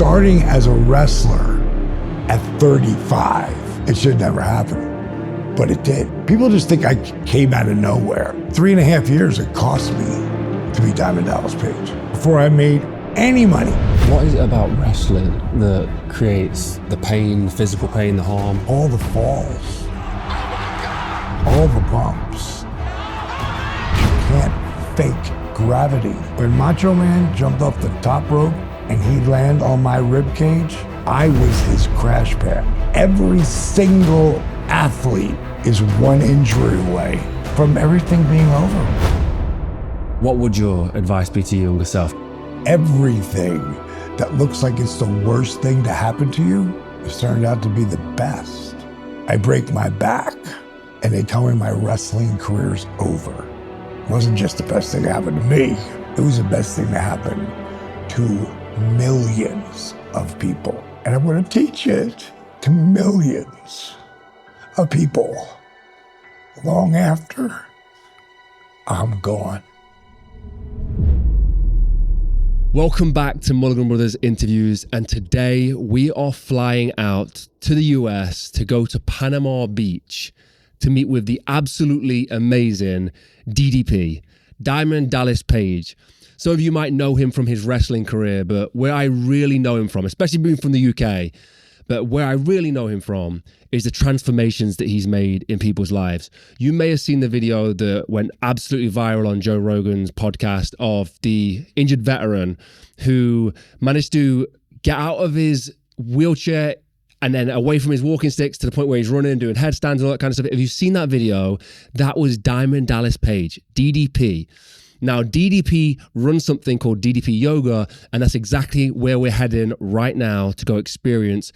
starting as a wrestler at 35. It should never happen, but it did. People just think I came out of nowhere. 3.5 years it cost me to be Diamond Dallas Page before I made any money. What is it about wrestling that creates the pain, the physical pain, the harm? All the falls, all the bumps. You can't fake gravity. When Macho Man jumped off the top rope and he'd land on my rib cage, I was his crash pad. Every single athlete is one injury away from everything being over. What would your advice be to your younger self? Everything that looks like it's the worst thing to happen to you has turned out to be the best. I break my back and they tell me my wrestling career's over. It wasn't just the best thing that happened to me. It was the best thing that happened to millions of people. And I'm going to teach it to millions of people long after I'm gone. Welcome back to Mulligan Brothers Interviews, and today we are flying out to the US to go to Panama Beach to meet with the absolutely amazing DDP, Diamond Dallas Page. Some of you might know him from his wrestling career, but where I really know him from, especially being from the UK, but where I really know him from is the transformations that he's made in people's lives. You may have seen the video that went absolutely viral on Joe Rogan's podcast of the injured veteran who managed to get out of his wheelchair and then away from his walking sticks to the point where he's running, doing headstands and all that kind of stuff. If you've seen that video, that was Diamond Dallas Page, DDP. Now, DDP runs something called DDP Yoga, and that's exactly where we're heading right now to go experience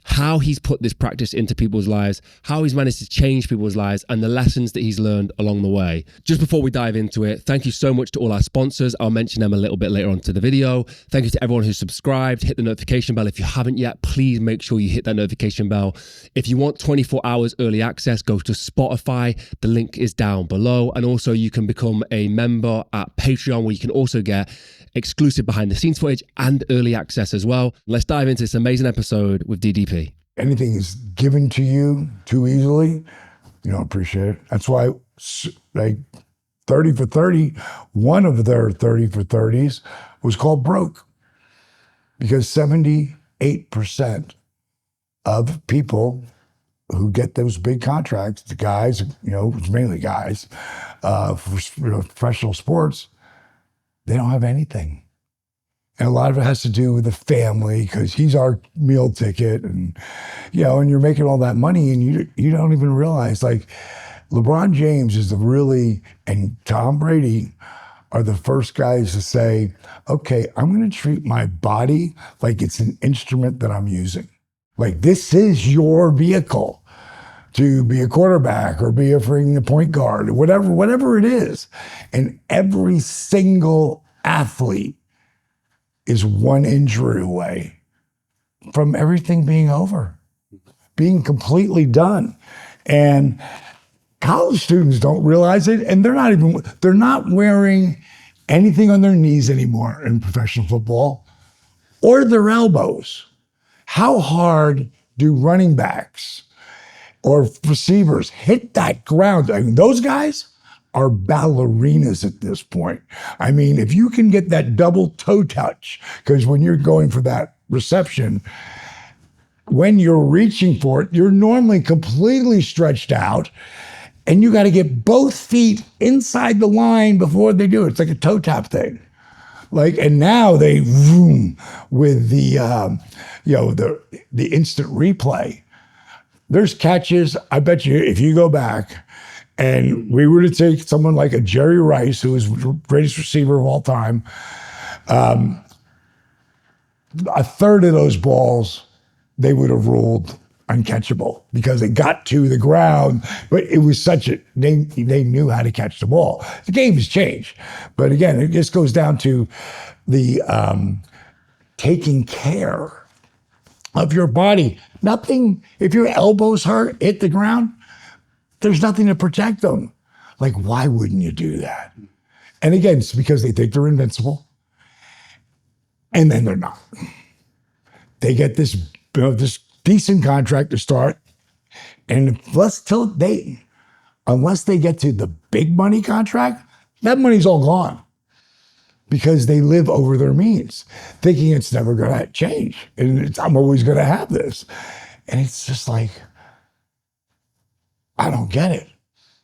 how he's put this practice into people's lives, how he's managed to change people's lives, and the lessons that he's learned along the way. Just before we dive into it, thank you so much to all our sponsors. I'll mention them a little bit later on to the video. Thank you to everyone who's subscribed. Hit the notification bell. If you haven't yet, please make sure you hit that notification bell. If you want 24 hours early access, go to Spotify. The link is down below. And also you can become a member at Patreon, where you can also get exclusive behind the scenes footage and early access as well. Let's dive into this amazing episode with DDP. Anything is given to you too easily, you don't appreciate it. That's why, like 30 for 30, one of their 30 for 30s was called Broke, because 78% of people who get those big contracts, the guys, it's mainly guys, for professional sports, they don't have anything. And a lot of it has to do with the family, because he's our meal ticket, and and you're making all that money and you don't even realize, like, LeBron James is and Tom Brady are the first guys to say, okay, I'm going to treat my body like it's an instrument that I'm using. Like, this is your vehicle to be a quarterback or be a freaking point guard, or whatever it is. And every single athlete is one injury away from everything being over, being completely done. And college students don't realize it, and they're not wearing anything on their knees anymore in professional football, or their elbows. How hard do running backs or receivers hit that ground? I mean, those guys are ballerinas at this point. I mean, if you can get that double toe touch, because when you're going for that reception, when you're reaching for it, you're normally completely stretched out, and you got to get both feet inside the line before they do it. It's like a toe tap thing. And now they with the instant replay. There's catches. I bet you if you go back and we were to take someone like a Jerry Rice, who is the greatest receiver of all time, a third of those balls they would have ruled uncatchable, because they got to the ground, but it was they knew how to catch the ball. The game has changed. But again, it just goes down to the taking care of your body. Nothing, if your elbows hurt, hit the ground, there's nothing to protect them. Like, why wouldn't you do that? And again, it's because they think they're invincible, and then they're not. they get this, this decent contract to start. And unless they get to the big money contract, that money's all gone because they live over their means, thinking it's never going to change. And I'm always going to have this. And it's just like, I don't get it.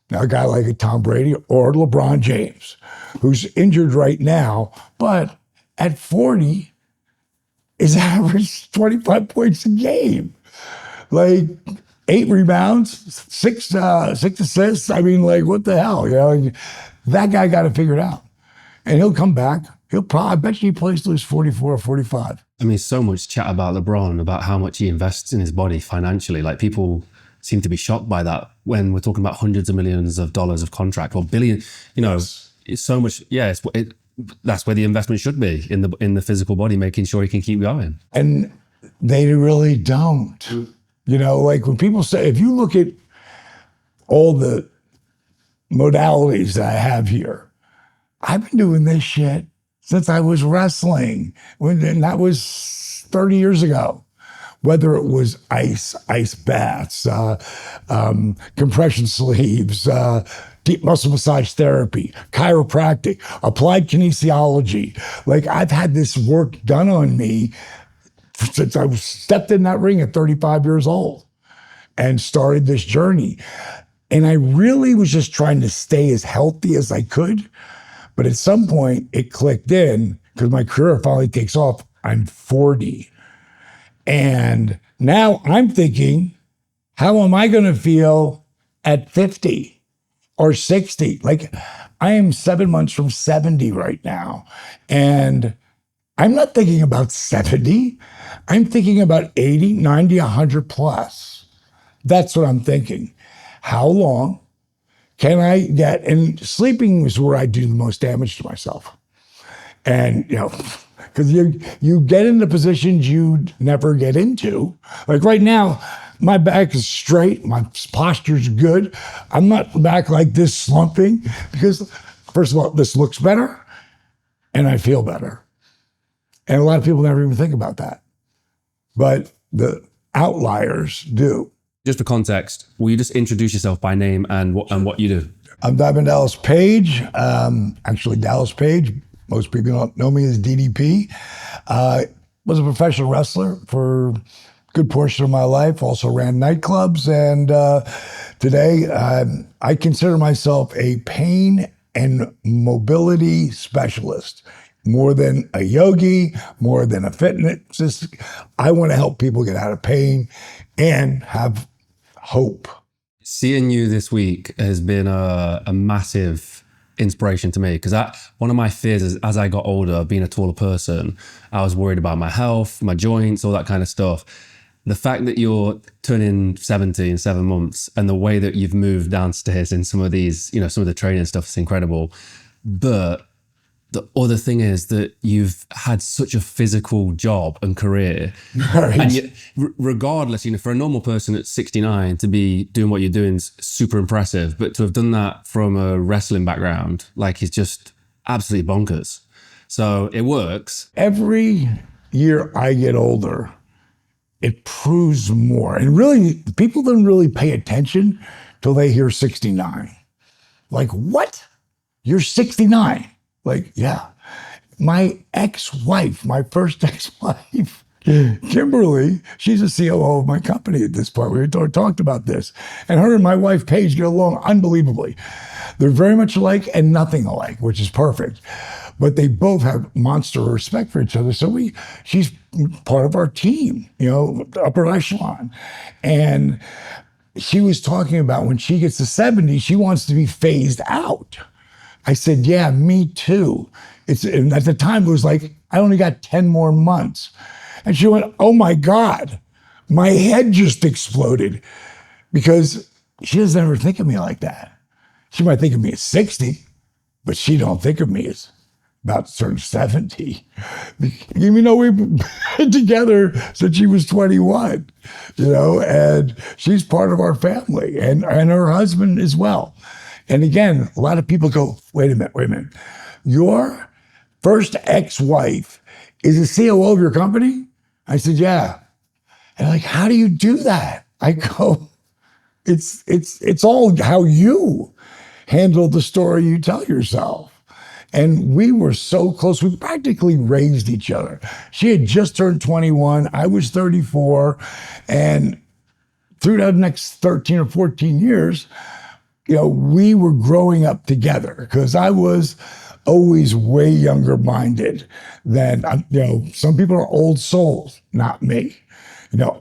Now, a guy like a Tom Brady or LeBron James, who's injured right now, but at 40 is average 25 points a game. Like 8 rebounds, 6 assists. I mean, like, what the hell? You know, that guy got to figure it out. And he'll come back. I bet you he plays till he's 44 or 45. I mean, so much chat about LeBron, about how much he invests in his body financially. Like, people seem to be shocked by that when we're talking about hundreds of millions of dollars of contract or billion, you know, it's so much. Yeah, that's where the investment should be, in the physical body, making sure he can keep going. And they really don't. You know, like when people say, if you look at all the modalities that I have here, I've been doing this shit since I was wrestling, and that was 30 years ago. Whether it was ice baths, compression sleeves, deep muscle massage therapy, chiropractic, applied kinesiology. Like, I've had this work done on me since I stepped in that ring at 35 years old and started this journey. And I really was just trying to stay as healthy as I could. But at some point it clicked in, because my career finally takes off. I'm 40. And now I'm thinking, how am I going to feel at 50 or 60? Like, I am 7 months from 70 right now. And I'm not thinking about 70. I'm thinking about 80, 90, 100 plus. That's what I'm thinking. How long can I get? And sleeping is where I do the most damage to myself. And, you know, because you get into positions you never get into. Like right now, my back is straight, my posture's good. I'm not back like this slumping because, first of all, this looks better and I feel better. And a lot of people never even think about that. But the outliers do. Just for context, will you just introduce yourself by name and what you do? I'm Diamond Dallas Page, actually Dallas Page. Most people don't know me as DDP. Was a professional wrestler for a good portion of my life. Also ran nightclubs. And today I consider myself a pain and mobility specialist. More than a yogi, more than a fitness. I want to help people get out of pain and have hope. Seeing you this week has been a massive inspiration to me, because one of my fears is, as I got older, being a taller person, I was worried about my health, my joints, all that kind of stuff. The fact that you're turning 70 in 7 months and the way that you've moved downstairs in some of these, you know, some of the training stuff is incredible. But the other thing is that you've had such a physical job and career. Right. And yet, regardless, you know, for a normal person at 69 to be doing what you're doing is super impressive. But to have done that from a wrestling background, like, is just absolutely bonkers. So it works. Every year I get older, it proves more. And really, people don't really pay attention till they hear 69. Like, what? You're 69? Like, yeah. My ex-wife, my first ex-wife, Kimberly, she's a COO of my company at this point. We talked about this. And her and my wife, Paige, get along unbelievably. They're very much alike and nothing alike, which is perfect. But they both have monster respect for each other. So she's part of our team, you know, upper echelon. And she was talking about when she gets to 70, she wants to be phased out. I said, yeah, me too. And at the time, it was like, I only got 10 more months. And she went, oh my God, my head just exploded. Because she doesn't ever think of me like that. She might think of me as 60, but she don't think of me as about to turn 70. Even though we've been together since she was 21, you know, and she's part of our family and her husband as well. And again, a lot of people go, wait a minute. Your first ex-wife is a COO of your company? I said, yeah. And like, how do you do that? I go, it's all how you handle the story you tell yourself. And we were so close. We practically raised each other. She had just turned 21. I was 34. And through the next 13 or 14 years, we were growing up together because I was always way younger minded than, some people are old souls, not me.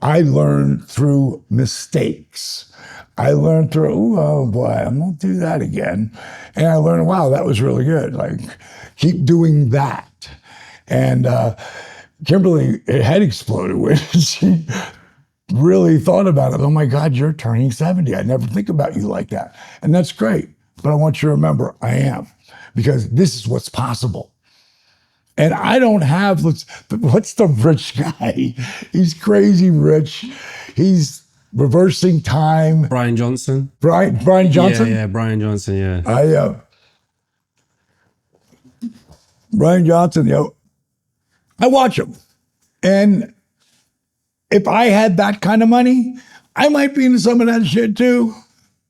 I learned through mistakes. I learned through, oh boy, I'm going to do that again. And I learned, wow, that was really good. Like, keep doing that. And Kimberly, it had exploded when she really thought about it. Oh my God, you're turning 70. I never think about you like that. And that's great. But I want you to remember, I am, because this is what's possible. And I don't have, what's the rich guy? He's crazy rich. He's reversing time. Brian Johnson. Brian Johnson? Yeah, Brian Johnson, yeah. Brian Johnson, I watch him. And if I had that kind of money, I might be into some of that shit too,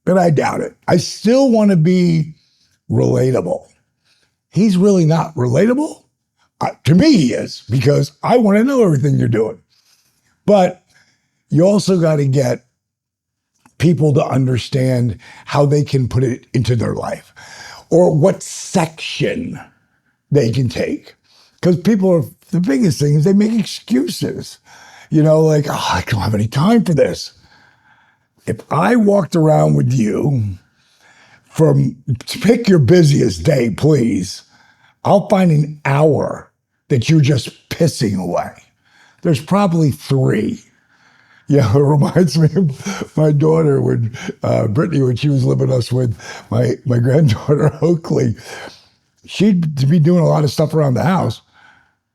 but I doubt it. I still want to be relatable. He's really not relatable. To me, he is, because I want to know everything you're doing. But you also got to get people to understand how they can put it into their life or what section they can take. Because the biggest thing is they make excuses. Like, oh, I don't have any time for this. If I walked around with you pick your busiest day, please, I'll find an hour that you're just pissing away. There's probably 3. It reminds me of my daughter Brittany, when she was living with us with my granddaughter, Oakley. She'd be doing a lot of stuff around the house,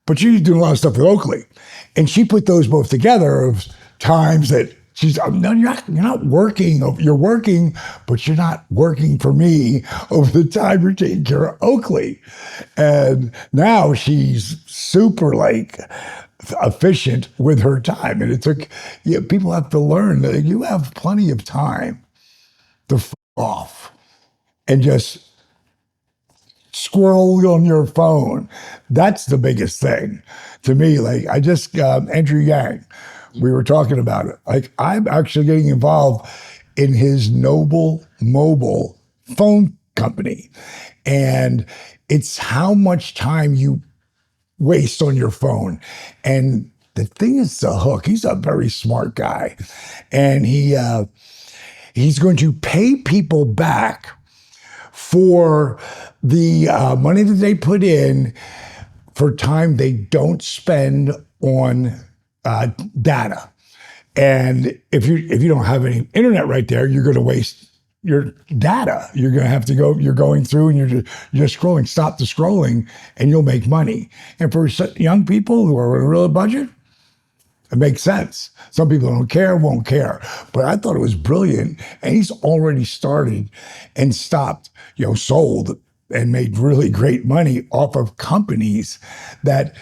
but she's doing a lot of stuff with Oakley. And she put those both together of times that she's, no, you're not working. You're working, but you're not working for me over the time you're taking care of Oakley. And now she's super efficient with her time. And it took, people have to learn that you have plenty of time to off and just scroll on your phone. That's the biggest thing to me. I just, Andrew Yang, we were talking about it. I'm actually getting involved in his Noble Mobile phone company. And it's how much time you waste on your phone. And the thing is the hook. He's a very smart guy. And he's going to pay people back for the money that they put in for time they don't spend on data. And if you don't have any internet right there, you're going to waste your data. You're going to have to you're going through and you're just scrolling. Stop the scrolling and you'll make money. And for young people who are on a real budget, it makes sense. Some people don't care, won't care. But I thought it was brilliant. And he's already started and stopped, sold and made really great money off of companies that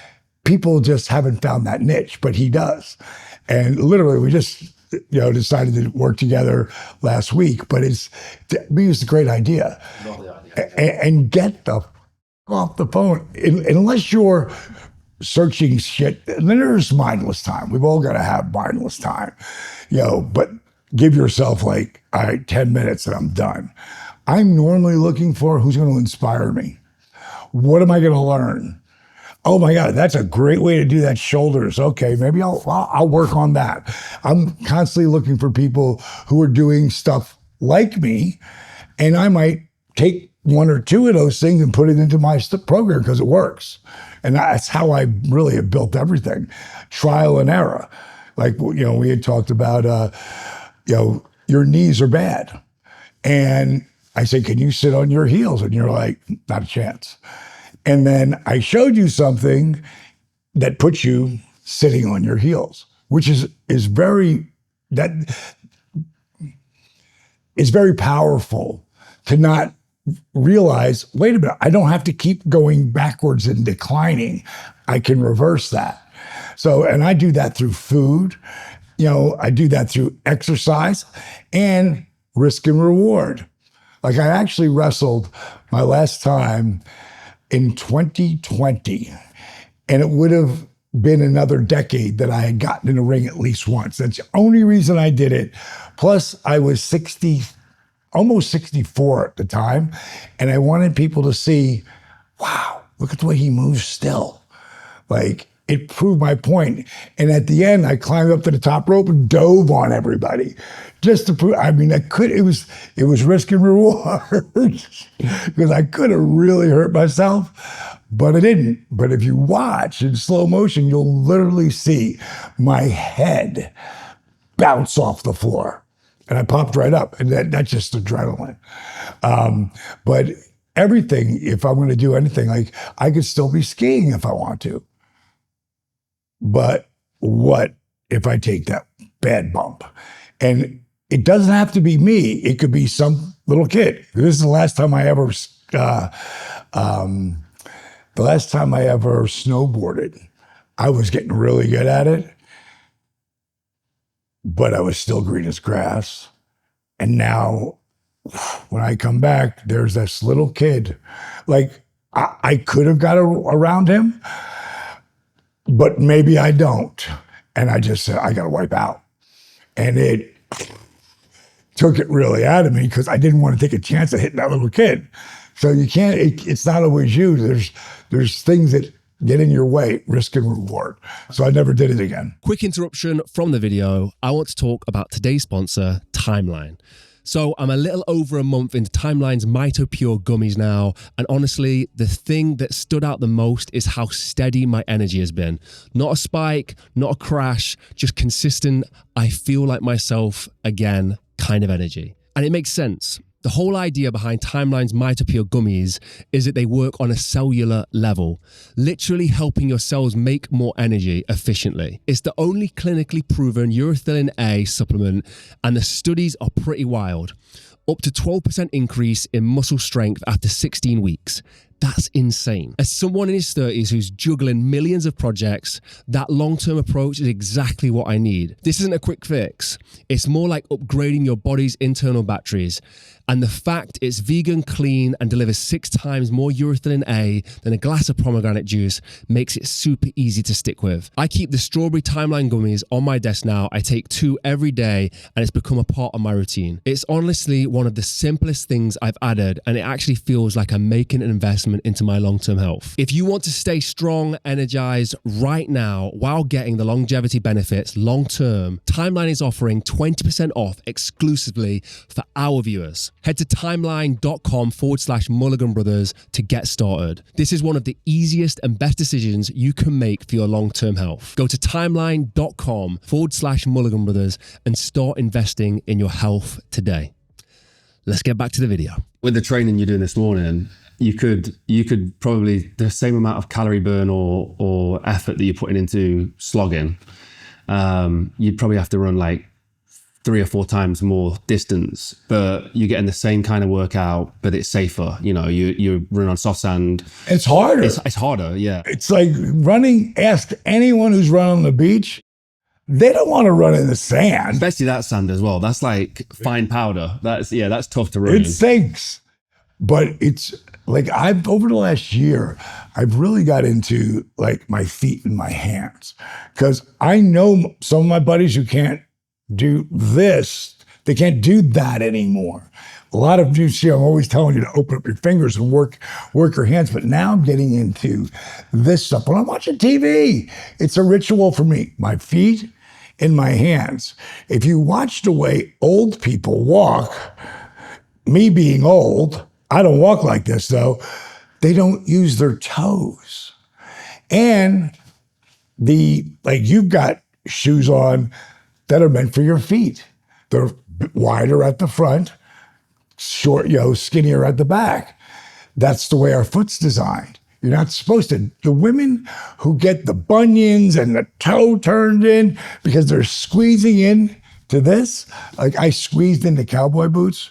people just haven't found that niche, but he does. And literally, we just, decided to work together last week. But to me, it's a great idea. And get the off the phone, unless you're searching shit. Then there's mindless time. We've all got to have mindless time, but give yourself all right, 10 minutes and I'm done. I'm normally looking for who's going to inspire me. What am I going to learn? Oh my God, that's a great way to do that. Shoulders. Okay, maybe I'll work on that. I'm constantly looking for people who are doing stuff like me, and I might take 1 or 2 of those things and put it into my program because it works. And that's how I really have built everything. Trial and error. We had talked about, your knees are bad. And I say, can you sit on your heels? And you're like, not a chance. And then I showed you something that puts you sitting on your heels, which is very powerful to not realize, wait a minute, I don't have to keep going backwards and declining. I can reverse that. So, and I do that through food. I do that through exercise and risk and reward. Like I actually wrestled my last time in 2020, and it would have been another decade that I had gotten in the ring at least once. That's the only reason I did it. Plus, I was 60, almost 64 at the time, and I wanted people to see, wow, look at the way he moves still. Like, it proved my point. And at the end, I climbed up to the top rope and dove on everybody just to prove. I mean, it was risk and reward because I could have really hurt myself, but I didn't. But if you watch in slow motion, you'll literally see my head bounce off the floor. And I popped right up. And that's just adrenaline. But everything, if I'm going to do anything, like I could still be skiing if I want to. But what if I take that bad bump? And it doesn't have to be me. It could be some little kid. This is the last time I ever, snowboarded. I was getting really good at it, but I was still green as grass. And now when I come back, there's this little kid. Like I could have got around him, but maybe I don't. And I just said, I got to wipe out. And it took it really out of me because I didn't want to take a chance at hitting that little kid. So you can't, it's not always you. There's things that get in your way, risk and reward. So I never did it again. Quick interruption from the video. I want to talk about today's sponsor, Timeline. So I'm a little over a month into Timeline's Mito Pure gummies now. And honestly, the thing that stood out the most is how steady my energy has been. Not a spike, not a crash, just consistent, I feel like myself again kind of energy. And it makes sense. The whole idea behind Timeline's Mito Pure gummies is that they work on a cellular level, literally helping your cells make more energy efficiently. It's the only clinically proven urethylene A supplement, and the studies are pretty wild. Up to 12% increase in muscle strength after 16 weeks. That's insane. As someone in his 30s who's juggling millions of projects, that long-term approach is exactly what I need. This isn't a quick fix. It's more like upgrading your body's internal batteries. And the fact it's vegan, clean, and delivers 6 times more urethylene A than a glass of pomegranate juice makes it super easy to stick with. I keep the strawberry Timeline gummies on my desk now. I take 2 every day, and it's become a part of my routine. It's honestly one of the simplest things I've added, and it actually feels like I'm making an investment into my long-term health. If you want to stay strong, energized right now while getting the longevity benefits long-term, Timeline is offering 20% off exclusively for our viewers. Head to timeline.com/Mulligan Brothers to get started. This is one of the easiest and best decisions you can make for your long-term health. Go to timeline.com/Mulligan Brothers and start investing in your health today. Let's get back to the video. With the training you're doing this morning, you could probably, the same amount of calorie burn or effort that you're putting into slogging, you'd probably have to run like 3 or 4 times more distance, but you're getting the same kind of workout, but it's safer. You run on soft sand. It's harder. It's harder, yeah. It's like running. Ask anyone who's run on the beach. They don't want to run in the sand. Especially that sand as well. That's like fine powder. That's tough to run in. It sinks. But it's like over the last year, I've really got into like my feet and my hands, because I know some of my buddies who can't do this, they can't do that anymore. A lot of you see, I'm always telling you to open up your fingers and work your hands, but now I'm getting into this stuff. When I'm watching TV, it's a ritual for me. My feet and my hands. If you watch the way old people walk, me being old, I don't walk like this though, they don't use their toes. And you've got shoes on that are meant for your feet. They're wider at the front, short, skinnier at the back. That's the way our foot's designed. You're not supposed to. The women who get the bunions and the toe turned in because they're squeezing in to this, like I squeezed into cowboy boots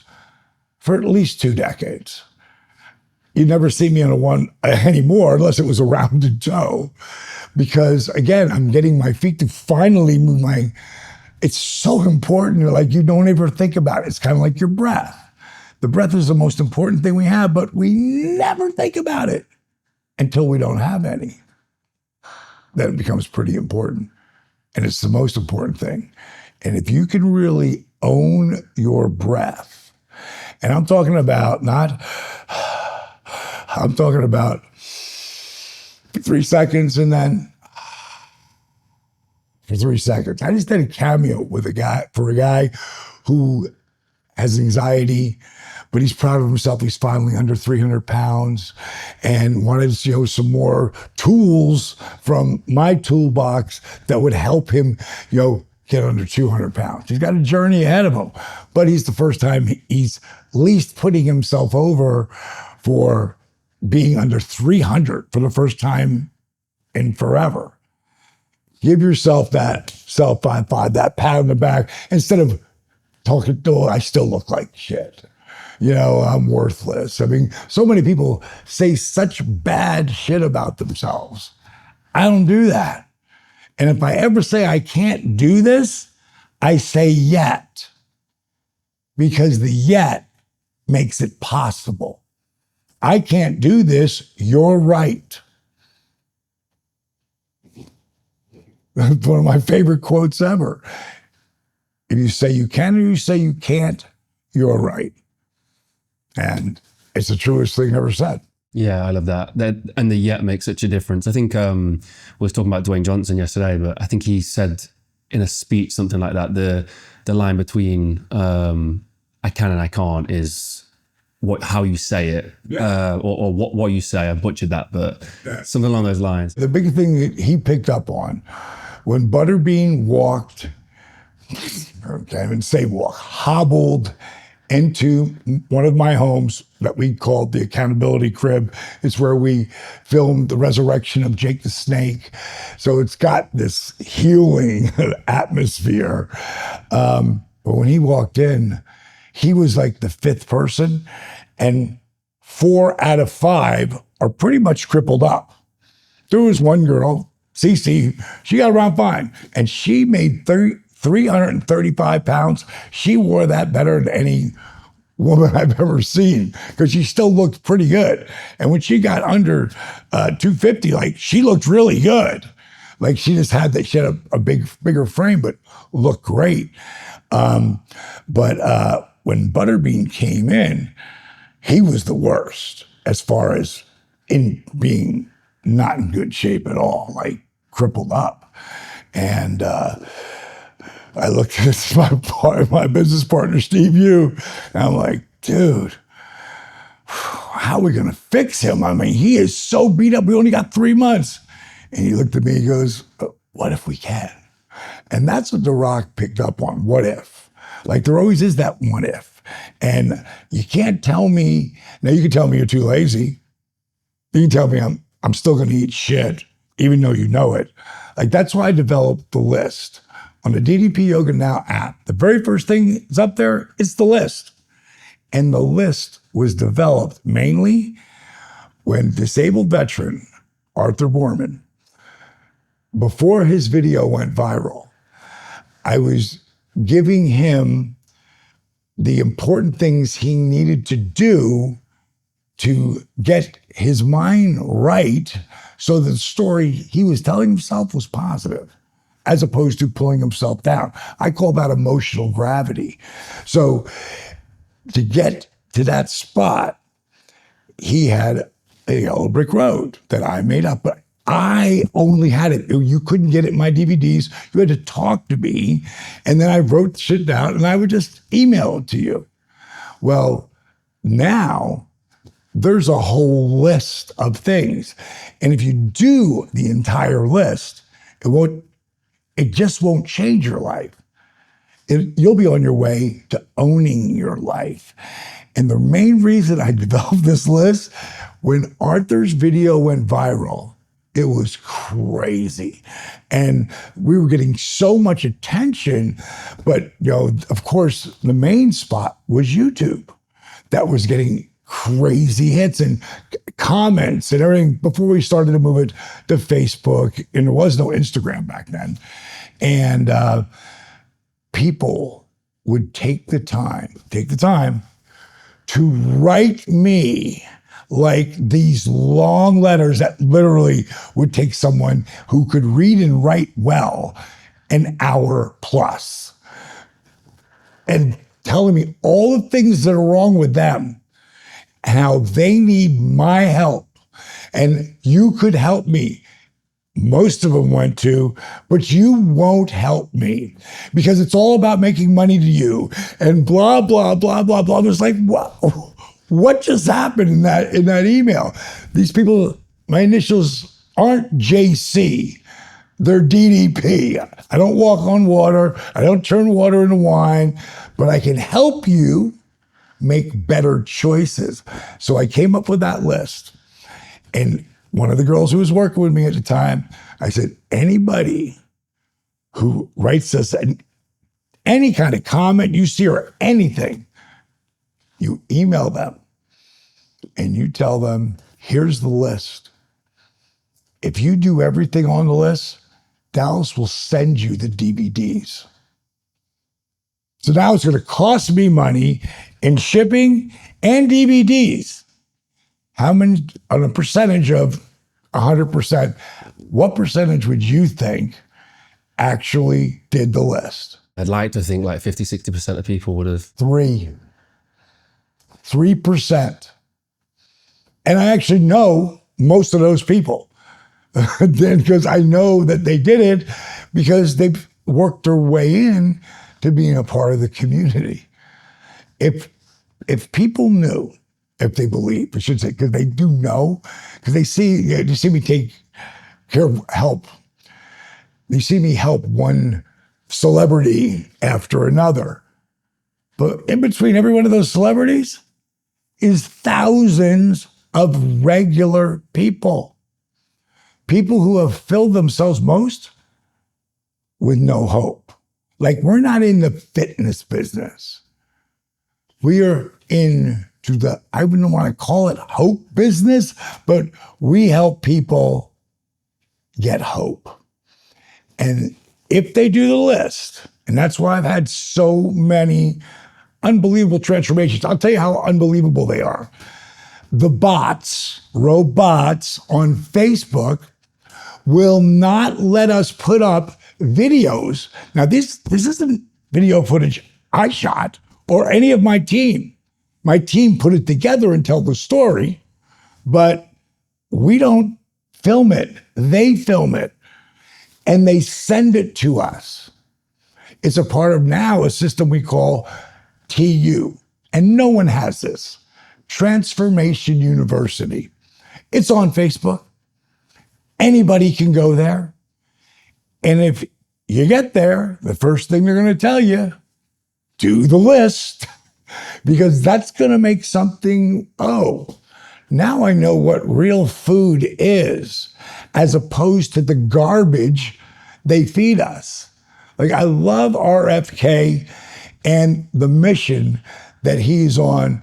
for at least 2 decades. You never see me on a one anymore unless it was a rounded toe. Because again, I'm getting my feet to finally move it's so important. Like you don't ever think about it. It's kind of like your breath. The breath is the most important thing we have, but we never think about it until we don't have any. Then it becomes pretty important. And it's the most important thing. And if you can really own your breath, and I'm talking about I'm talking about 3 seconds and then for 3 seconds. I just did a cameo with a guy who has anxiety, but he's proud of himself. He's finally under 300 pounds and wanted to show some more tools from my toolbox that would help him, get under 200 pounds. He's got a journey ahead of him, but he's the first time he's at least putting himself over for being under 300 for the first time in forever. Give yourself that self-high-five, that pat on the back, instead of talking, I still look like shit. I'm worthless. I mean, so many people say such bad shit about themselves. I don't do that. And if I ever say I can't do this, I say yet. Because the yet makes it possible. I can't do this, you're right. That's one of my favorite quotes ever. If you say you can or you say you can't, you're right. And it's the truest thing ever said. Yeah, I love that. And the yet makes such a difference. I think we was talking about Dwayne Johnson yesterday, but I think he said in a speech something like that, the line between I can and I can't is how you say it, or what you say. I butchered that, but something along those lines. The big thing that he picked up on, when Butterbean walked, I can't even say walk, hobbled into one of my homes that we called the Accountability Crib. It's where we filmed the resurrection of Jake the Snake. So it's got this healing atmosphere. But when he walked in, he was like the 5th person, and 4 out of 5 are pretty much crippled up. There was one girl, Cece, she got around fine, and she made 335 pounds. She wore that better than any woman I've ever seen, because she still looked pretty good. And when she got under 250, like, she looked really good. Like, she just had that, she had a bigger frame, but looked great. But when Butterbean came in, he was the worst as far as in being not in good shape at all, like crippled up. And I looked at my business partner, Steve Yu, and I'm like, dude, how are we going to fix him? I mean, he is so beat up. We only got 3 months. And he looked at me, he goes, what if we can? And that's what The Rock picked up on. What if? Like, there always is that what if. And you can't tell me, now you can tell me you're too lazy. You can tell me I'm still going to eat shit, even though you know it. Like, that's why I developed the list. On the DDP Yoga Now app, the very first thing is up there, it's the list. And the list was developed mainly when disabled veteran Arthur Borman, before his video went viral, I was giving him the important things he needed to do to get his mind right so that the story he was telling himself was positive, as opposed to pulling himself down. I call that emotional gravity. So to get to that spot, he had a yellow brick road that I made up, but I only had it. You couldn't get it in my DVDs. You had to talk to me. And then I wrote shit down and I would just email it to you. Well, now there's a whole list of things. And if you do the entire list, it just won't change your life. You'll be on your way to owning your life. And the main reason I developed this list, when Arthur's video went viral, it was crazy. And we were getting so much attention, but of course, the main spot was YouTube. That was getting crazy hits and comments and everything before we started to move it to Facebook. And there was no Instagram back then. And people would take the time to write me like these long letters that literally would take someone who could read and write well an hour plus, and telling me all the things that are wrong with them and how they need my help. And you could help me. Most of them went to, but you won't help me because it's all about making money to you and blah, blah, blah, blah, blah. It was like, what just happened in that email? These people, my initials aren't JC. They're DDP. I don't walk on water. I don't turn water into wine, but I can help you make better choices. So I came up with that list. And one of the girls who was working with me at the time, I said, anybody who writes us any kind of comment you see or anything, you email them and you tell them, here's the list. If you do everything on the list, Dallas will send you the DVDs. So now it's going to cost me money in shipping and DVDs. How many, on a percentage of 100%, what percentage would you think actually did the list? I'd like to think like 50, 60% of people would have. 3%. And I actually know most of those people because I know that they did it because they've worked their way in to being a part of the community. If people knew, if they believe, I should say, because they do know, because they see me take care of help. They see me help one celebrity after another. But in between every one of those celebrities is thousands of regular people. People who have filled themselves most with no hope. Like, we're not in the fitness business. We are into the, I wouldn't want to call it hope business, but we help people get hope. And if they do the list, and that's why I've had so many unbelievable transformations. I'll tell you how unbelievable they are. The robots on Facebook will not let us put up videos. Now, this isn't video footage I shot or any of my team. My team put it together and tell the story, but we don't film it. They film it and they send it to us. It's a part of now a system we call TU, and no one has this. Transformation University. It's on Facebook. Anybody can go there. And if you get there, the first thing they're going to tell you, do the list, because that's going to make something, now I know what real food is, as opposed to the garbage they feed us. Like, I love RFK and the mission that he's on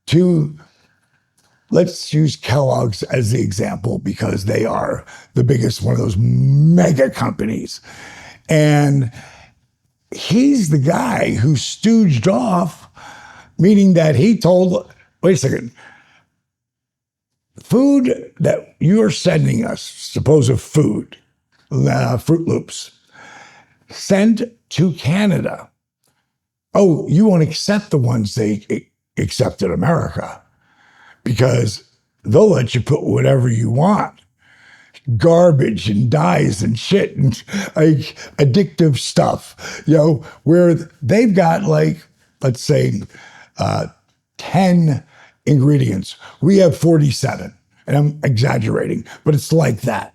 to, let's use Kellogg's as the example because they are the biggest, one of those mega companies. And he's the guy who stooged off, meaning that he told, wait a second, food that you're sending us, supposed food, Fruit Loops, sent to Canada. Oh, you won't accept the ones they accept in America because they'll let you put whatever you want. Garbage and dyes and shit and like addictive stuff, where they've got like, let's say, 10 ingredients. We have 47, and I'm exaggerating, but it's like that.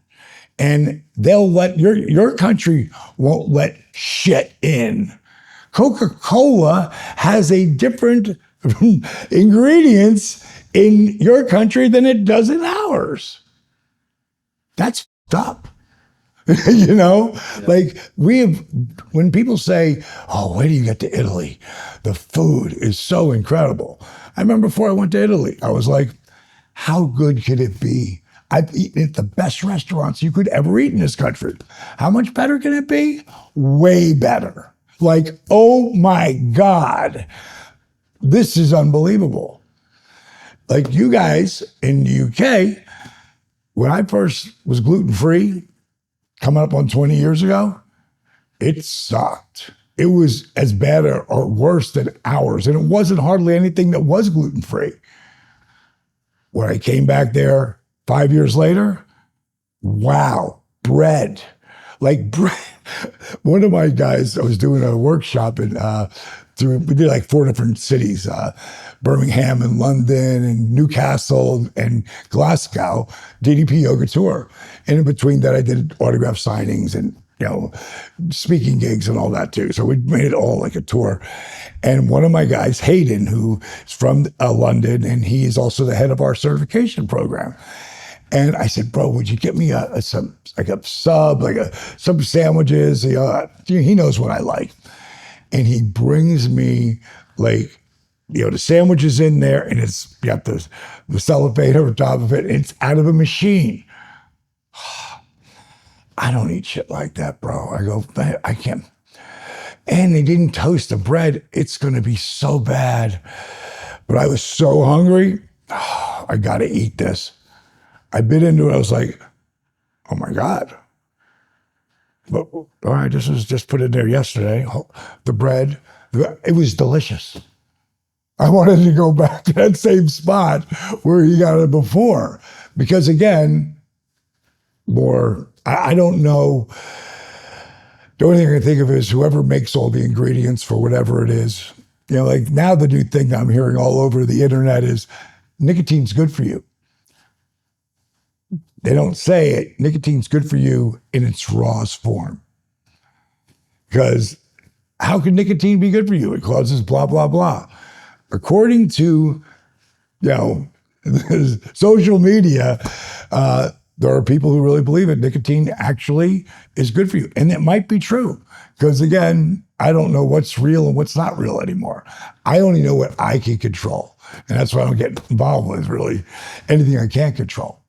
And they'll let, your country won't let shit in. Coca-Cola has a different ingredients in your country than it does in ours. That's f***ed up. You know, like when people say, oh, wait till you get to Italy, the food is so incredible. I remember before I went to Italy, I was like, how good could it be? I've eaten at the best restaurants you could ever eat in this country. How much better can it be? Way better. Like, oh my God, this is unbelievable. Like you guys in the UK, when I first was gluten-free, coming up on 20 years ago, it sucked. It was as bad or worse than ours. And it wasn't hardly anything that was gluten-free. When I came back there 5 years later, wow, bread. Like bread. One of my guys, I was doing a workshop we did like 4 different cities, Birmingham and London and Newcastle and Glasgow, DDP yoga tour. And in between that, I did autograph signings and, speaking gigs and all that too. So we made it all like a tour. And one of my guys, Hayden, who is from London, and he is also the head of our certification program. And I said, bro, would you get me some sandwiches? He knows what I like. And he brings me like, the sandwiches in there, and it's got the cellophane over top of it, and it's out of a machine. I don't eat shit like that, bro. I go, I can't. And they didn't toast the bread. It's going to be so bad. But I was so hungry. I got to eat this. I bit into it. I was like, oh my God. But all right, this was just put in there yesterday. The bread, it was delicious. I wanted to go back to that same spot where he got it before. Because again, I don't know. The only thing I can think of is whoever makes all the ingredients for whatever it is. Like now the new thing I'm hearing all over the internet is nicotine's good for you. They don't say it. Nicotine's good for you in its rawest form. Because how can nicotine be good for you? It causes blah, blah, blah. According to, social media, there are people who really believe it. Nicotine actually is good for you. And it might be true. Because again, I don't know what's real and what's not real anymore. I only know what I can control. And that's why I don't get involved with really anything I can't control.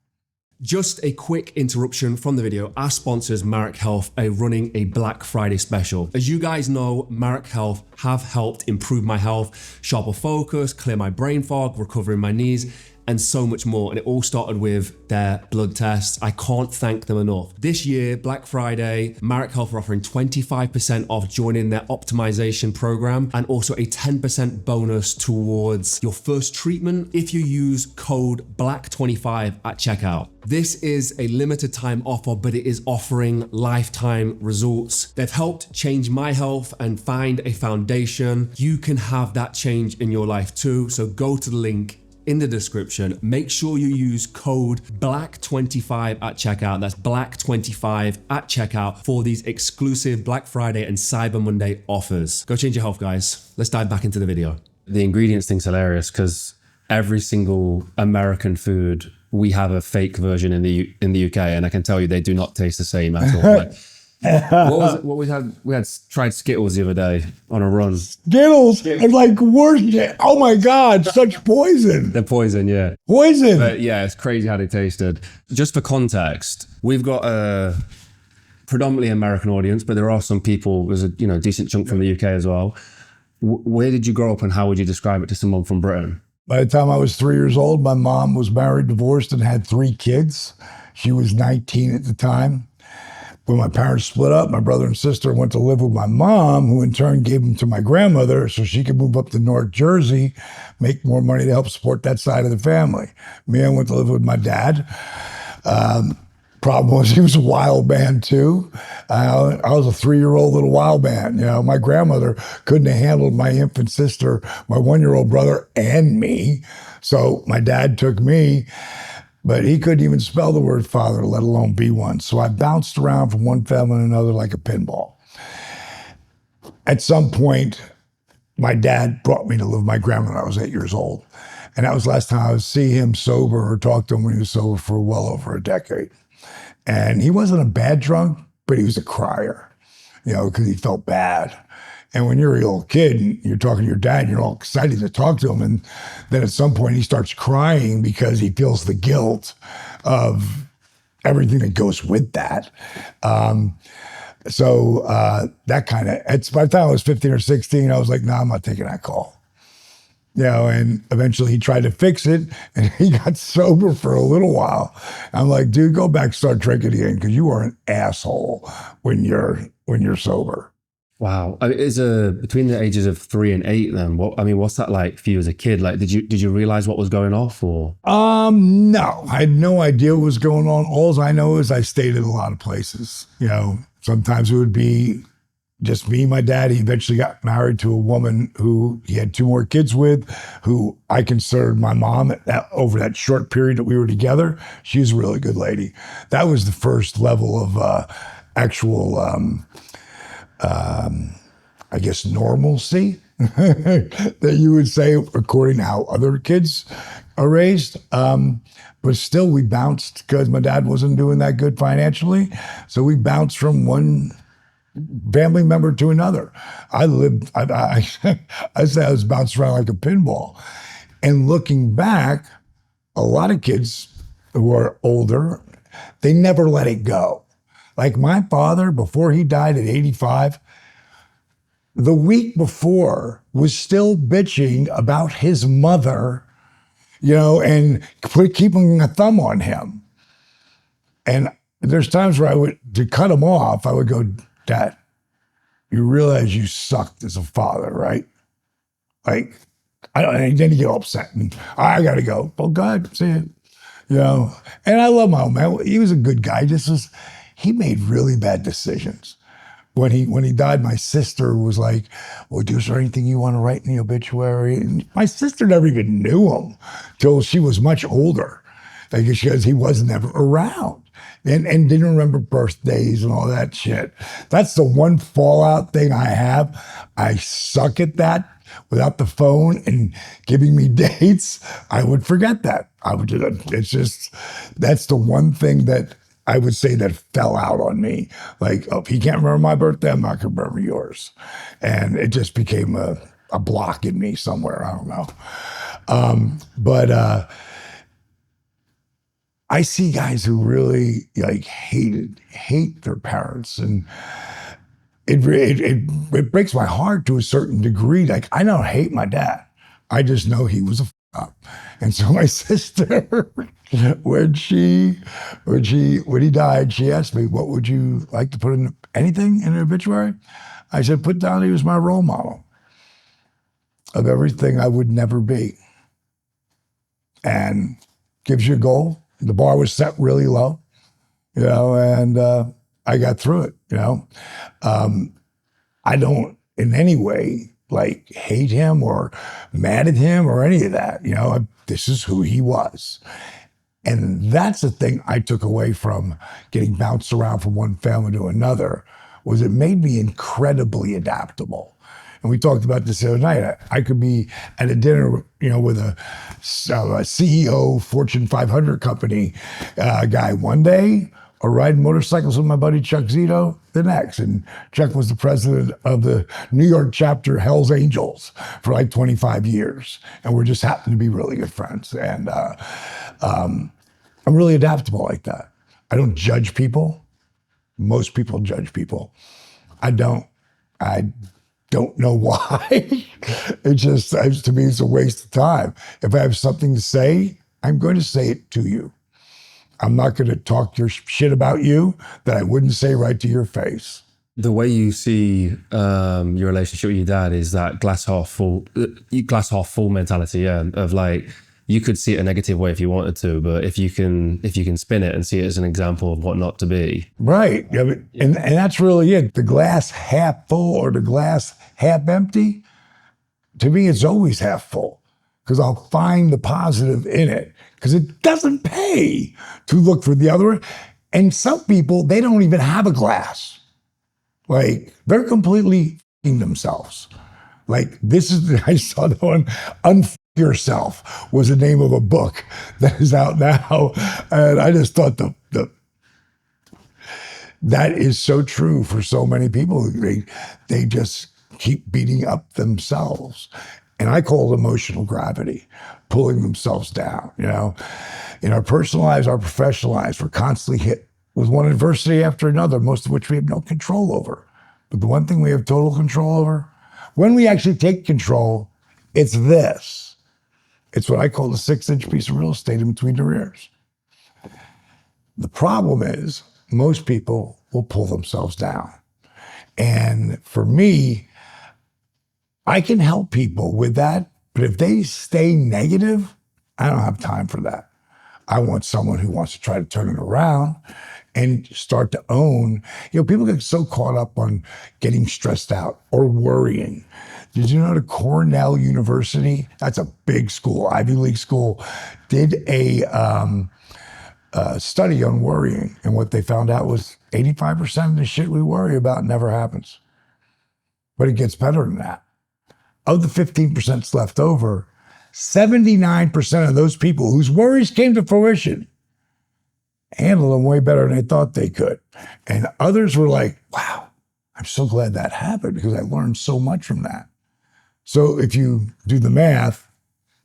Just a quick interruption from the video. Our sponsors, Marek Health, are running a Black Friday special. As you guys know, Marek Health have helped improve my health, sharper focus, clear my brain fog, recovering my knees, and so much more. And it all started with their blood tests. I can't thank them enough. This year, Black Friday, Marek Health are offering 25% off joining their optimization program and also a 10% bonus towards your first treatment if you use code BLACK25 at checkout. This is a limited time offer, but it is offering lifetime results. They've helped change my health and find a foundation. You can have that change in your life too. So go to the link in the description. Make sure you use code BLACK25 at checkout. That's BLACK25 at checkout for these exclusive Black Friday and Cyber Monday offers. Go change your health, guys. Let's dive back into the video. The ingredients thing's hilarious because every single American food, we have a fake version in the UK, and I can tell you they do not taste the same at all. Like, what we had? We had tried Skittles the other day on a run. Skittles are like worse. Oh my God, such poison. They're poison, yeah. Poison. But yeah, it's crazy how they tasted. Just for context, we've got a predominantly American audience, but there are some people. There's a decent chunk from the UK as well. Where did you grow up, and how would you describe it to someone from Britain? By the time I was 3 years old, my mom was married, divorced, and had 3 kids. She was 19 at the time. When my parents split up, my brother and sister went to live with my mom, who in turn gave them to my grandmother so she could move up to North Jersey, make more money to help support that side of the family. Me, I went to live with my dad. Problem was he was a wild man too. I was a 3-year-old little wild man. My grandmother couldn't have handled my infant sister, my 1-year-old brother, and me. So my dad took me, but he couldn't even spell the word father, let alone be one. So I bounced around from one family to another like a pinball. At some point, my dad brought me to live with my grandmother when I was 8 years old. And that was the last time I would see him sober or talk to him when he was sober for well over a decade. And he wasn't a bad drunk, but he was a crier, because he felt bad. And when you're a little kid and you're talking to your dad, you're all excited to talk to him. And then at some point he starts crying because he feels the guilt of everything that goes with that. So that kind of, by the time I was 15 or 16, I was like, I'm not taking that call. And eventually he tried to fix it and he got sober for a little while. I'm like, dude, go back, start drinking again, because you are an asshole when you're sober. Wow. Between the ages of 3 and 8 then, what's that like for you as a kid? Like, did you realize what was going off or? No, I had no idea what was going on. All I know is I stayed at a lot of places. Sometimes it would be just me and my dad. He eventually got married to a woman who he had 2 more kids with, who I considered my mom over that short period that we were together. She's a really good lady. That was the first level of actual, I guess, normalcy that you would say, according to how other kids are raised. But still, we bounced because my dad wasn't doing that good financially. So we bounced from one family member to another. I say I was bounced around like a pinball. And looking back, a lot of kids who are older, they never let it go. Like my father, before he died at 85, the week before was still bitching about his mother, and keeping a thumb on him. And there's times where to cut him off, I would go, Dad, you realize you sucked as a father, right? Like, and then you get upset and I got to go. Well, God, see it, And I love my old man. He was a good guy. He made really bad decisions. When he died, my sister was like, well, is there anything you want to write in the obituary? And my sister never even knew him till she was much older, because he was never around and didn't remember birthdays and all that shit. That's the one fallout thing I have. I suck at that. Without the phone and giving me dates, I would forget that. That's the one thing that I would say that fell out on me. Like, if he can't remember my birthday, I'm not going to remember yours. And it just became a block in me somewhere. I don't know. But I see guys who really hate their parents. And it breaks my heart to a certain degree. Like, I don't hate my dad. I just know he was a up. And so my sister, when he died, she asked me, what would you like to put in anything in an obituary? I said, put down he was my role model of everything I would never be. And gives you a goal. The bar was set really low, and I got through it, I don't in any way hate him or mad at him or any of that. This is who he was. And that's the thing I took away from getting bounced around from one family to another, was it made me incredibly adaptable. And we talked about this the other night. I could be at a dinner, with a CEO, Fortune 500 company guy one day, or riding motorcycles with my buddy Chuck Zito the next. And Chuck was the president of the New York chapter Hells Angels for 25 years. And we're just happened to be really good friends. And I'm really adaptable like that. I don't judge people. Most people judge people. I don't know why. To me, it's a waste of time. If I have something to say, I'm going to say it to you. I'm not going to talk your shit about you that I wouldn't say right to your face. The way you see your relationship with your dad is that glass half full mentality, of you could see it a negative way if you wanted to, but if you can spin it and see it as an example of what not to be. Right. And that's really it. The glass half full or the glass half empty, to me, it's always half full, because I'll find the positive in it, because it doesn't pay to look for the other. And some people, they don't even have a glass. They're completely f***ing themselves. I saw the one, Unf Yourself was the name of a book that is out now. And I just thought that is so true for so many people. They just keep beating up themselves. And I call it emotional gravity, pulling themselves down. In our personal lives, our professional lives, we're constantly hit with one adversity after another, most of which we have no control over. But the one thing we have total control over, when we actually take control, it's this. It's what I call the 6-inch piece of real estate in between your ears. The problem is most people will pull themselves down. And for me, I can help people with that, but if they stay negative, I don't have time for that. I want someone who wants to try to turn it around and start to own. People get so caught up on getting stressed out or worrying. Did you know that Cornell University, that's a big school, Ivy League school, did a study on worrying, and what they found out was 85% of the shit we worry about never happens. But it gets better than that. Of the 15% that's left over, 79% of those people whose worries came to fruition handled them way better than they thought they could. And others were like, wow, I'm so glad that happened because I learned so much from that. So if you do the math,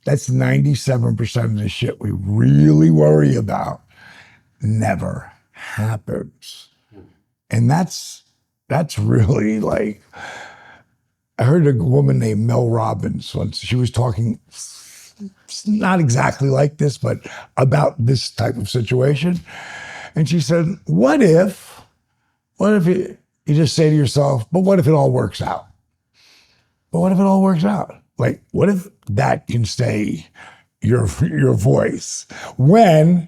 that's 97% of the shit we really worry about never happens. And that's really like, I heard a woman named Mel Robbins once. She was talking, not exactly like this, but about this type of situation. And she said, what if you just say to yourself, but what if it all works out? But what if it all works out? Like, what if that can stay your voice when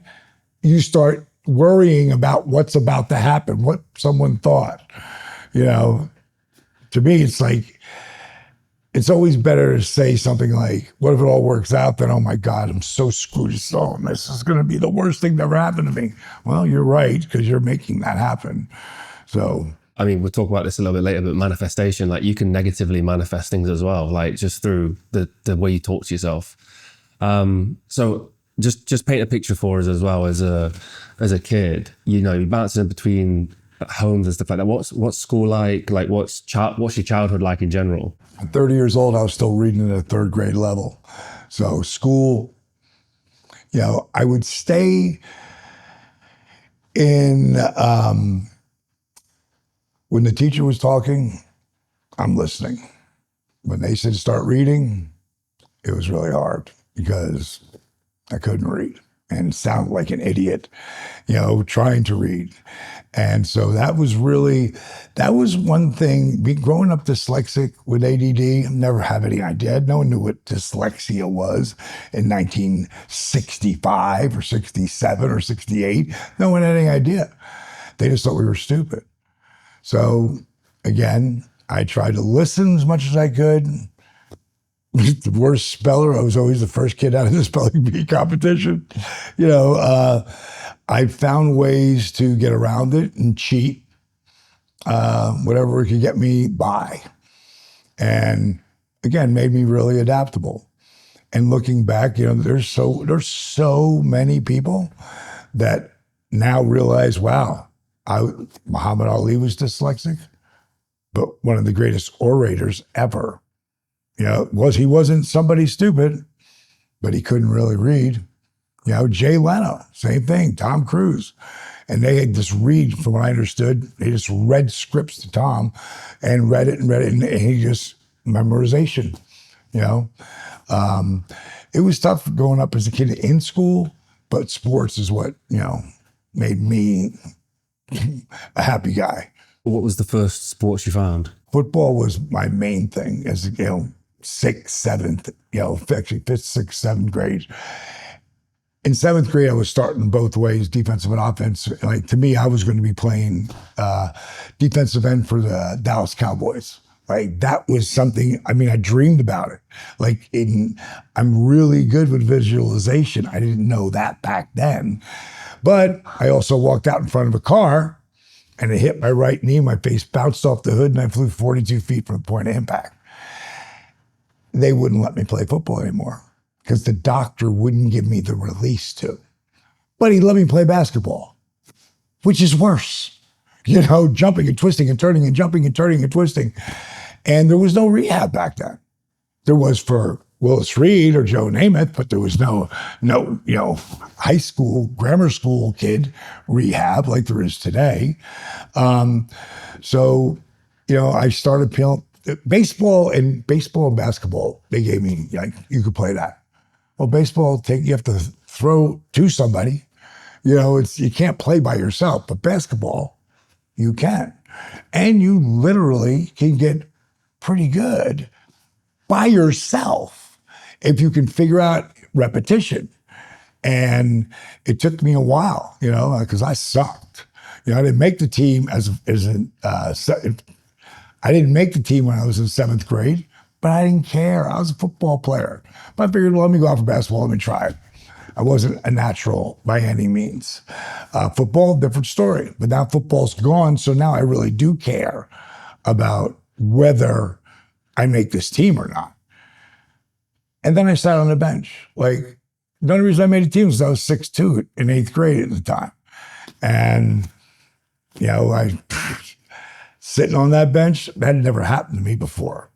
you start worrying about what's about to happen, what someone thought? To me, it's like, it's always better to say something like, what if it all works out? Than, oh my God, I'm so screwed. This is going to be the worst thing that ever happened to me. Well, you're right, because you're making that happen. So, I mean, we'll talk about this a little bit later, but manifestation, like you can negatively manifest things as well, like just through the way you talk to yourself. So just paint a picture for us as well as a kid, you're bouncing in between homes and stuff like that. What's school like? Like what's your childhood like in general? At 30 years old, I was still reading at a third grade level. So school, I would stay in, when the teacher was talking, I'm listening. When they said start reading, it was really hard because I couldn't read and sound like an idiot, trying to read. And so that was one thing. Growing up dyslexic with ADD, never have any idea. No one knew what dyslexia was in 1965 or 67 or 68. No one had any idea. They just thought we were stupid. So again, I tried to listen as much as I could. The worst speller, I was always the first kid out of the spelling bee competition. I found ways to get around it and cheat, whatever could get me by. And again, made me really adaptable. And looking back, there's so many people that now realize, wow, Muhammad Ali was dyslexic, but one of the greatest orators ever. He wasn't somebody stupid, but he couldn't really read. Jay Leno, same thing, Tom Cruise. And they had just read, from what I understood, they just read scripts to Tom and read it, and he just, memorization, It was tough growing up as a kid in school, but sports is what, made me a happy guy. What was the first sports you found? Football was my main thing as, sixth, seventh, actually fifth, sixth, seventh grade. In seventh grade, I was starting both ways, defensive and offense. Like, to me, I was going to be playing defensive end for the Dallas Cowboys. Like, that was something, I dreamed about it. Like, I'm really good with visualization. I didn't know that back then. But I also walked out in front of a car and it hit my right knee. My face bounced off the hood and I flew 42 feet from the point of impact. They wouldn't let me play football anymore because the doctor wouldn't give me the release to. But he let me play basketball, which is worse jumping and twisting and turning and jumping and turning and twisting. And there was no rehab back then. There was for Willis Reed or Joe Namath, but there was no, high school, grammar school kid rehab like there is today. So, I started playing baseball and basketball. They gave me, you could play that. Well, baseball, you have to throw to somebody. You can't play by yourself, but basketball, you can. And you literally can get pretty good by yourself if you can figure out repetition. And it took me a while, because I sucked. I didn't make the team I didn't make the team when I was in 7th grade, but I didn't care. I was a football player. But I figured, well, let me go out for basketball. Let me try it. I wasn't a natural by any means. Football, different story. But now football's gone, so now I really do care about whether I make this team or not. And then I sat on the bench. Like, the only reason I made a team was I was 6'2" in 8th grade at the time. And, I sitting on that bench, that had never happened to me before.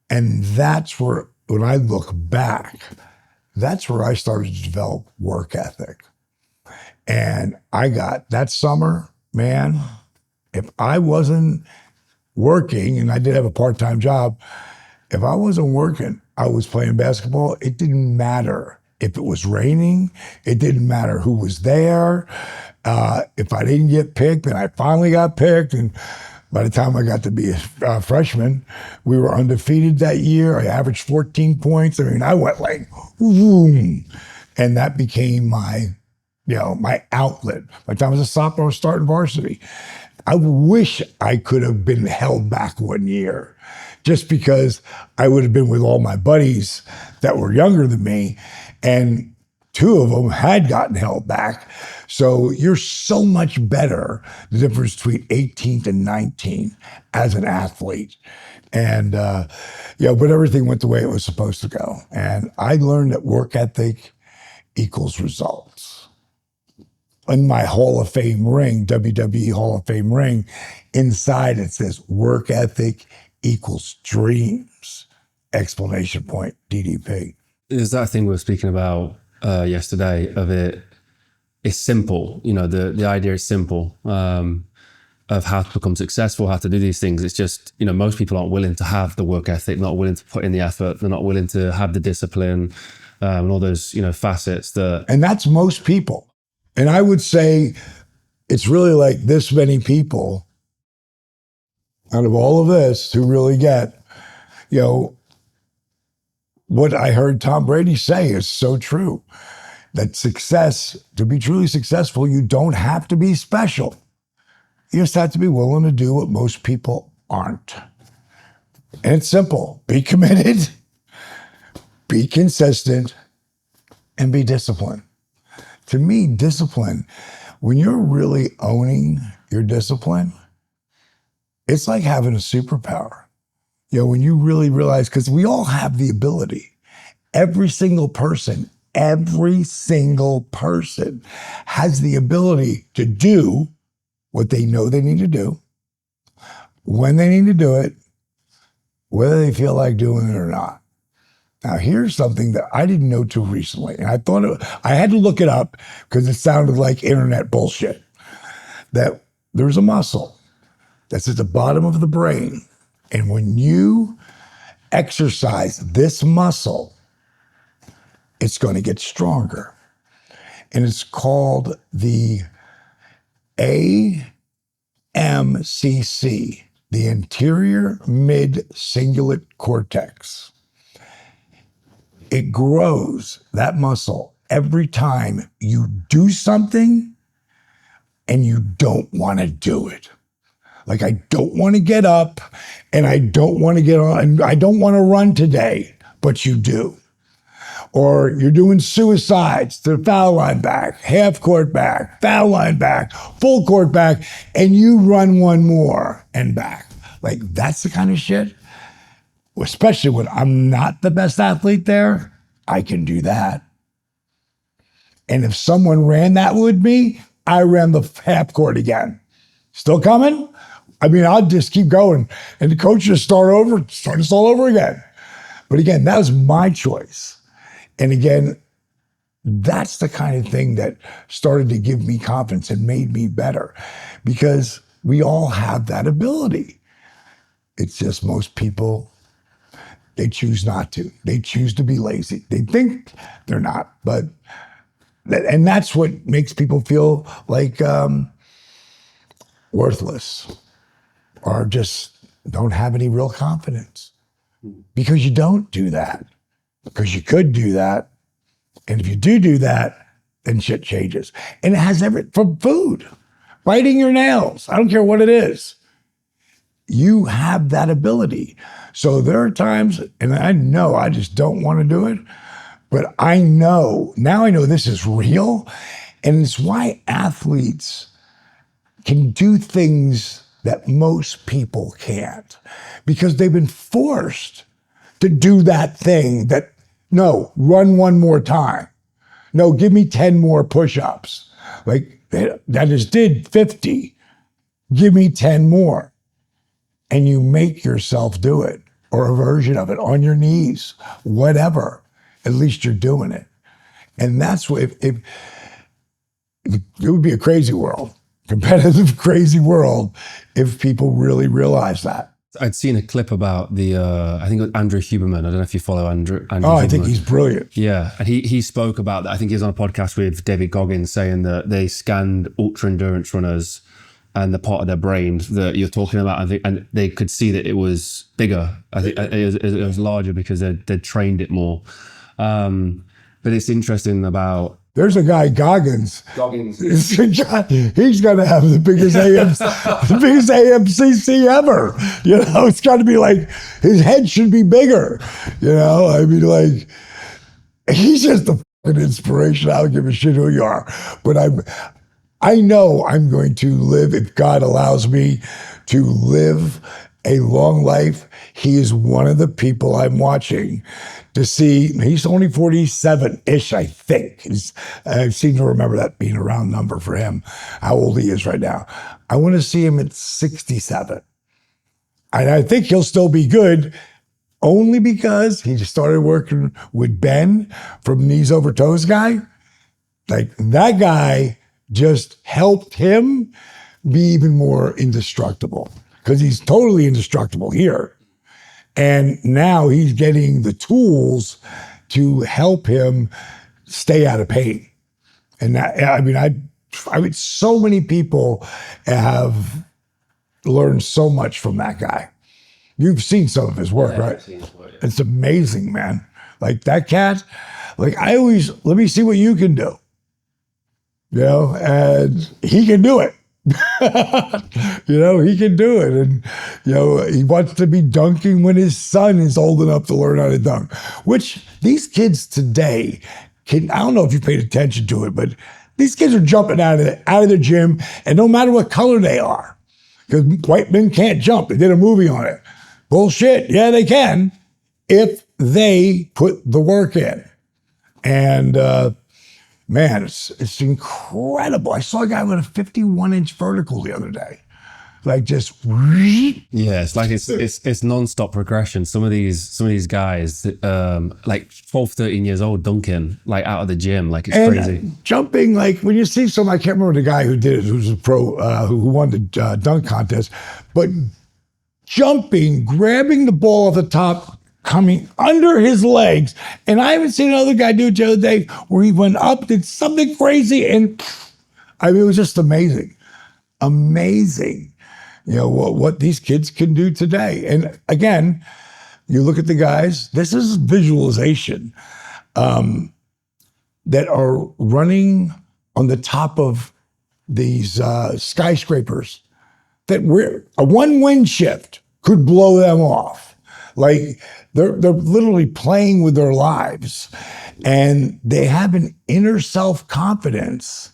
And that's where, when I look back, that's where I started to develop work ethic. And I got that summer, man, if I wasn't working, and I did have a part-time job, if I wasn't working, I was playing basketball. It didn't matter if it was raining. It didn't matter who was there. If I didn't get picked, then I finally got picked. And by the time I got to be a freshman, we were undefeated that year. I averaged 14 points. I mean, I went like, boom. And that became my outlet. By the time I was a sophomore, I was starting varsity. I wish I could have been held back 1 year, just because I would have been with all my buddies that were younger than me, and 2 of them had gotten held back. So you're so much better, the difference between 18th and 19th as an athlete. And, but everything went the way it was supposed to go. And I learned that work ethic equals results. In my Hall of Fame ring, WWE Hall of Fame ring, inside it says work ethic equals dreams, exclamation point, DDP. Is that thing we were speaking about yesterday of it's simple, the idea is simple of how to become successful, how to do these things. It's just, most people aren't willing to have the work ethic, not willing to put in the effort, they're not willing to have the discipline and all those, facets that. And that's most people. And I would say it's really like this many people out of all of this who really get, what I heard Tom Brady say is so true. That success, to be truly successful, you don't have to be special. You just have to be willing to do what most people aren't. And it's simple. Be committed, be consistent, and be disciplined. To me, discipline, when you're really owning your discipline, it's like having a superpower. When you really realize, because we all have the ability. Every single person has the ability to do what they know they need to do, when they need to do it, whether they feel like doing it or not. Now, here's something that I didn't know till recently, and I had to look it up because it sounded like internet bullshit, that there's a muscle that's at the bottom of the brain, and when you exercise this muscle, it's going to get stronger. And it's called the AMCC, the anterior mid-cingulate cortex. It grows, that muscle, every time you do something and you don't want to do it. Like, I don't want to get up and I don't want to get on, and I don't want to run today, but you do. Or you're doing suicides to the foul line back, half court back, foul line back, full court back, and you run one more and back. Like, that's the kind of shit, especially when I'm not the best athlete there, I can do that. And if someone ran that with me, I ran the half court again. Still coming? I mean, I'll just keep going. And the coach just start us all over again. But again, that was my choice. And again, that's the kind of thing that started to give me confidence and made me better, because we all have that ability. It's just most people, they choose not to. They choose to be lazy. They think they're not, and that's what makes people feel like worthless or just don't have any real confidence, because you don't do that, because you could do that. And if you do that, then shit changes. And it has from food, biting your nails. I don't care what it is. You have that ability. So there are times, and I know I just don't want to do it, but now I know this is real. And it's why athletes can do things that most people can't, because they've been forced to do that thing that, no, run one more time. No, give me 10 more push-ups. Like, I just did 50. Give me 10 more. And you make yourself do it, or a version of it on your knees, whatever. At least you're doing it. And that's what, if it would be a crazy world, competitive, crazy world, if people really realize that. I'd seen a clip about I think it was Andrew Huberman. I don't know if you follow Andrew Oh, Huberman. I think he's brilliant. Yeah, and he spoke about that. I think he was on a podcast with David Goggins saying that they scanned ultra endurance runners and the part of their brain that you're talking about, and they could see that it was bigger. I think it was larger because they'd trained it more. But it's interesting about... There's a guy, Goggins. He's going to have the biggest AMCC ever. You know, it's got to be like, his head should be bigger. You know, I mean, like, he's just a fucking inspiration. I don't give a shit who you are. But I know I'm going to live, if God allows me to live a long life. He is one of the people I'm watching to see. He's only 47-ish, I think. I seem to remember that being a round number for him, how old he is right now. I want to see him at 67. And I think he'll still be good, only because he just started working with Ben from Knees Over Toes guy. Like, that guy just helped him be even more indestructible, because he's totally indestructible here. And now he's getting the tools to help him stay out of pain. And that, I mean, so many people have learned so much from that guy. You've seen some of his work, right? I've seen his work, yeah. It's amazing, man. Like, that cat, like, let me see what you can do. You know, and he can do it. You know, he can do it. And, you know, he wants to be dunking when his son is old enough to learn how to dunk, which these kids today I don't know if you paid attention to it, but these kids are jumping out of the gym, and no matter what color they are, because white men can't jump. They did a movie on it. Bullshit. Yeah, they can, if they put the work in. And, man, it's incredible. I saw a guy with a 51-inch vertical the other day. Like, just... Yeah, it's like it's nonstop progression. Some of these guys, like 12, 13 years old, dunking, like, out of the gym. Like, it's crazy. Jumping, like, when you see some, I can't remember the guy who did it, who's a pro, who won the dunk contest, but jumping, grabbing the ball off the top, coming under his legs. And I haven't seen another guy do it the other day where he went up, did something crazy, and I mean, it was just amazing. Amazing. You know, what these kids can do today. And again, you look at the guys, this is visualization, that are running on the top of these skyscrapers, that a one wind shift could blow them off. Like, they're literally playing with their lives, and they have an inner self-confidence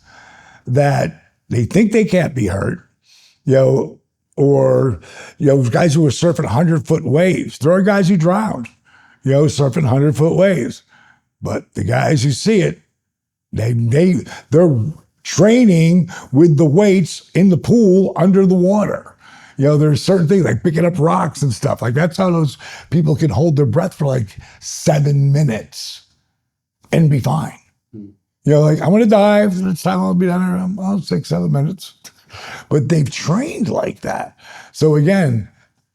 that they think they can't be hurt, you know, or, you know, guys who are surfing 100-foot waves. There are guys who drowned, you know, surfing 100-foot waves. But the guys who see it, they're training with the weights in the pool under the water. You know, there's certain things like picking up rocks and stuff. Like that's how those people can hold their breath for like 7 minutes and be fine. You know, like I'm going to dive. It's time I'll be down there in 6, 7 minutes. But they've trained like that. So again,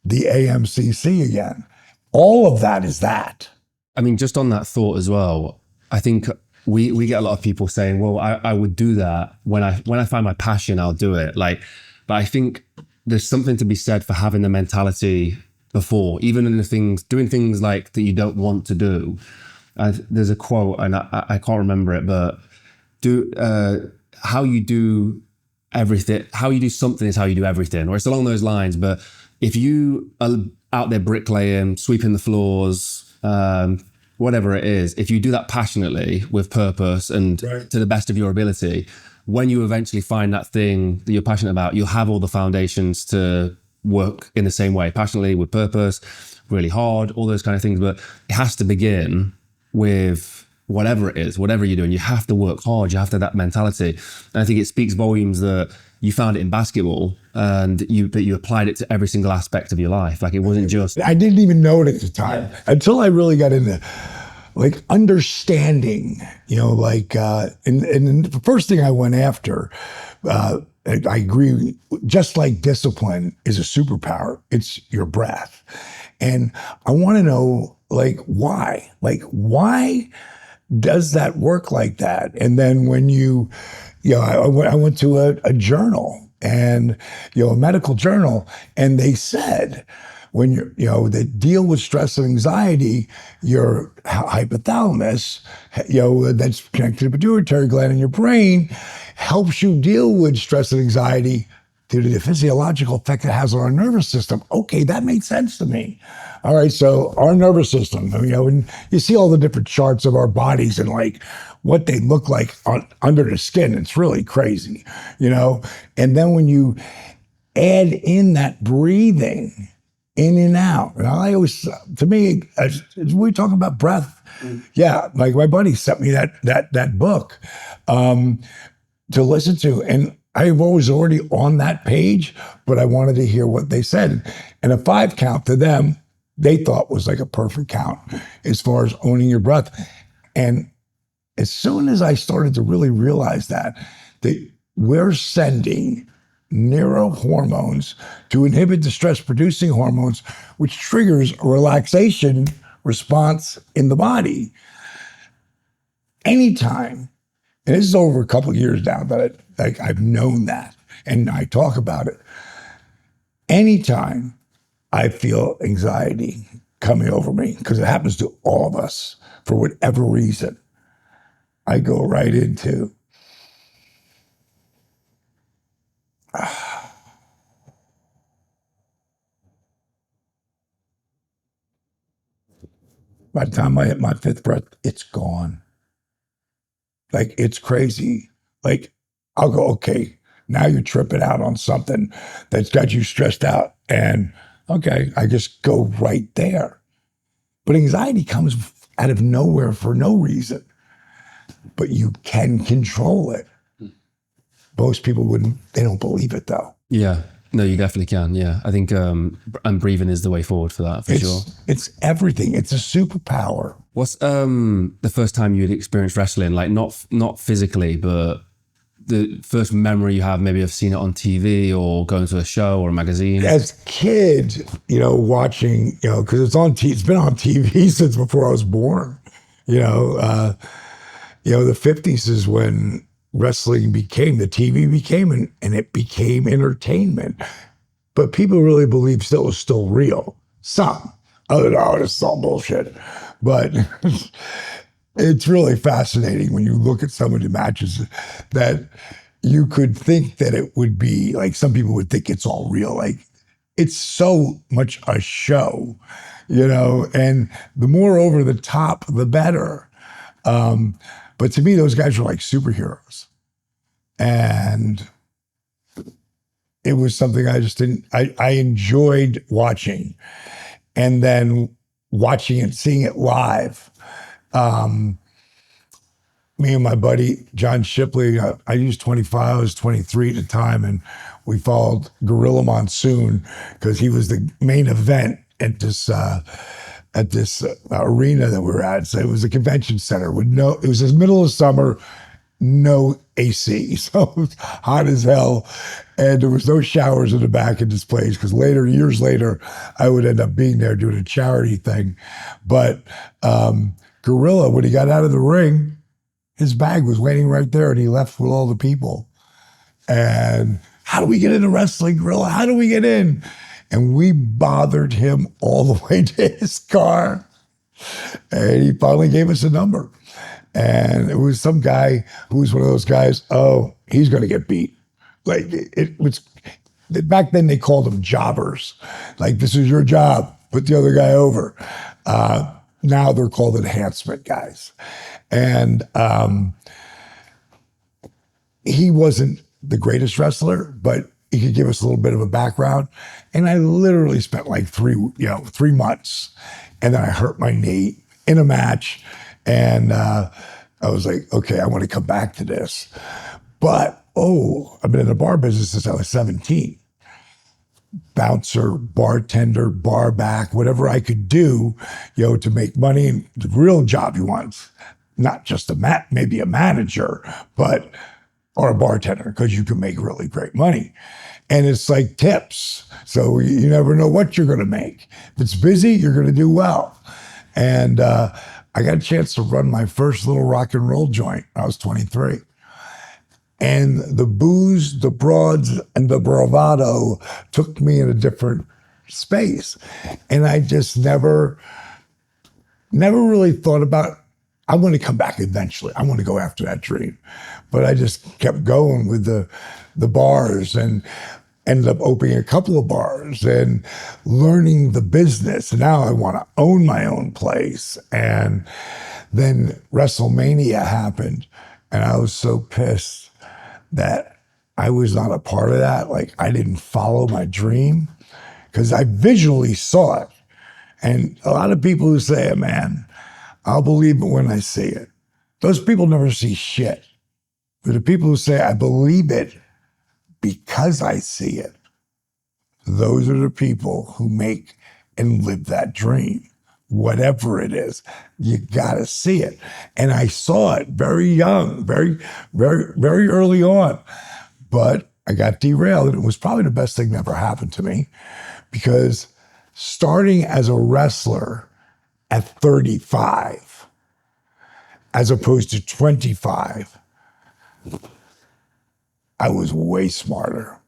the AMCC again, all of that is that. I mean, just on that thought as well, I think we get a lot of people saying, well, I would do that when I find my passion, I'll do it. Like, but I think there's something to be said for having the mentality before, even in the things, doing things like that you don't want to do. There's a quote, and I can't remember it, but how you do everything, how you do something is how you do everything, or it's along those lines. But if you are out there bricklaying, sweeping the floors, whatever it is, if you do that passionately with purpose and to the best of your ability, when you eventually find that thing that you're passionate about, you'll have all the foundations to work in the same way, passionately, with purpose, really hard, all those kind of things. But it has to begin with whatever it is, whatever you're doing, you have to work hard. You have to have that mentality. And I think it speaks volumes that you found it in basketball and you applied it to every single aspect of your life. Like it wasn't just... I didn't even know it at the time until I really got into like understanding, you know, like, and the first thing I went after, I agree, just like discipline is a superpower, it's your breath. And I want to know, like, why does that work like that? And then when you know, I went to a journal and, you know, a medical journal, and they said, when you're, you know, they deal with stress and anxiety, your hypothalamus, you know, that's connected to the pituitary gland in your brain, helps you deal with stress and anxiety due to the physiological effect it has on our nervous system. Okay, that made sense to me. All right, so our nervous system, you know, and you see all the different charts of our bodies and like what they look like under the skin. It's really crazy, you know? And then when you add in that breathing in and out, and I always, to me, as we talk about breath, yeah, like my buddy sent me that book to listen to, and I was already on that page, but I wanted to hear what they said. And a 5 count to them, they thought was like a perfect count as far as owning your breath. And as soon as I started to really realize that we're sending neurohormones to inhibit the stress-producing hormones, which triggers a relaxation response in the body. Anytime, and this is over a couple of years now that I've known that, and I talk about it. Anytime I feel anxiety coming over me, because it happens to all of us for whatever reason, I go right into by the time I hit my 5th breath, it's gone. Like, it's crazy. Like, I'll go, okay, now you're tripping out on something that's got you stressed out. And okay, I just go right there. But anxiety comes out of nowhere for no reason. But you can control it. Most people wouldn't, they don't believe it though. Yeah, no, you definitely can. Yeah, I think and breathing is the way forward for that, for sure. It's everything. It's a superpower. What's the first time you had experienced wrestling? Like not physically, but the first memory you have maybe of seeing it on TV or going to a show or a magazine? As a kid, you know, watching, you know, because it's been on TV since before I was born. You know, the 50s is when wrestling became, the TV became, and it became entertainment. But people really believe it was still real. Some. Oh, no, it's all bullshit. But it's really fascinating when you look at some of the matches that you could think that it would be, like some people would think it's all real. Like, it's so much a show, you know, and the more over the top, the better. But to me, those guys were like superheroes. And it was something I just didn't, I enjoyed watching. And then watching it, seeing it live, me and my buddy, John Shipley, I used 25, I was 23 at the time, and we followed Gorilla Monsoon because he was the main event at this arena that we were at. So it was a convention center with it was the middle of summer, no AC. So it was hot as hell. And there was no showers in the back of this place because years later, I would end up being there doing a charity thing. But Gorilla, when he got out of the ring, his bag was waiting right there and he left with all the people. And how do we get into wrestling, Gorilla? How do we get in? And we bothered him all the way to his car. And he finally gave us a number. And it was some guy who was one of those guys, oh, he's going to get beat. Like it was, back then they called them jobbers. Like, this is your job, put the other guy over. Now they're called enhancement guys. And he wasn't the greatest wrestler, but he could give us a little bit of a background. And I literally spent like 3 months. And then I hurt my knee in a match. And I was like, okay, I want to come back to this. But, I've been in the bar business since I was 17. Bouncer, bartender, bar back, whatever I could do, to make money. And the real job you want, not just maybe a manager, or a bartender, because you can make really great money. And it's like tips. So you never know what you're going to make. If it's busy, you're going to do well. And I got a chance to run my first little rock and roll joint. I was 23. And the booze, the broads, and the bravado took me in a different space. And I just never really thought about, I want to come back eventually. I want to go after that dream. But I just kept going with the bars and ended up opening a couple of bars and learning the business. And now I want to own my own place. And then WrestleMania happened. And I was so pissed that I was not a part of that. Like, I didn't follow my dream because I visually saw it. And a lot of people who say, man, I'll believe it when I see it. Those people never see shit. But the people who say, I believe it because I see it, those are the people who make and live that dream. Whatever it is, you got to see it. And I saw it very young, very, very, very early on. But I got derailed, and it was probably the best thing that ever happened to me, because starting as a wrestler at 35, as opposed to 25, I was way smarter.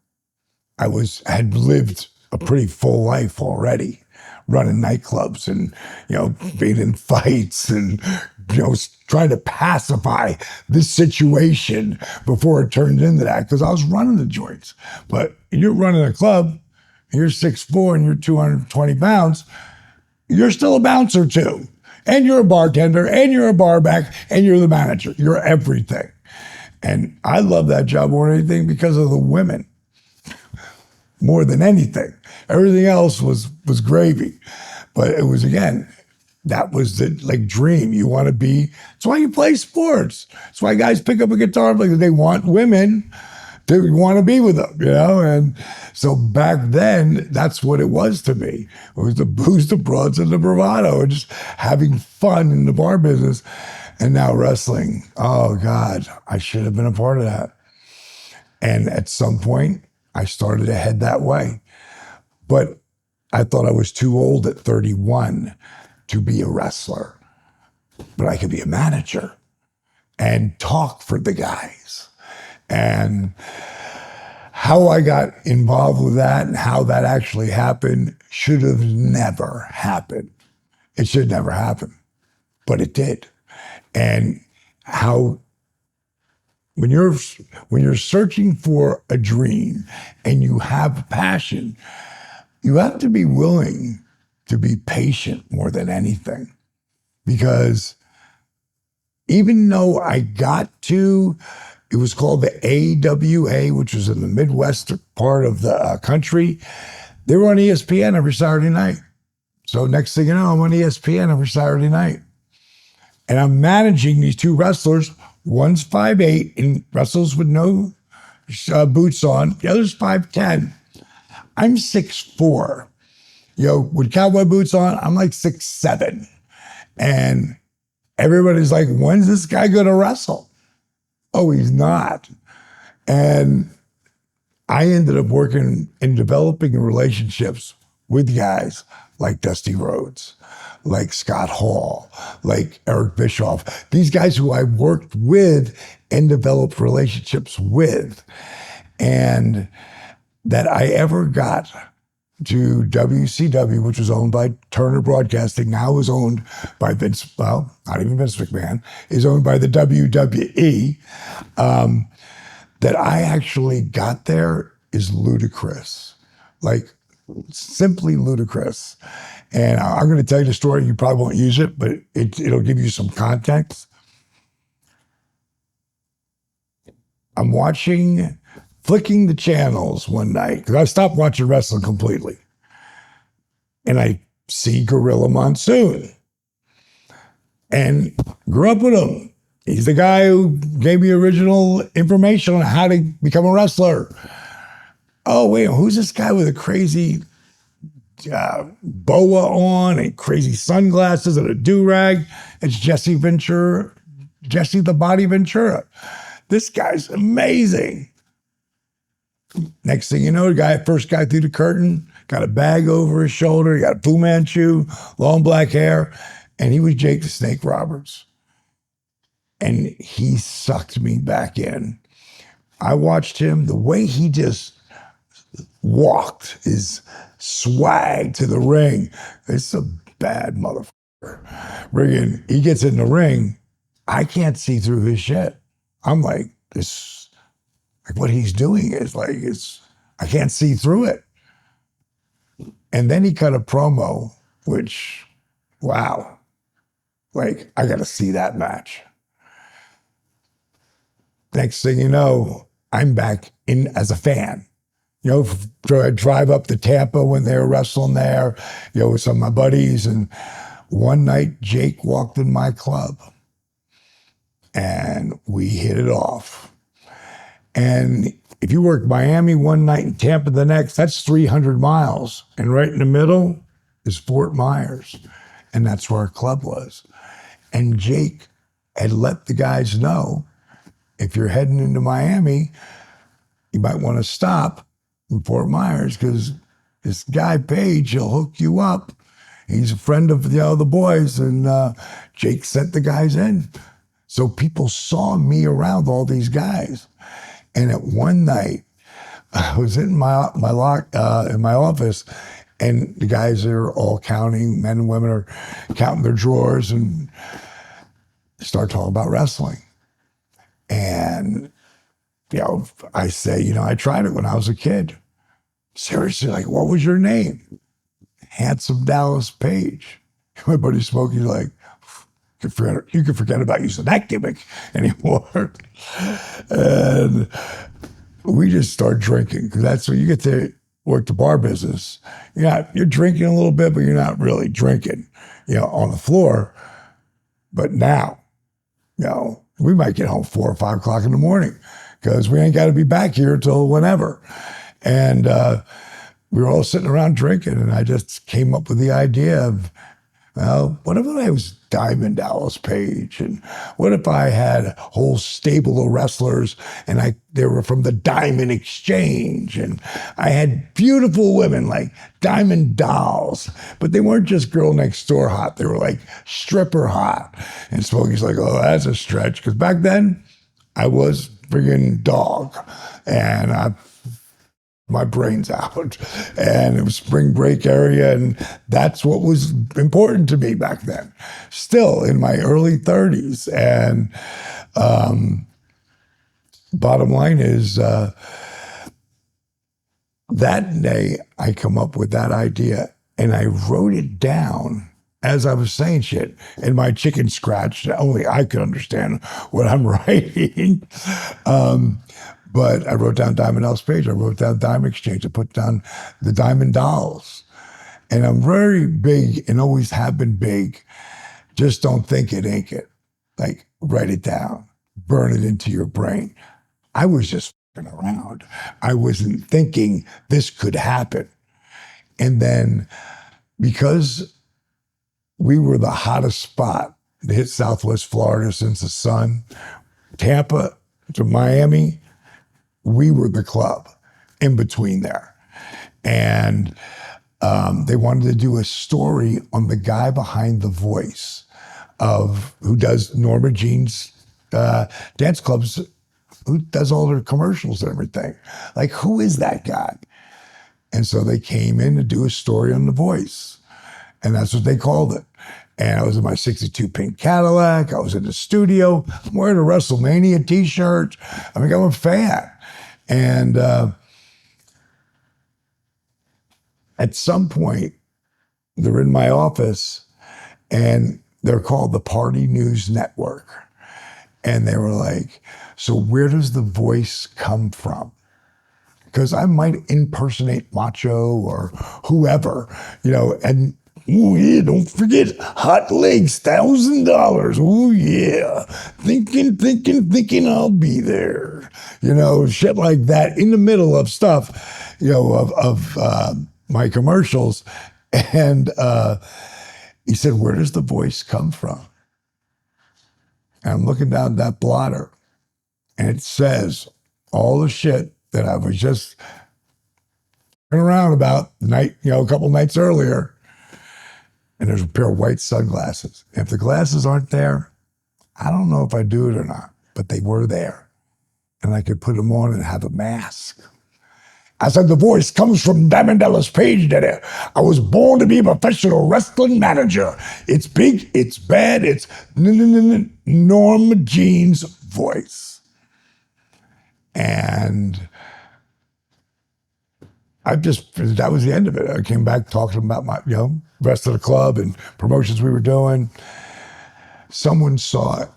I had lived a pretty full life already, running nightclubs and, being in fights and, trying to pacify this situation before it turned into that, because I was running the joints. But you're running a club, you're 6'4" and you're 220 pounds, you're still a bouncer too. And you're a bartender, and you're a bar back, and you're the manager. You're everything. And I love that job more than anything because of the women. More than anything. Everything else was gravy. But it was, again, that was the dream. You want to be, that's why you play sports. That's why guys pick up a guitar, because they want women to want to be with them, And so back then, that's what it was to me. It was the booze, the broads, and the bravado, and just having fun in the bar business. And now wrestling. Oh God, I should have been a part of that. And at some point, I started to head that way. But I thought I was too old at 31 to be a wrestler. But I could be a manager and talk for the guys. And how I got involved with that and how that actually happened should have never happened. It should never happen. But it did. And how when you're searching for a dream and you have a passion, you have to be willing to be patient more than anything. Because even though I got to, it was called the AWA, which was in the Midwest part of the country, they were on ESPN every Saturday night. So next thing you know, I'm on ESPN every Saturday night. And I'm managing these two wrestlers One's 5'8" and wrestles with no boots on. The other's 5'10". I'm 6'4". With cowboy boots on, I'm like 6'7". And everybody's like, when's this guy going to wrestle? Oh, he's not. And I ended up working and developing relationships with guys like Dusty Rhodes, like Scott Hall, like Eric Bischoff. These guys who I worked with and developed relationships with. And that I ever got to WCW, which was owned by Turner Broadcasting, now is owned by Vince, well, not even Vince McMahon, is owned by the WWE. That I actually got there is ludicrous. Like, simply ludicrous. And I'm going to tell you the story. You probably won't use it, but it'll give you some context. I'm flicking the channels one night, because I stopped watching wrestling completely. And I see Gorilla Monsoon. And grew up with him. He's the guy who gave me original information on how to become a wrestler. Oh, wait, who's this guy with a crazy boa on and crazy sunglasses and a do-rag? It's Jesse Ventura, Jesse the Body Ventura. This guy's amazing. Next thing you know, first guy through the curtain, got a bag over his shoulder, he got a Fu Manchu, long black hair, and he was Jake the Snake Roberts. And he sucked me back in. I watched him, the way he just walked, his swag to the ring. It's a bad motherfucker. He gets in the ring, I can't see through his shit. I'm like, what he's doing is I can't see through it. And then he cut a promo, which, wow, I got to see that match. Next thing you know, I'm back in as a fan. Drive up to Tampa when they were wrestling there, with some of my buddies. And one night, Jake walked in my club and we hit it off. And if you work Miami one night and Tampa the next, that's 300 miles. And right in the middle is Fort Myers. And that's where our club was. And Jake had let the guys know, if you're heading into Miami, you might want to stop in Fort Myers, because this guy Page, he'll hook you up. He's a friend of the boys, and Jake sent the guys in. So people saw me around all these guys. And at one night, I was in my office, and the guys are all counting, men and women are counting their drawers, and start talking about wrestling. And, I say, I tried it when I was a kid. Seriously, what was your name? Handsome Dallas Page. My buddy Smokey's like, you can forget about using that gimmick anymore. And we just start drinking, because that's when you get to work the bar business. You're drinking a little bit, but you're not really drinking, on the floor. But now, we might get home 4 or 5 o'clock in the morning, because we ain't got to be back here till whenever. And we were all sitting around drinking, and I just came up with the idea of, what if I was Diamond Dallas Page? And what if I had a whole stable of wrestlers, and they were from the Diamond Exchange, and I had beautiful women like Diamond Dolls, but they weren't just girl next door hot. They were stripper hot. And Smokey's like, oh, that's a stretch. Because back then, I was friggin' dog, and my brains out, and it was spring break area, and that's what was important to me back then. Still in my early 30s, and bottom line is, that day I come up with that idea, and I wrote it down as I was saying shit, and my chicken scratch, only I could understand what I'm writing. But I wrote down Diamond Dallas Page. I wrote down Diamond Exchange. I put down the Diamond Dolls. And I'm very big, and always have been big. Just don't think it, ain't it. Write it down. burn it into your brain. I was just fucking around. I wasn't thinking this could happen. And then because we were the hottest spot to hit Southwest Florida since the sun, Tampa to Miami, we were the club in between there. And they wanted to do a story on the guy behind the voice of who does Norma Jean's dance clubs, who does all their commercials and everything. Like, who is that guy? And so they came in to do a story on The Voice. And that's what they called it. And I was in my 62 pink Cadillac. I was in the studio. I'm wearing a WrestleMania t-shirt. I mean, I'm a fan. And at some point, they're in my office and they're called the Party News Network. And they were like, so where does The Voice come from? Because I might impersonate Macho or whoever, you know, and oh yeah, don't forget hot legs, $1,000. Oh yeah, thinking I'll be there. You know, shit like that in the middle of stuff, you know, of my commercials. And he said, where does The Voice come from? And I'm looking down that blotter and it says all the shit that I was just around about the night, you know, a couple nights earlier. And there's a pair of white sunglasses. If the glasses aren't there, I don't know if I do it or not, but they were there. And I could put them on and have a mask. I said, The Voice comes from Diamond Dallas Page, Daddy. I was born to be a professional wrestling manager. It's big, it's bad, it's Norma Jean's voice. And that was the end of it. I came back talking about my, you know, rest of the club and promotions we were doing. Someone saw it,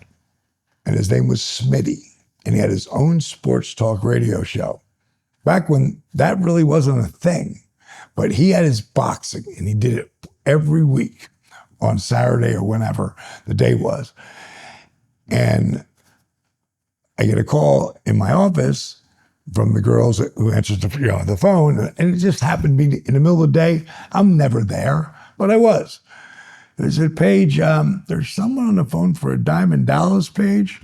and his name was Smitty, and he had his own sports talk radio show. Back when that really wasn't a thing, but he had his boxing, and he did it every week on Saturday or whenever the day was. And I get a call in my office from the girls who answers the phone, and it just happened to be in the middle of the day. I'm never there, but I was. They said, Paige, there's someone on the phone for a Diamond Dallas Page.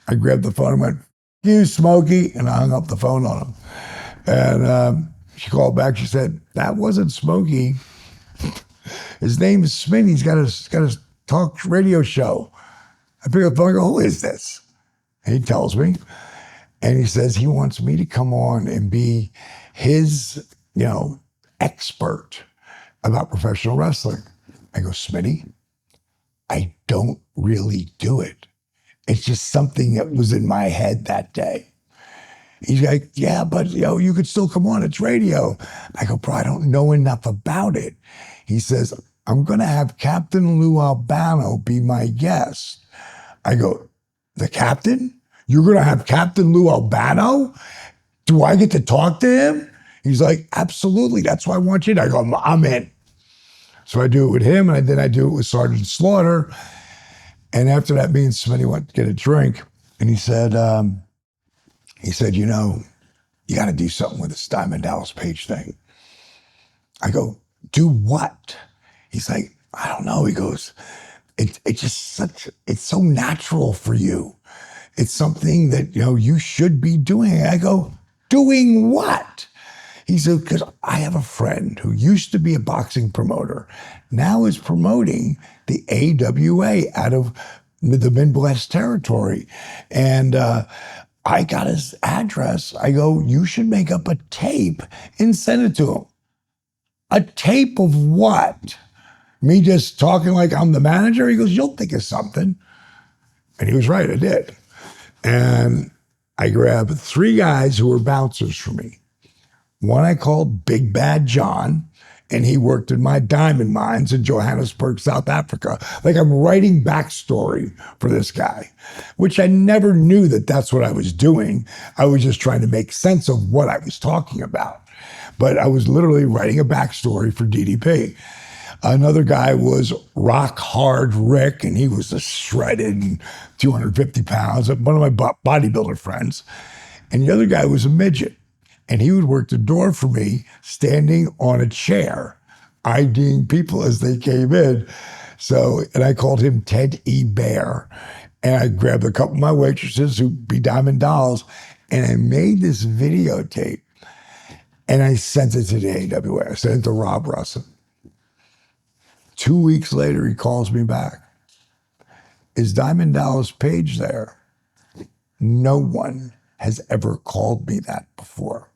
I grabbed the phone and went, you Smokey, and I hung up the phone on him. And she called back. She said, that wasn't Smokey. His name is Smitty. He's got a talk radio show. I pick up the phone and go, who is this? And he tells me. And he says he wants me to come on and be his, you know, expert about professional wrestling. I go, Smitty, I don't really do it. It's just something that was in my head that day. He's like, yeah, but you know, you could still come on. It's radio. I go, bro, I don't know enough about it. He says, I'm going to have Captain Lou Albano be my guest. I go, the captain? You're going to have Captain Lou Albano? Do I get to talk to him? He's like, absolutely. That's why I want you to. I go, I'm in. So I do it with him, and then I do it with Sergeant Slaughter. And after that, me and Smitty went to get a drink, and he said, you know, you got to do something with this Diamond Dallas Page thing. I go, do what? He's like, I don't know. He goes, it's so natural for you. It's something that, you know, you should be doing. I go, doing what? He said, because I have a friend who used to be a boxing promoter, now is promoting the AWA out of the Midwest territory. And I got his address. I go, you should make up a tape and send it to him. A tape of what? Me just talking like I'm the manager? He goes, you'll think of something. And he was right, I did. And I grabbed 3 guys who were bouncers for me. One I called Big Bad John, and he worked in my diamond mines in Johannesburg, South Africa. Like, I'm writing backstory for this guy, which I never knew that that's what I was doing. I was just trying to make sense of what I was talking about. But I was literally writing a backstory for DDP. Another guy was Rock Hard Rick, and he was a shredded and 250 pounds, one of my bodybuilder friends. And the other guy was a midget. And he would work the door for me, standing on a chair, IDing people as they came in. So, and I called him Ted E. Bear. And I grabbed a couple of my waitresses who'd be Diamond Dolls, and I made this videotape. And I sent it to the AWA. I sent it to Rob Russell. 2 weeks later, he calls me back. Is Diamond Dallas Page there? No one has ever called me that before.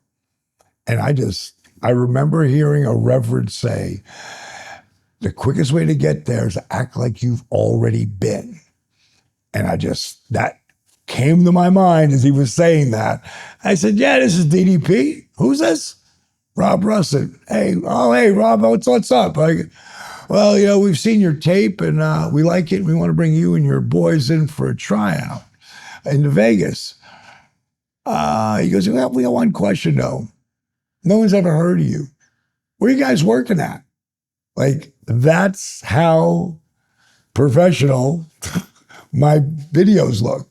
And I remember hearing a reverend say, the quickest way to get there is to act like you've already been. And that came to my mind as he was saying that. I said, yeah, this is DDP. Who's this? Rob Russell. Hey, Rob, what's up? Well, we've seen your tape and we like it. And we want to bring you and your boys in for a tryout into Vegas. He goes, well, we got one question though. No one's ever heard of you. Where are you guys working at? Like, that's how professional my videos look.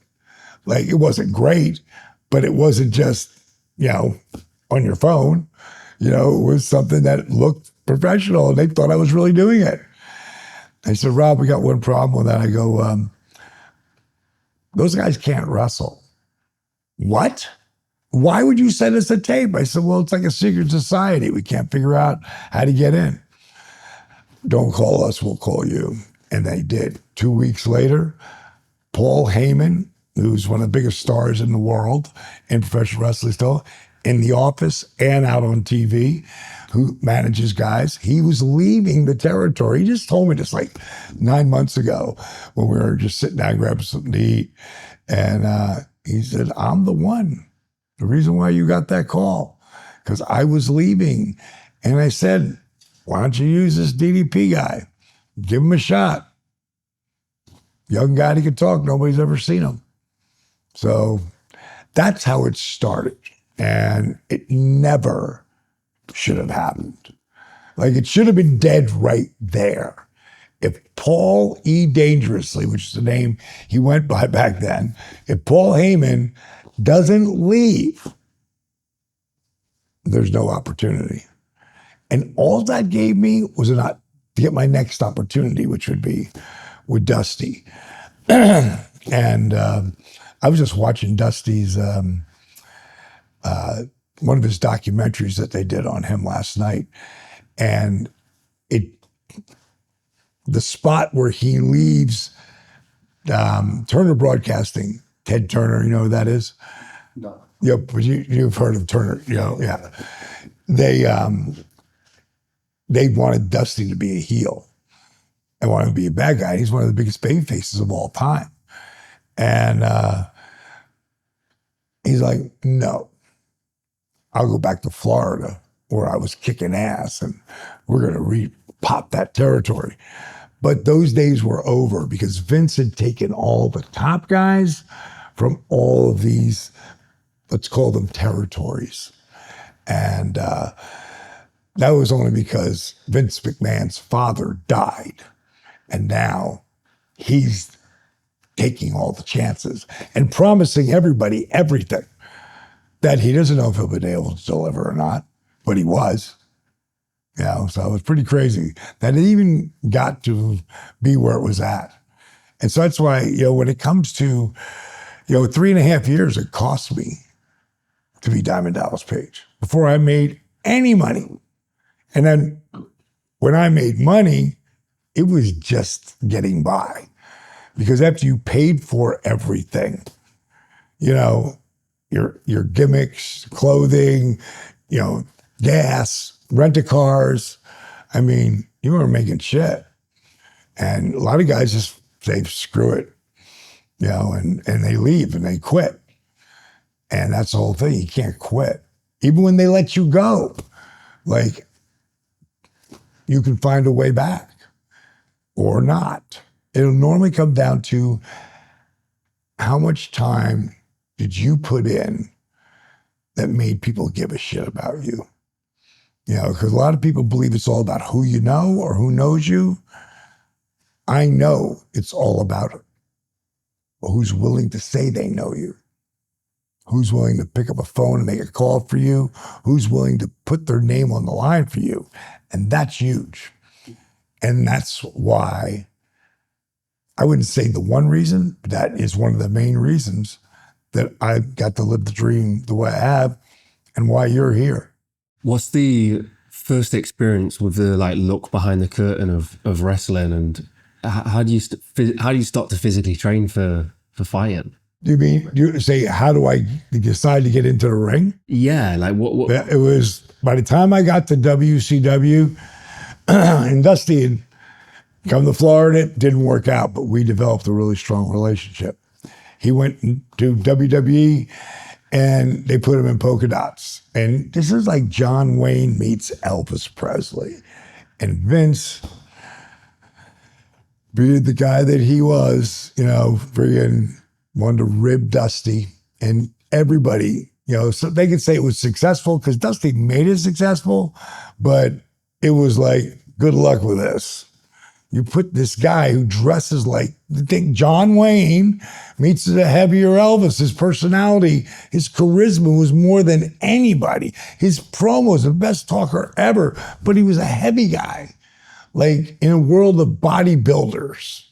Like, it wasn't great, but it wasn't just, on your phone. It was something that looked professional, and they thought I was really doing it. I said, Rob, we got one problem with that. I go, those guys can't wrestle. What? Why would you send us a tape? I said, well, it's like a secret society. We can't figure out how to get in. Don't call us, we'll call you. And they did. 2 weeks later, Paul Heyman, who's one of the biggest stars in the world in professional wrestling still, in the office and out on TV, who manages guys, he was leaving the territory. He just told me this like 9 months ago when we were just sitting down grabbing something to eat. And he said, I'm the one. The reason why you got that call, because I was leaving. And I said, why don't you use this DDP guy? Give him a shot. Young guy, he could talk. Nobody's ever seen him. So that's how it started. And it never should have happened. Like, it should have been dead right there. If Paul E. Dangerously, which is the name he went by back then, if Paul Heyman doesn't leave, there's no opportunity. And all that gave me was to get my next opportunity, which would be with Dusty. And I was just watching Dusty's, one of his documentaries that they did on him last night. And the spot where he leaves Turner Broadcasting, Ted Turner, you know who that is? No. Yeah, but you've heard of Turner, yeah. They wanted Dusty to be a heel. They wanted him to be a bad guy. He's one of the biggest baby faces of all time. And he's like, no, I'll go back to Florida where I was kicking ass and we're going to pop that territory. But those days were over because Vince had taken all the top guys from all of these, let's call them territories. And that was only because Vince McMahon's father died. And now he's taking all the chances and promising everybody everything that he doesn't know if he'll be able to deliver or not, but he was. So it was pretty crazy that it even got to be where it was at. And so that's why, when it comes to, 3.5 years, it cost me to be Diamond Dallas Page before I made any money. And then when I made money, it was just getting by. Because after you paid for everything, your gimmicks, clothing, gas, rent-a-cars, I mean, you weren't making shit. And a lot of guys just say, screw it, and they leave and they quit. And that's the whole thing. You can't quit. Even when they let you go, like, you can find a way back or not. It'll normally come down to how much time did you put in that made people give a shit about you? You know, because a lot of people believe it's all about who you know or who knows you. I know it's all about who's willing to say they know you, who's willing to pick up a phone and make a call for you, who's willing to put their name on the line for you. And that's huge. And that's why I wouldn't say the one reason, but that is one of the main reasons that I got to live the dream the way I have and why you're here. What's the first experience with the like look behind the curtain of wrestling, and how do you start to physically train for fighting? Do you mean, you say, how do I decide to get into the ring? Yeah, like what? It was, by the time I got to WCW, and Dusty had come to Florida, it didn't work out, but we developed a really strong relationship. He went to WWE and they put him in polka dots. And this is like John Wayne meets Elvis Presley. And Vince, being the guy that he was, you know, friggin' wanted to rib Dusty. And everybody, you know, so they could say it was successful because Dusty made it successful, but it was like, good luck with this. You put this guy who dresses like, think John Wayne meets a heavier Elvis. His personality, his charisma was more than anybody. His promos, the best talker ever, but he was a heavy guy. Like in a world of bodybuilders,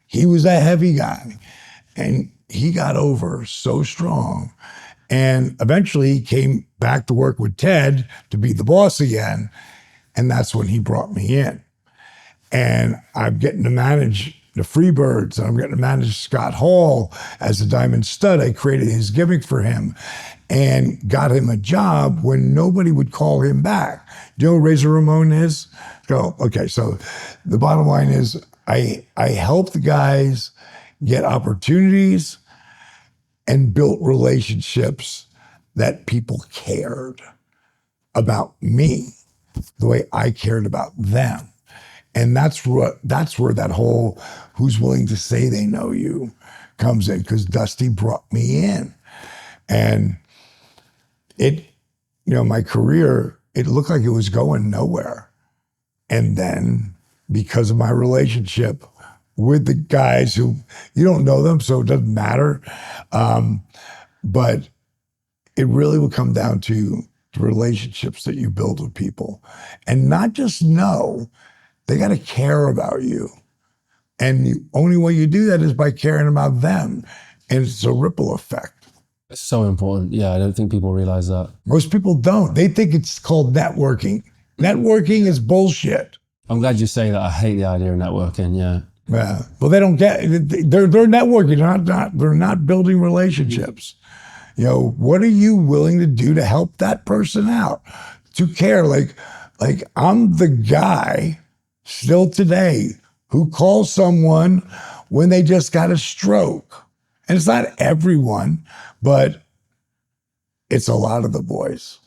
he was a heavy guy. And he got over so strong. And eventually he came back to work with Ted to be the boss again. And that's when he brought me in. And I'm getting to manage the Freebirds, and I'm getting to manage Scott Hall as a Diamond Stud. I created his gimmick for him and got him a job when nobody would call him back. Do you know who Razor Ramon is? Go, okay, so the bottom line is I helped the guys get opportunities and built relationships that people cared about me the way I cared about them. And that's where that whole who's willing to say they know you comes in, because Dusty brought me in. And it, you know, my career, it looked like it was going nowhere. And then because of my relationship with the guys who, you don't know them, so it doesn't matter. But it really would come down to the relationships that you build with people. And not just know, they got to care about you. And the only way you do that is by caring about them. And it's a ripple effect. It's so important. Yeah, I don't think people realize that. Most people don't. They think it's called networking. Networking is bullshit. I'm glad you say that. I hate the idea of networking, yeah. Yeah. Well, they don't get it. They're networking. They're not building relationships. You know, what are you willing to do to help that person out? To care. Like I'm the guy still today who calls someone when they just got a stroke. And it's not everyone, but it's a lot of the boys.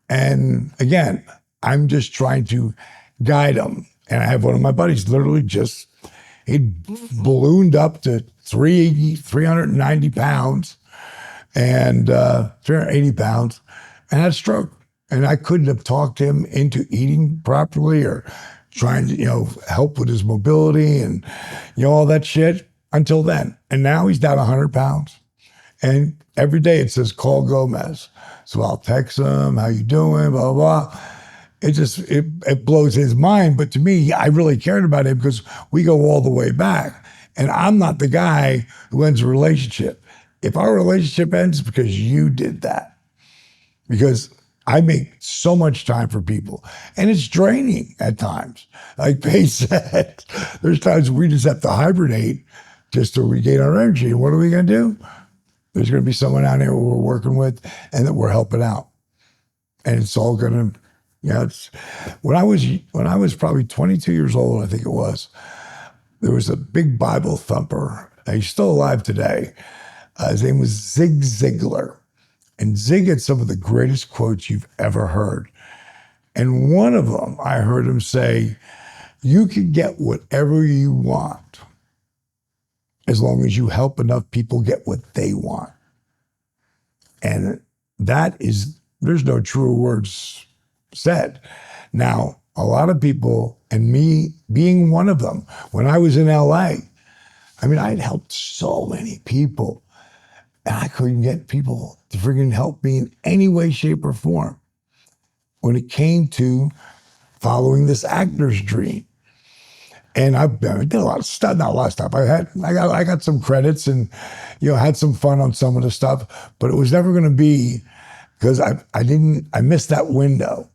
And again, I'm just trying to guide them. And I have one of my buddies literally he ballooned up to 390 pounds and 380 pounds and had a stroke. And I couldn't have talked him into eating properly or trying to, you know, help with his mobility and, you know, all that shit until then. And now he's down 100 pounds. And every day it says, call Gomez. So I'll text him, how you doing, blah, blah, blah. It blows his mind. But to me, I really cared about him because we go all the way back. And I'm not the guy who ends a relationship. If our relationship ends, it's because you did that. Because I make so much time for people, and it's draining at times. Like Paige said, there's times we just have to hibernate just to regain our energy. And what are we going to do? There's going to be someone out there who we're working with and that we're helping out. And it's all going to, you know, when I was probably 22 years old, I think it was, there was a big Bible thumper. He's still alive today. His name was Zig Ziglar. And Zig had some of the greatest quotes you've ever heard. And one of them, I heard him say, you can get whatever you want as long as you help enough people get what they want. And there's no truer words said. Now, a lot of people, and me being one of them, when I was in LA, I mean, I'd helped so many people, and I couldn't get people to freaking help me in any way, shape, or form when it came to following this actor's dream. And I did a lot of stuff, not a lot of stuff. I got some credits and, had some fun on some of the stuff, but it was never going to be, because I missed that window.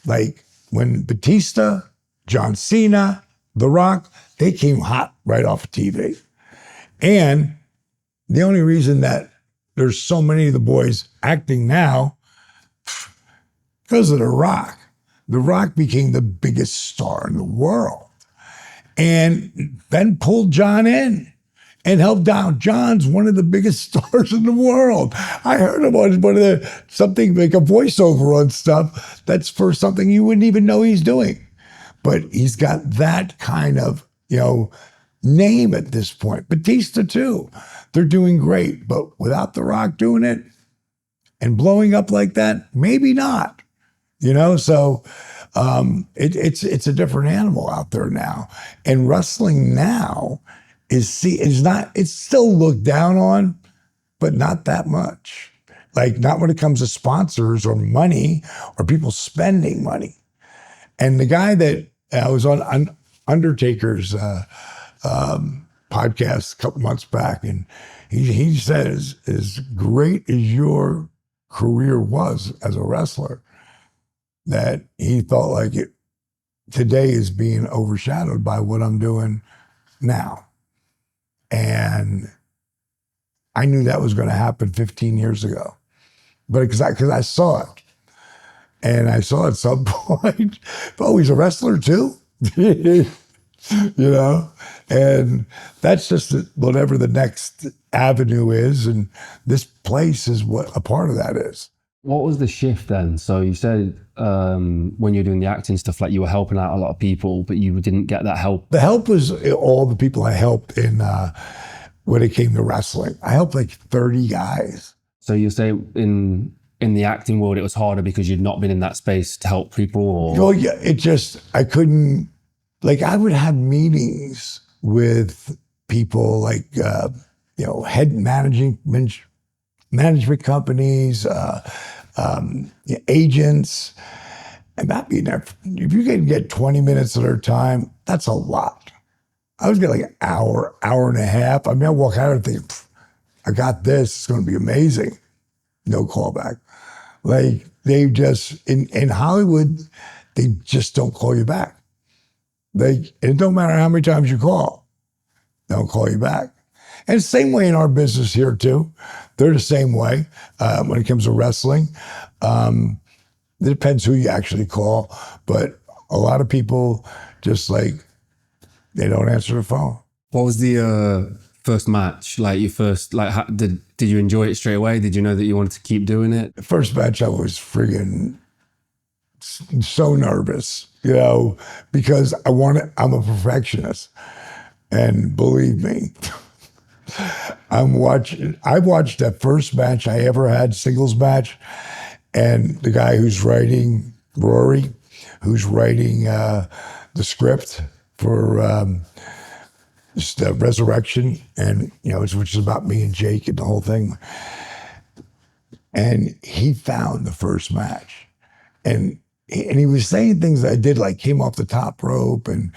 Like when Batista, John Cena, The Rock, they came hot right off of TV. And the only reason that there's so many of the boys acting now, because of The Rock. The Rock became the biggest star in the world. And then pulled John in and helped down. John's one of the biggest stars in the world. I heard him on something like a voiceover on stuff that's for something you wouldn't even know he's doing. But he's got that kind of, name at this point. Batista too. They're doing great, but without The Rock doing it and blowing up like that, maybe not. So it's a different animal out there now. And wrestling now it's still looked down on, but not that much. Like not when it comes to sponsors or money or people spending money. And the guy that was on Undertaker's podcast a couple months back, and he said, as great as your career was as a wrestler, that he felt like it today is being overshadowed by what I'm doing now. And I knew that was going to happen 15 years ago, but because I saw it, and I saw at some point, oh, he's a wrestler too, and that's just whatever the next avenue is, and this place is what a part of that is. What was the shift then? So you said when you were doing the acting stuff, like you were helping out a lot of people, but you didn't get that help. The help was all the people I helped in when it came to wrestling. I helped like 30 guys. So you say in the acting world, it was harder because you'd not been in that space to help people? Or? Well, yeah, I couldn't, like I would have meetings with people like, head management companies, agents, and not being there. If you can get 20 minutes of their time, that's a lot. I was getting like an hour and a half. I mean, I walk out and think, I got this, it's going to be amazing. No callback. Like they just, in Hollywood, they just don't call you back. It don't matter how many times you call, they'll call you back. And it's the same way in our business here too. They're the same way when it comes to wrestling. It depends who you actually call, but a lot of people just they don't answer the phone. What was the first match? Like your first, did you enjoy it straight away? Did you know that you wanted to keep doing it? The first match, I was friggin' so nervous, because I'm a perfectionist. And believe me, I watched that first match I ever had, singles match, and the guy who's writing, Rory, who's writing the script for just Resurrection, and which is about me and Jake and the whole thing. And he found the first match, and he was saying things that I did, like came off the top rope, and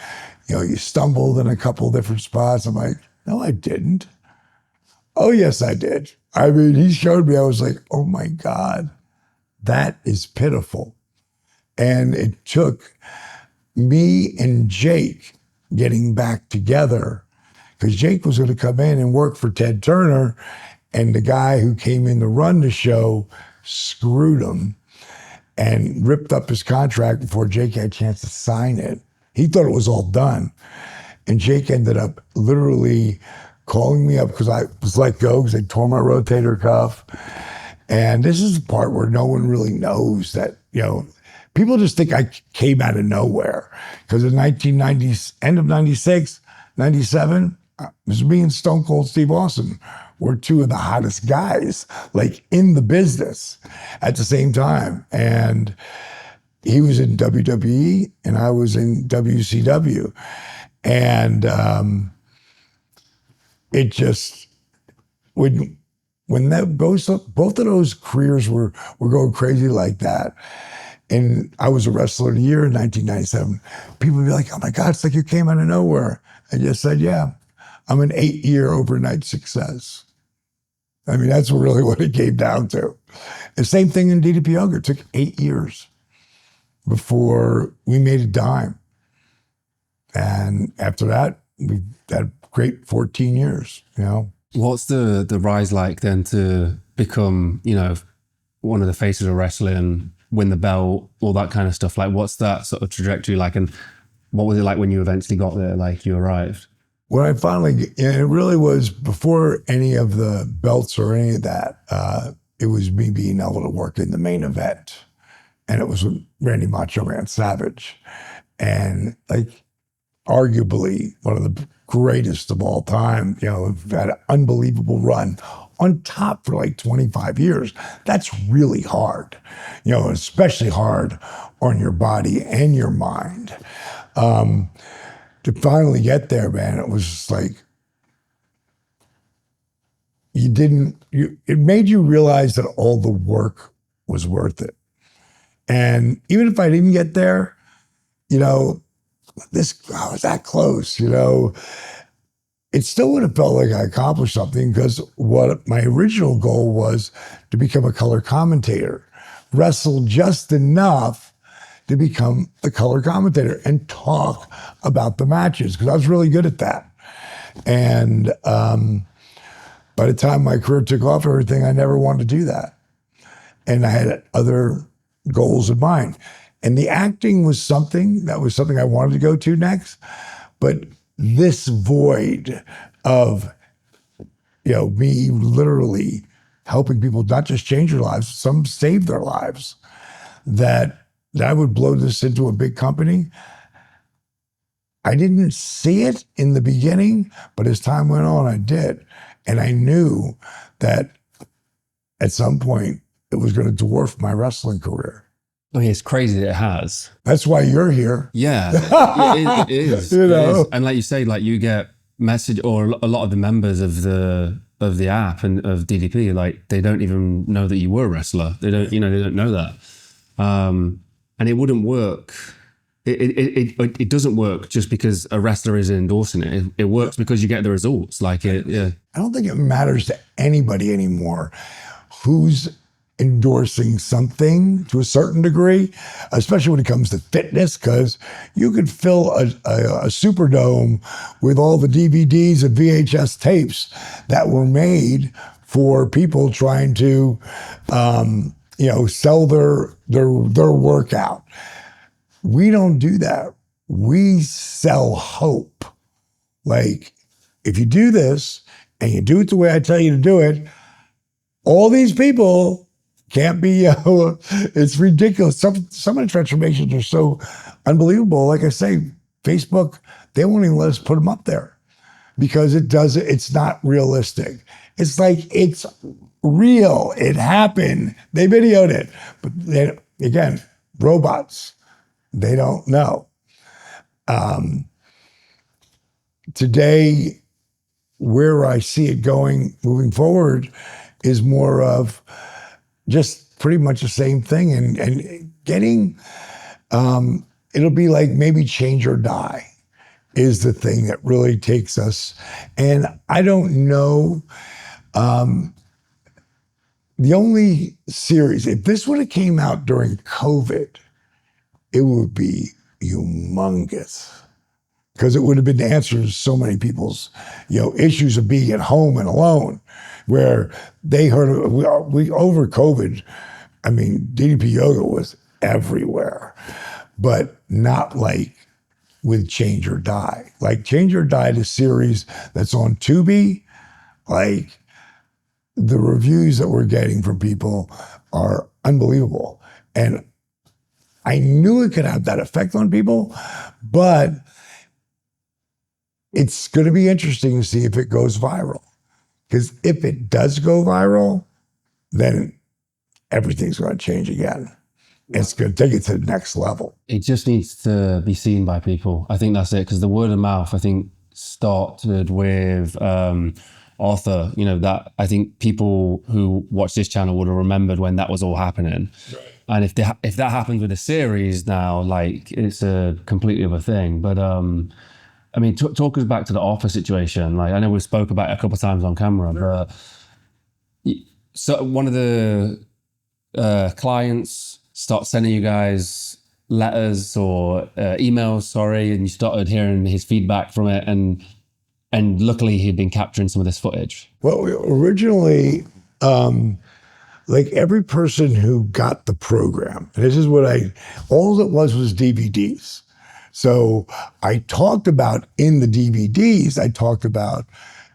you stumbled in a couple different spots. I'm like, no, I didn't. Oh, yes, I did. I mean, he showed me, I was like, oh my God, that is pitiful. And it took me and Jake getting back together, because Jake was going to come in and work for Ted Turner, and the guy who came in to run the show screwed him and ripped up his contract before Jake had a chance to sign it. He thought it was all done. And Jake ended up literally calling me up because I was let go because they tore my rotator cuff. And this is the part where no one really knows that, people just think I came out of nowhere. Because in 1990s, end of 96, 97, it was me and Stone Cold Steve Austin were two of the hottest guys, in the business at the same time. And he was in WWE and I was in WCW. And it just, when both of those careers were going crazy like that, and I was a wrestler of the year in 1997, people would be like, oh my God, it's like you came out of nowhere. I just said, yeah, I'm an 8-year overnight success. I mean, that's really what it came down to. The same thing in DDP Yoga. It took 8 years before we made a dime. And after that, we had a great 14 years, you know. What's the rise like then to become, you know, one of the faces of wrestling, win the belt, all that kind of stuff? Like, what's that sort of trajectory like? And what was it like when you eventually got there, like you arrived? When I finally, and it really was before any of the belts or any of that, it was me being able to work in the main event. And it was with Randy Macho Man Savage. And like, arguably one of the greatest of all time, you know, had an unbelievable run on top for like 25 years. That's really hard, you know, especially hard on your body and your mind. To finally get there, man, it was just like, it made you realize that all the work was worth it. And even if I didn't get there, you know, I was that close, you know, it still would have felt like I accomplished something, because what my original goal was to become a color commentator, wrestle just enough to become a color commentator and talk about the matches, because I was really good at that. And by the time my career took off, everything, I never wanted to do that. And I had other goals in mind. And the acting was something I wanted to go to next. But this void of, you know, me literally helping people not just change their lives, some save their lives, that I would blow this into a big company. I didn't see it in the beginning, but as time went on, I did. And I knew that at some point it was going to dwarf my wrestling career. I mean, it's crazy that it has. That's why you're here. Yeah, it is. You know? It is. And like you say, like you get message, or a lot of the members of the app and of DDP, like they don't even know that you were a wrestler. They don't know that. And it wouldn't work. It doesn't work just because a wrestler is endorsing it. It works because you get the results. Like it, yeah. I don't think it matters to anybody anymore who's endorsing something to a certain degree, especially when it comes to fitness, because you could fill a Superdome with all the DVDs and VHS tapes that were made for people trying to, you know, sell their workout. We don't do that. We sell hope. Like, if you do this and you do it the way I tell you to do it, all these people can't be, it's ridiculous. Some of the transformations are so unbelievable. Like I say, Facebook, they won't even let us put them up there because it's not realistic. It's like, it's real. It happened. They videoed it. But again, robots, they don't know. Today, where I see it going, moving forward, is more of just pretty much the same thing, and getting, it'll be like maybe change or die is the thing that really takes us. And I don't know, the only series, if this would have came out during COVID, it would be humongous, because it would have been the answer to so many people's, you know, issues of being at home and alone, where they heard, we over COVID, I mean, DDP Yoga was everywhere, but not like with Change or Die. Like Change or Die, the series that's on Tubi, like the reviews that we're getting from people are unbelievable. And I knew it could have that effect on people, but it's going to be interesting to see if it goes viral. Because if it does go viral, then everything's going to change again. it's going to take it to the next level. It just needs to be seen by people. I think that's it, because the word of mouth, I think, started with Arthur. That I think people who watch this channel would have remembered when that was all happening. Right. And if that happens with a series now, like, it's a completely other thing. But I mean, talk us back to the Arthur situation. Like, I know we spoke about it a couple of times on camera, but so one of the clients start sending you guys letters or emails, and you started hearing his feedback from it, and luckily he'd been capturing some of this footage. Well, originally, like every person who got the program, this is what all it was DVDs. So I talked about in the DVDs, I talked about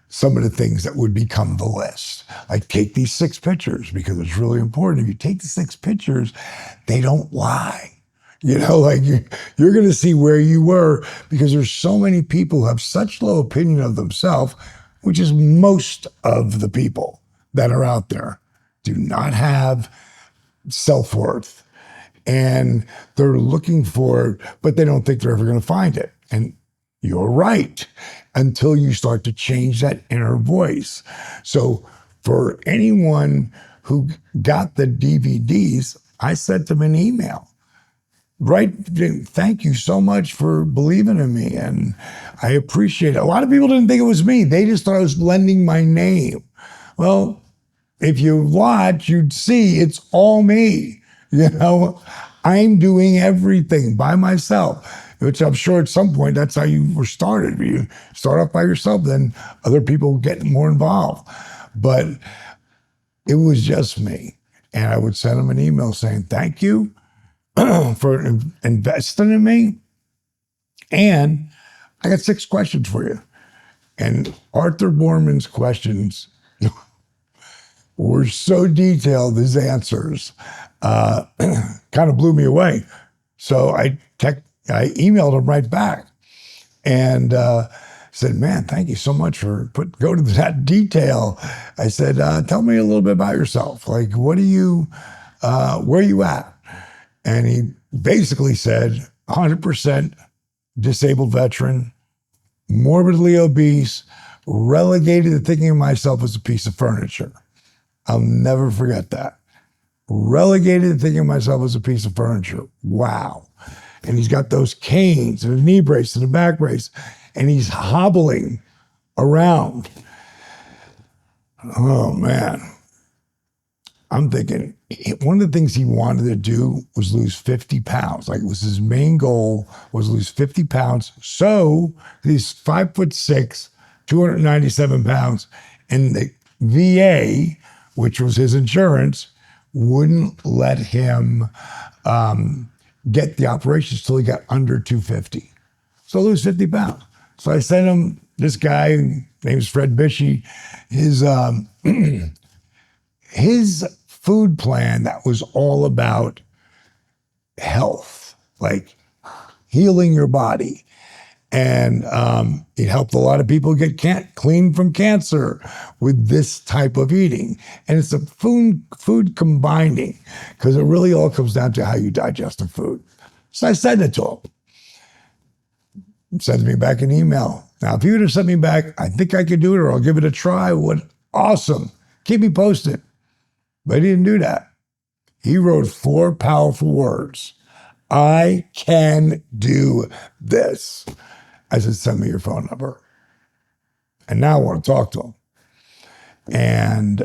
some of the things that would become the list. Like, take these 6 pictures, because it's really important. If you take the 6 pictures, they don't lie. Like you're going to see where you were, because there's so many people who have such low opinion of themselves, which is most of the people that are out there do not have self-worth. And they're looking for it, but they don't think they're ever going to find it. And you're right, until you start to change that inner voice. So for anyone who got the DVDs, I sent them an email. Right, thank you so much for believing in me, and I appreciate it. A lot of people didn't think it was me. They just thought I was lending my name. Well, if you watch, you'd see it's all me. I'm doing everything by myself, which I'm sure at some point that's how you were started. You start off by yourself, then other people get more involved. But it was just me. And I would send them an email saying, thank you for investing in me. And I got 6 questions for you. And Arthur Borman's questions were so detailed, his answers kind of blew me away. So I emailed him right back and said, man, thank you so much for go to that detail. I said, tell me a little bit about yourself. Like, where are you at? And he basically said, 100% disabled veteran, morbidly obese, relegated to thinking of myself as a piece of furniture. I'll never forget that. Relegated to thinking of myself as a piece of furniture. Wow. And he's got those canes and a knee brace and a back brace, and he's hobbling around. Oh, man. I'm thinking one of the things he wanted to do was lose 50 pounds. Like, it was his main goal, was lose 50 pounds. So he's 5'6", 297 pounds, and the VA, which was his insurance, wouldn't let him get the operations till he got under 250. So lose 50 pounds. So I sent him this guy, name's Fred Bishy, his food plan that was all about health, like healing your body. And it helped a lot of people get clean from cancer with this type of eating. And it's a food combining, because it really all comes down to how you digest the food. So I sent it to him. Send me back an email. Now, if he would have sent me back, I think I could do it, or I'll give it a try. Awesome. Keep me posted. But he didn't do that. He wrote 4 powerful words. I can do this. I said, send me your phone number. And now I want to talk to him. And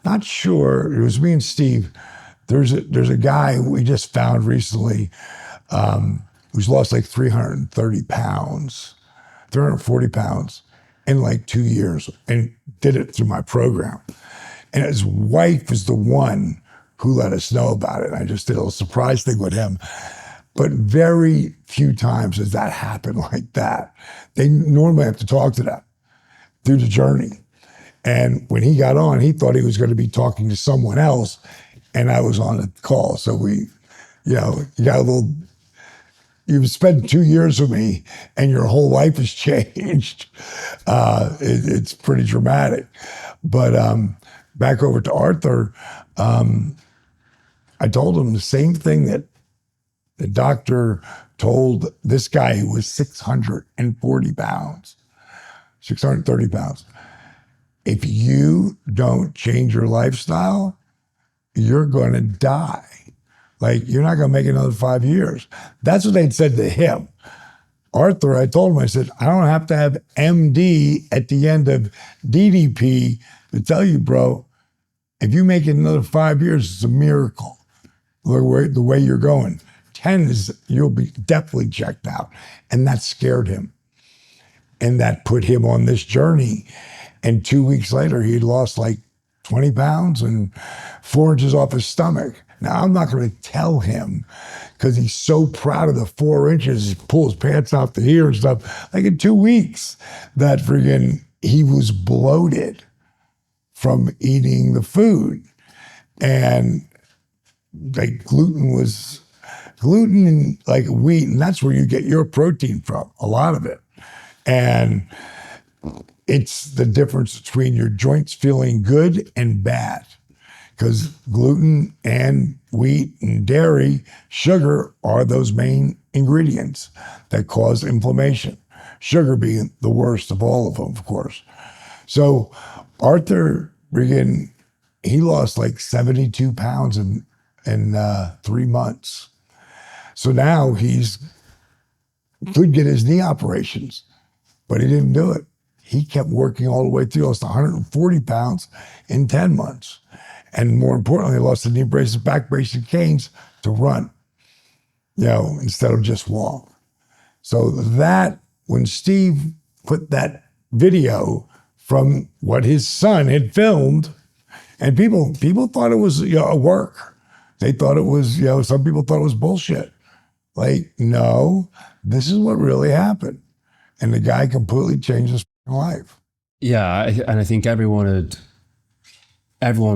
not sure, it was me and Steve. There's a guy we just found recently who's lost like 330 pounds, 340 pounds in like 2 years, and did it through my program. And his wife is the one who let us know about it. I just did a little surprise thing with him. But very few times does that happen like that. They normally have to talk to them through the journey. And when he got on, he thought he was going to be talking to someone else, and I was on the call. So we, you got a little, you've spent 2 years with me and your whole life has changed. It's pretty dramatic. But back over to Arthur, I told him the same thing that the doctor told this guy who was 640 pounds, 630 pounds. If you don't change your lifestyle, you're going to die. Like, you're not going to make another 5 years. That's what they'd said to him. Arthur, I told him, I said, I don't have to have MD at the end of DDP to tell you, bro, if you make it another 5 years, it's a miracle. The way you're going. 10 is, you'll be definitely checked out. And that scared him. And that put him on this journey. And 2 weeks later, he'd lost like 20 pounds and 4 inches off his stomach. Now, I'm not going to tell him because he's so proud of the 4 inches, he pulls his pants out to here and stuff. Like in 2 weeks, that friggin' he was bloated from eating the food. And like gluten and like wheat, and that's where you get your protein from, a lot of it. And it's the difference between your joints feeling good and bad. Because gluten and wheat and dairy, sugar are those main ingredients that cause inflammation. Sugar being the worst of all of them, of course. So Arthur, he lost like 72 pounds in 3 months. So now he's could get his knee operations, but he didn't do it. He kept working all the way through, lost 140 pounds in 10 months. And more importantly, lost the knee braces, back braces, and canes to run, instead of just walk. So that, when Steve put that video from what his son had filmed, and people thought it was a work. They thought it was, some people thought it was bullshit. Like, no, this is what really happened. And the guy completely changed his life. Yeah, and I think everyone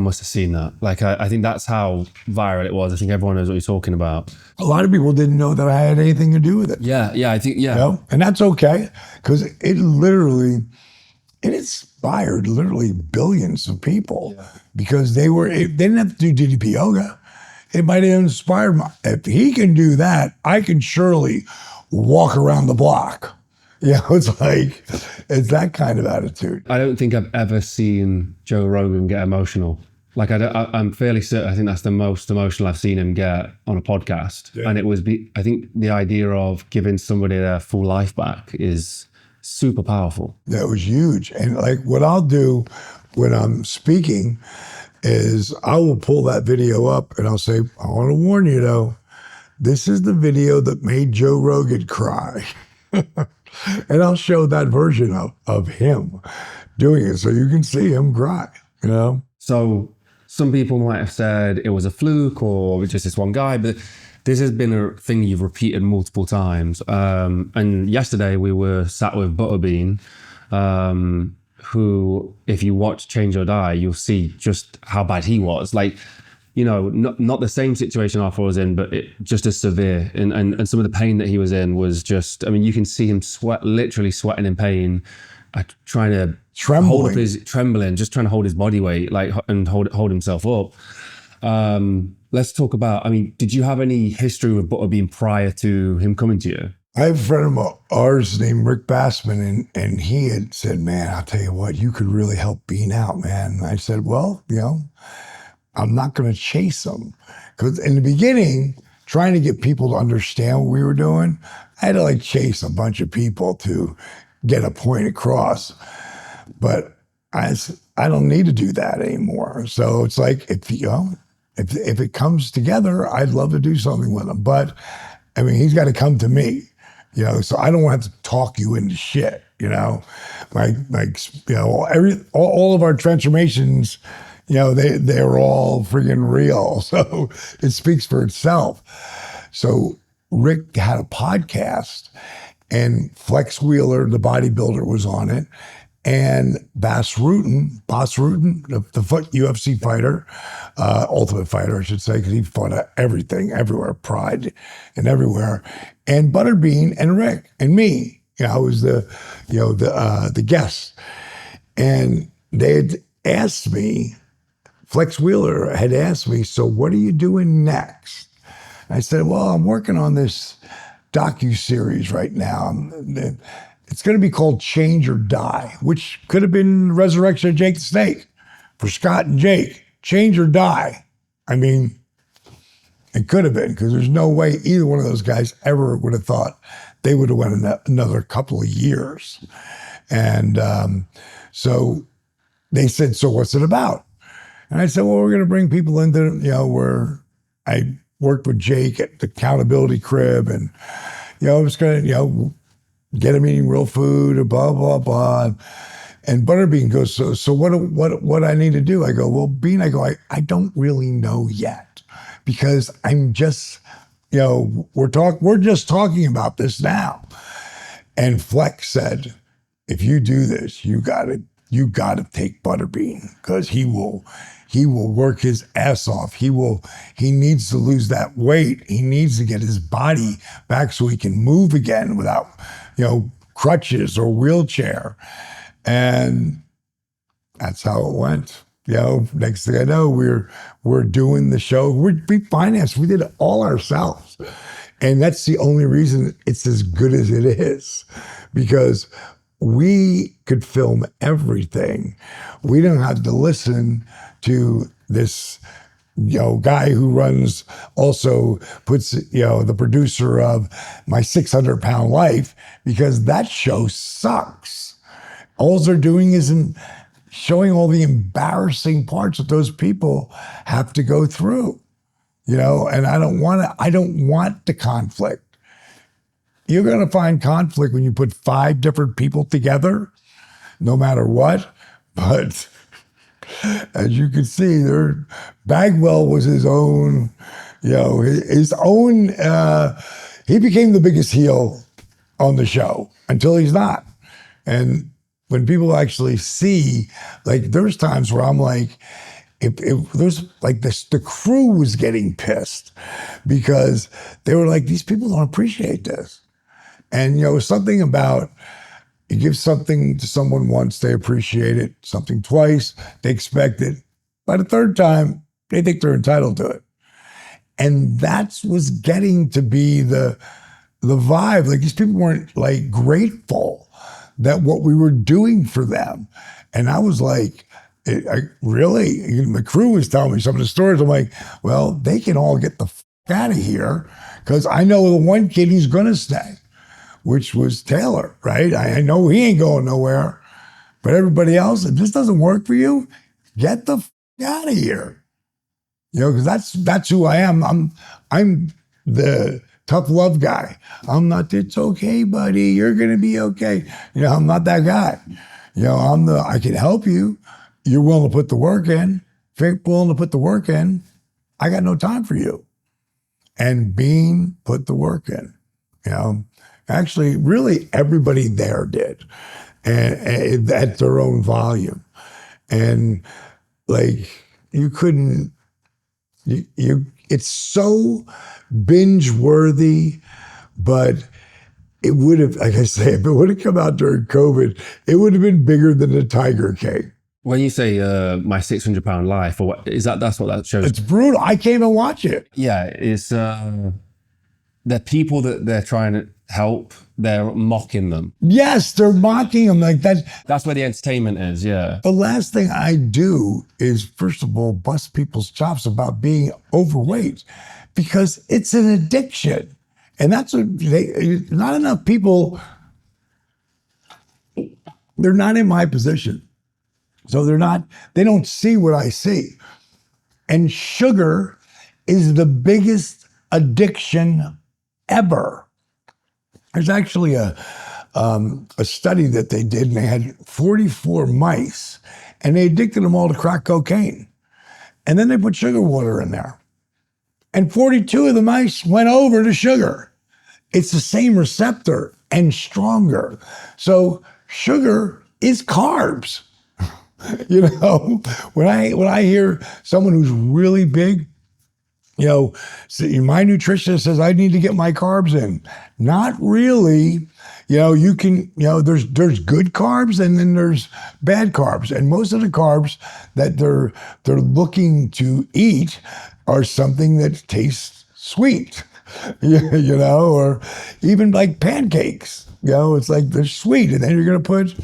must have seen that. Like, I think that's how viral it was. I think everyone knows what you're talking about. A lot of people didn't know that I had anything to do with it. Yeah, I think, yeah. And that's okay, because it inspired literally billions of people because they didn't have to do DDP yoga. It might have inspired if he can do that, I can surely walk around the block. It's that kind of attitude. I don't think I've ever seen Joe Rogan get emotional. Like, I'm fairly certain, I think that's the most emotional I've seen him get on a podcast. Yeah. And it was, I think the idea of giving somebody their full life back is super powerful. That was huge. And like what I'll do when I'm speaking is I will pull that video up and I'll say, I want to warn you though, this is the video that made Joe Rogan cry. And I'll show that version of him doing it so you can see him cry, So some people might have said it was a fluke or just this one guy, but this has been a thing you've repeated multiple times. And yesterday we were sat with Butterbean, who, if you watch Change or Die, you'll see just how bad he was. Like, not the same situation Arthur was in, but just as severe. And some of the pain that he was in was just, you can see him literally sweating in pain, trying to trembling, just trying to hold his body weight, and hold himself up. Let's talk about, did you have any history with Butterbean prior to him coming to you? I have a friend of ours named Rick Bassman, and he had said, man, I'll tell you what, you could really help Bean out, man. And I said, well, I'm not going to chase him. Because in the beginning, trying to get people to understand what we were doing, I had to chase a bunch of people to get a point across. But I don't need to do that anymore. So it's like, if it comes together, I'd love to do something with him. But he's got to come to me, so I don't have to talk you into shit, all of our transformations, they're all friggin' real. So it speaks for itself. So Rick had a podcast and Flex Wheeler, the bodybuilder, was on it. And Bas Rutten, the UFC fighter, Ultimate Fighter, I should say, because he fought at everything, everywhere, Pride and everywhere. And Butterbean and Rick and me, I was the guest. And they had asked me Flex Wheeler had asked me, so what are you doing next? And I said, well, I'm working on this docu-series right now. It's going to be called Change or Die, which could have been Resurrection of Jake the Snake for Scott and Jake. Change or Die. I mean, it could have been, because there's no way either one of those guys ever would have thought they would have went another couple of years. And so they said, so what's it about? And I said, well, we're going to bring people into, where I worked with Jake at the accountability crib, and, it's going to, get him eating real food, and blah, blah, blah. And Butterbean goes, so what I need to do? I go, well, Bean, I don't really know yet, because I'm just, we're just talking about this now. And Flex said, if you do this, you got to take Butterbean, because he will work his ass off. He needs to lose that weight. He needs to get his body back so he can move again without, crutches or wheelchair. And that's how it went. Next thing I know, we're doing the show. We financed. We did it all ourselves. And that's the only reason it's as good as it is, because we could film everything. We don't have to listen to this, guy who runs, also puts, the producer of My 600-Pound Life, because that show sucks. All they're doing is showing all the embarrassing parts that those people have to go through, and I don't want the conflict. You're going to find conflict when you put 5 different people together, no matter what. But as you can see, Bagwell was his own, he became the biggest heel on the show until he's not. And when people actually see, like, there's times where I'm like, if there's like this, the crew was getting pissed because they were like, these people don't appreciate this. And, something about, you give something to someone once, they appreciate it. Something twice, they expect it. By the third time, they think they're entitled to it. And that was getting to be the vibe. Like, these people weren't, like, grateful that what we were doing for them. And I was like, really? The crew was telling me some of the stories. I'm like, well, they can all get the out of here, because I know the one kid who's going to stay, which was Taylor, right? I know he ain't going nowhere, but everybody else, if this doesn't work for you, get the out of here. Because that's who I am. I'm the tough love guy. I'm not, it's okay, buddy, you're going to be okay. I'm not that guy. I can help you. You're willing to put the work in. If you're willing to put the work in, I got no time for you. And Bean put the work in. Actually, really everybody there did, and at their own volume. And like, you couldn't, it's so binge worthy, but it would have, like I say, if it would have come out during COVID, it would have been bigger than the Tiger King. When you say My 600-Pound Life, or what is that? That's what that shows. It's brutal. I came and watch it. Yeah, it's the people that they're trying to help, they're mocking them. Yes, they're mocking them like that. That's where the entertainment is. Yeah. The last thing I do is, first of all, bust people's chops about being overweight, because it's an addiction, and that's what not enough people. They're not in my position. So they don't see what I see. And sugar is the biggest addiction ever. There's actually a study that they did, and they had 44 mice, and they addicted them all to crack cocaine. And then they put sugar water in there. And 42 of the mice went over to sugar. It's the same receptor and stronger. So sugar is carbs. When I hear someone who's really big, my nutritionist says I need to get my carbs in. Not really. you can, there's good carbs and then there's bad carbs. And most of the carbs that they're looking to eat are something that tastes sweet, or even like pancakes. It's like they're sweet, and then you're going to put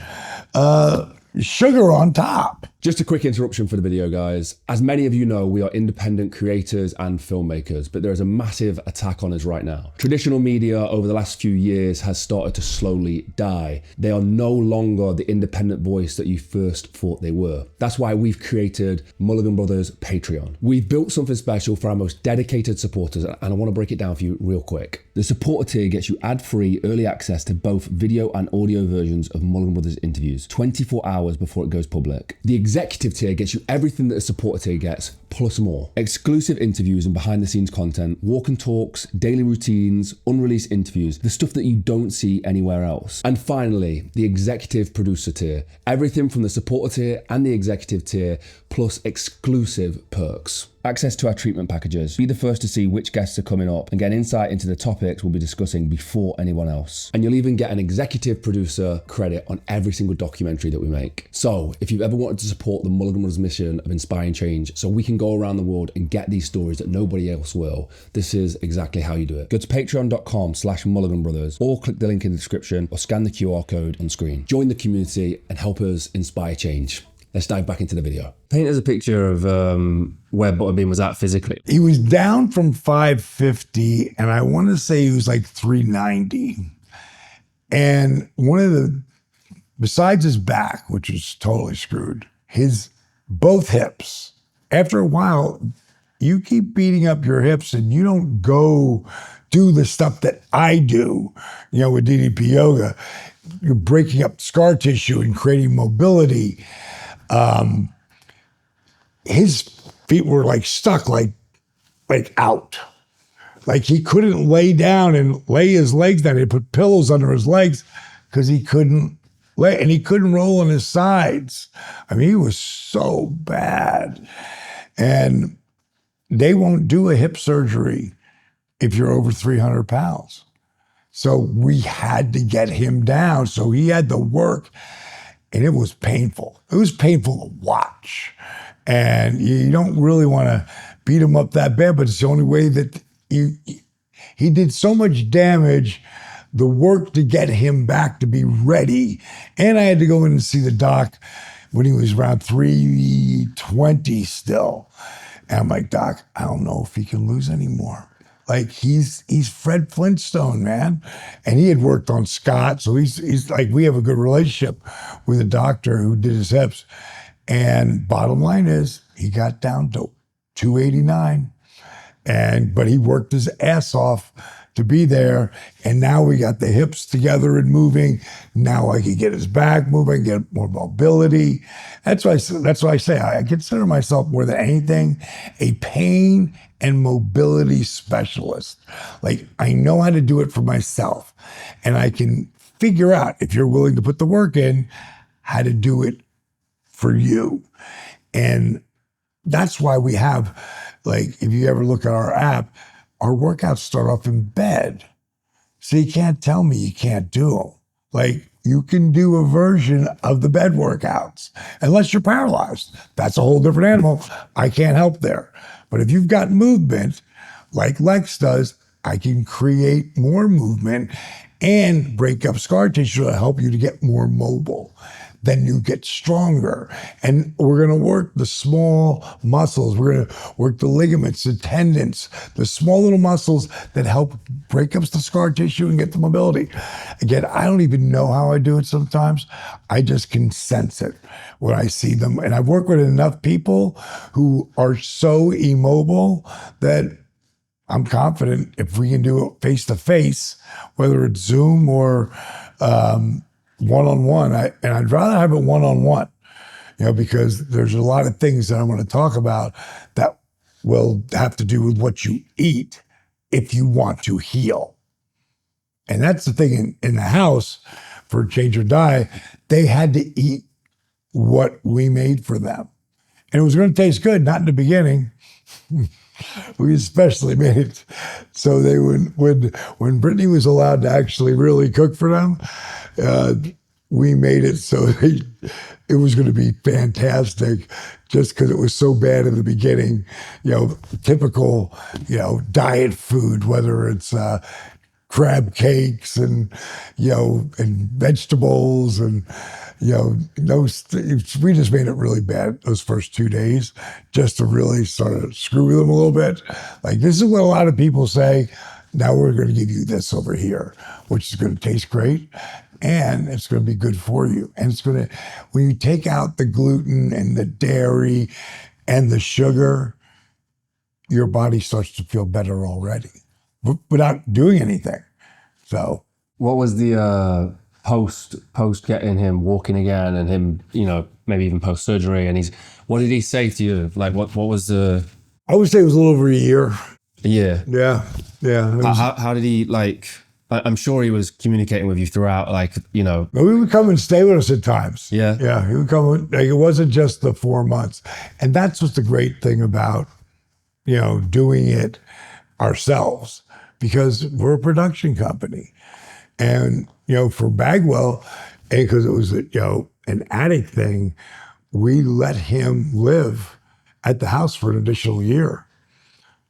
sugar on top. Just a quick interruption for the video, guys. As many of you know, we are independent creators and filmmakers, but there is a massive attack on us right now. Traditional media over the last few years has started to slowly die. They are no longer the independent voice that you first thought they were. That's why we've created Mulligan Brothers Patreon. We've built something special for our most dedicated supporters, and I want to break it down for you real quick. The supporter tier gets you ad-free early access to both video and audio versions of Mulligan Brothers interviews 24 hours before it goes public. The executive tier gets you everything that a supporter tier gets, plus more. Exclusive interviews and behind the scenes content, walk and talks, daily routines, unreleased interviews, the stuff that you don't see anywhere else. And finally, the executive producer tier. Everything from the supporter tier and the executive tier, plus exclusive perks. Access to our treatment packages. Be the first to see which guests are coming up and get insight into the topics we'll be discussing before anyone else. And you'll even get an executive producer credit on every single documentary that we make. So if you've ever wanted to support the Mulligan Brothers mission of inspiring change so we can go around the world and get these stories that nobody else will, this is exactly how you do it. Go to patreon.com/Mulligan Brothers or click the link in the description or scan the QR code on screen. Join the community and help us inspire change. Let's dive back into the video. Paint us a picture of where Butterbean was at physically. He was down from 550, and I want to say he was like 390. And besides his back, which was totally screwed, both hips, after a while, you keep beating up your hips and you don't go do the stuff that I do, with DDP yoga. You're breaking up scar tissue and creating mobility. His feet were like stuck, like out. Like he couldn't lay down and lay his legs down. He put pillows under his legs because he couldn't lay, and he couldn't roll on his sides. I mean, he was so bad. And they won't do a hip surgery if you're over 300 pounds. So we had to get him down. So he had to work. And it was painful. It was painful to watch. And you don't really want to beat him up that bad, but it's the only way that he did so much damage, the work to get him back to be ready. And I had to go in and see the doc when he was around 320 still. And I'm like, Doc, I don't know if he can lose anymore. Like he's Fred Flintstone, man. And he had worked on Scott. So he's like, we have a good relationship with a doctor who did his hips. And bottom line is he got down to 289. But he worked his ass off to be there. And now we got the hips together and moving. Now I can get his back moving, get more mobility. That's why I say I consider myself more than anything a pain and mobility specialist. Like I know how to do it for myself, and I can figure out, if you're willing to put the work in, how to do it for you. And that's why we have, like, if you ever look at our app, our workouts start off in bed. So you can't tell me you can't do them. Like, you can do a version of the bed workouts, unless you're paralyzed. That's a whole different animal. I can't help there. But if you've got movement, like Lex does, I can create more movement and break up scar tissue to help you to get more mobile. Then you get stronger. And we're going to work the small muscles. We're going to work the ligaments, the tendons, the small little muscles that help break up the scar tissue and get the mobility. Again, I don't even know how I do it sometimes. I just can sense it when I see them. And I've worked with enough people who are so immobile that I'm confident if we can do it face to face, whether it's Zoom or one-on-one, and I'd rather have it one-on-one, because there's a lot of things that I want to talk about that will have to do with what you eat if you want to heal. And that's the thing in the house for Change or Die, they had to eat what we made for them. And it was going to taste good, not in the beginning. We especially made it so they would, when Brittany was allowed to actually really cook for them, we made it so it was going to be fantastic just because it was so bad in the beginning. Typical, diet food, whether it's crab cakes and, and vegetables and, we just made it really bad those first 2 days just to really sort of screw them a little bit. Like, this is what a lot of people say. Now we're going to give you this over here, which is going to taste great. And it's going to be good for you. And it's going to, when you take out the gluten and the dairy and the sugar, your body starts to feel better already without doing anything. So, what was the post getting him walking again and him, maybe even post surgery? And what did he say to you? Like, what was the? I would say it was a little over a year. Yeah. Yeah. How did he, like? I'm sure he was communicating with you throughout, like, He would come and stay with us at times. Yeah. He would come. Like, it wasn't just the 4 months, and that's what's the great thing about, doing it ourselves, because we're a production company, and for Bagwell, and because it was an attic thing, we let him live at the house for an additional year.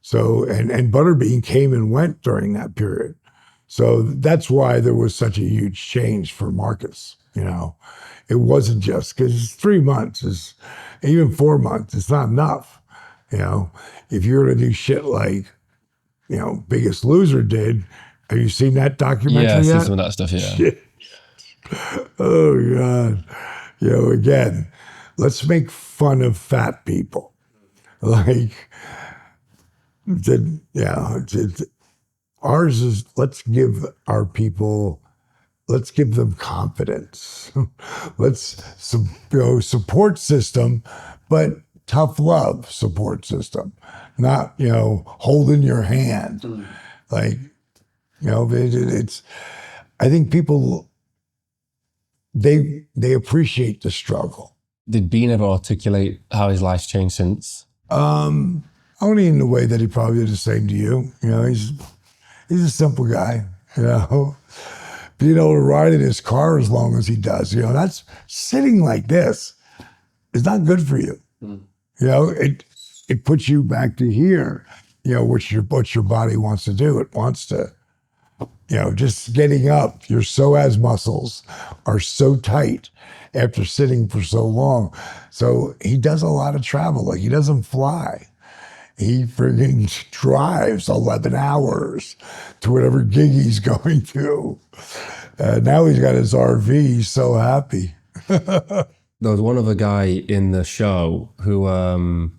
So and Butterbean came and went during that period. So that's why there was such a huge change for Marcus. It wasn't just because 3 months even 4 months, it's not enough. If you're going to do shit like, Biggest Loser did, have you seen that documentary Yeah, I've yet? seen some of that stuff, yeah. Shit. Oh, God. Again, let's make fun of fat people. Like, ours is, let's give them confidence. Let's, support system, but tough love support system, not, holding your hand. Like, it's, I think people, they appreciate the struggle. Did Bean ever articulate how his life's changed since? Only in the way that he probably did the same to you. He's a simple guy, being able to ride in his car as long as he does, that's sitting like this is not good for you. It puts you back to here, what your body wants to do. It wants to, just getting up, your psoas muscles are so tight after sitting for so long. So he does a lot of travel. Like, he doesn't fly. He friggin' drives 11 hours to whatever gig he's going to. Now he's got his RV. He's so happy. There was one other guy in the show who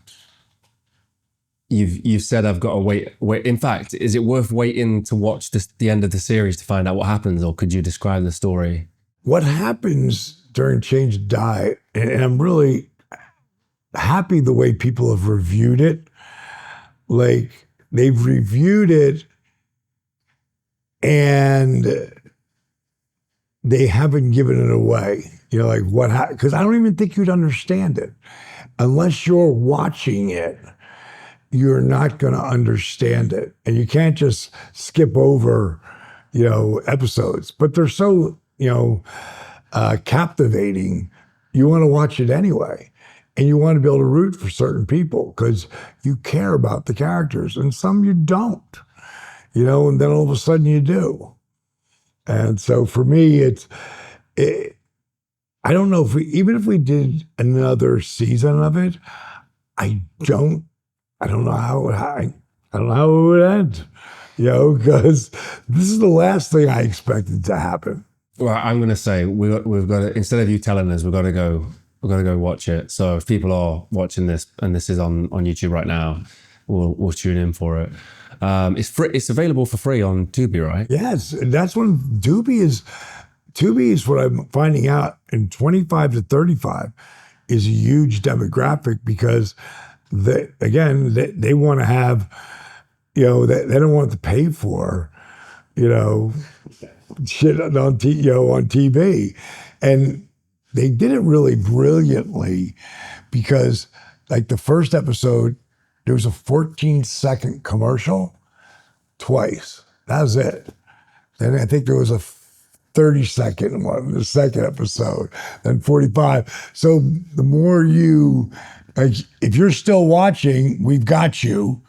you've said I've got to wait. In fact, is it worth waiting to watch the end of the series to find out what happens, or could you describe the story? What happens during Change of Diet, and I'm really happy the way people have reviewed it. Like, they've reviewed it and they haven't given it away. Like, because I don't even think you'd understand it. Unless you're watching it, you're not going to understand it. And you can't just skip over, episodes. But they're so, captivating, you want to watch it anyway. And you want to be able to root for certain people because you care about the characters, and some you don't, and then all of a sudden you do. And so for me, I don't know even if we did another season of it, I don't know how it would end, because this is the last thing I expected to happen. Well, I'm going to say we've got to, instead of you telling us, we've got to go watch it. So if people are watching this and this is on YouTube right now, we'll tune in for it. It's free. It's available for free on Tubi, right? Yes, that's when Tubi is what I'm finding out. In 25 to 35 is a huge demographic because they want to have, they don't want to pay for, shit on TV, and they did it really brilliantly because like the first episode, there was a 14-second commercial twice. That was it. Then I think there was a 30-second one, the second episode, then 45. So the more you, like, if you're still watching, we've got you.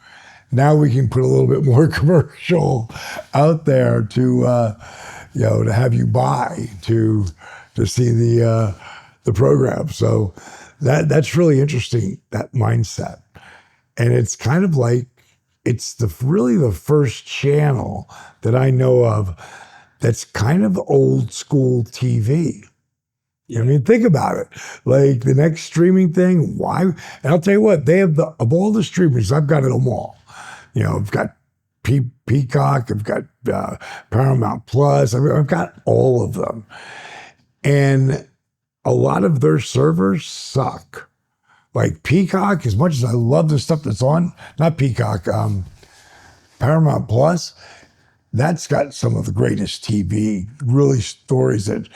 Now we can put a little bit more commercial out there to, to have you buy to see the program. So that's really interesting, that mindset. And it's kind of like, it's really the first channel that I know of that's kind of old school TV. I mean, think about it. Like the next streaming thing, why? And I'll tell you what, they have of all the streamers, I've got them all. I've got Peacock, I've got Paramount Plus, I've got all of them. And a lot of their servers suck. Like Peacock, as much as I love the stuff that's on, not Peacock, Paramount Plus, that's got some of the greatest TV, really stories that,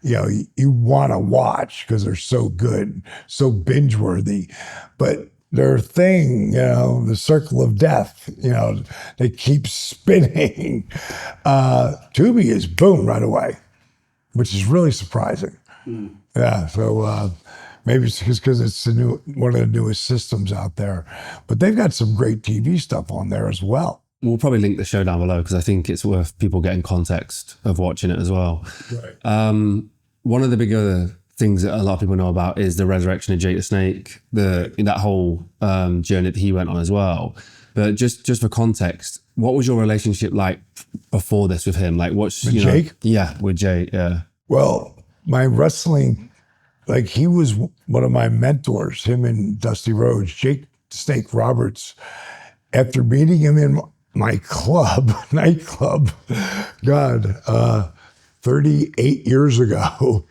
you want to watch because they're so good, so binge worthy. But their thing, the circle of death, they keep spinning. Tubi is boom right away, which is really surprising. Yeah, so maybe it's because it's one of the newest systems out there. But they've got some great TV stuff on there as well. We'll probably link the show down below because I think it's worth people getting context of watching it as well. Right. One of the bigger things that a lot of people know about is the resurrection of Jake the Snake, that whole journey that he went on as well. But just for context, what was your relationship like before this with him? Like, Jake? Yeah, with Jake. Yeah. Well, my wrestling, like he was one of my mentors. Him and Dusty Rhodes, Jake the Snake Roberts. After meeting him in my club, Nightclub, 38 years ago,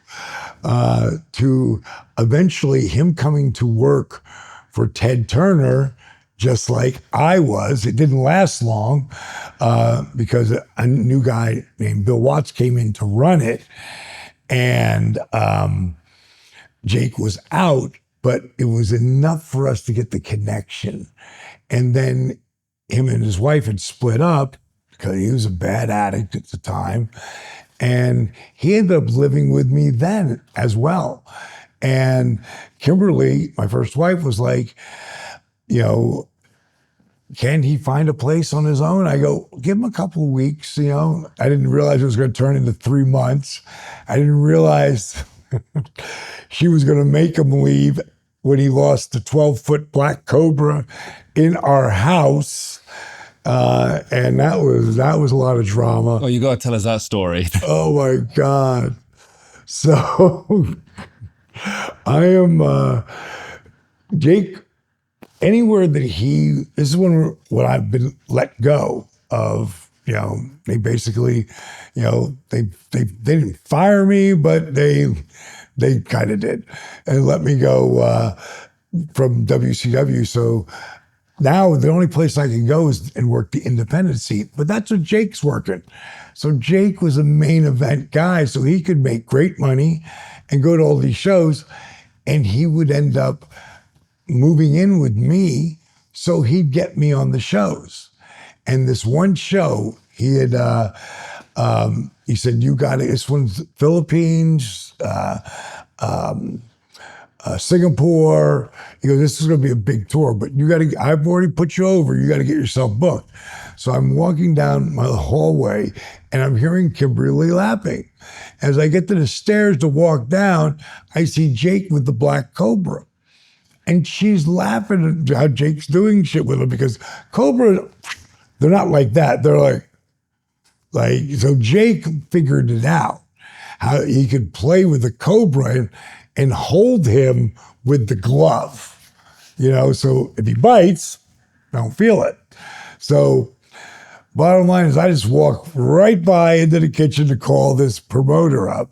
to eventually him coming to work for Ted Turner, just like I was. It didn't last long because a new guy named Bill Watts came in to run it, and Jake was out, but it was enough for us to get the connection. And then him and his wife had split up because he was a bad addict at the time. And he ended up living with me then as well. And Kimberly, my first wife, was like, can he find a place on his own? I go, give him a couple of weeks. I didn't realize it was going to turn into 3 months. I didn't realize she was going to make him leave when he lost the 12-foot black cobra in our house. And that was a lot of drama. Oh, you got to tell us that story. Oh my God. So I am, Jake, anywhere that this is when I've been let go of, they basically, they didn't fire me, but they kind of did and let me go from WCW. So now the only place I can go is and work the independent seat, but that's what Jake's working. So Jake was a main event guy, so he could make great money and go to all these shows, and he would end up moving in with me, so he'd get me on the shows. And this one show, he had, he said, you got it. This one's Philippines, Singapore. He goes, this is going to be a big tour, but I've already put you over. You got to get yourself booked. So I'm walking down my hallway and I'm hearing Kimberly laughing. As I get to the stairs to walk down, I see Jake with the black cobra. And she's laughing at how Jake's doing shit with him because Cobra, they're not like that. They're like, so Jake figured it out, how he could play with the Cobra and hold him with the glove, so if he bites, I don't feel it. So bottom line is I just walk right by into the kitchen to call this promoter up.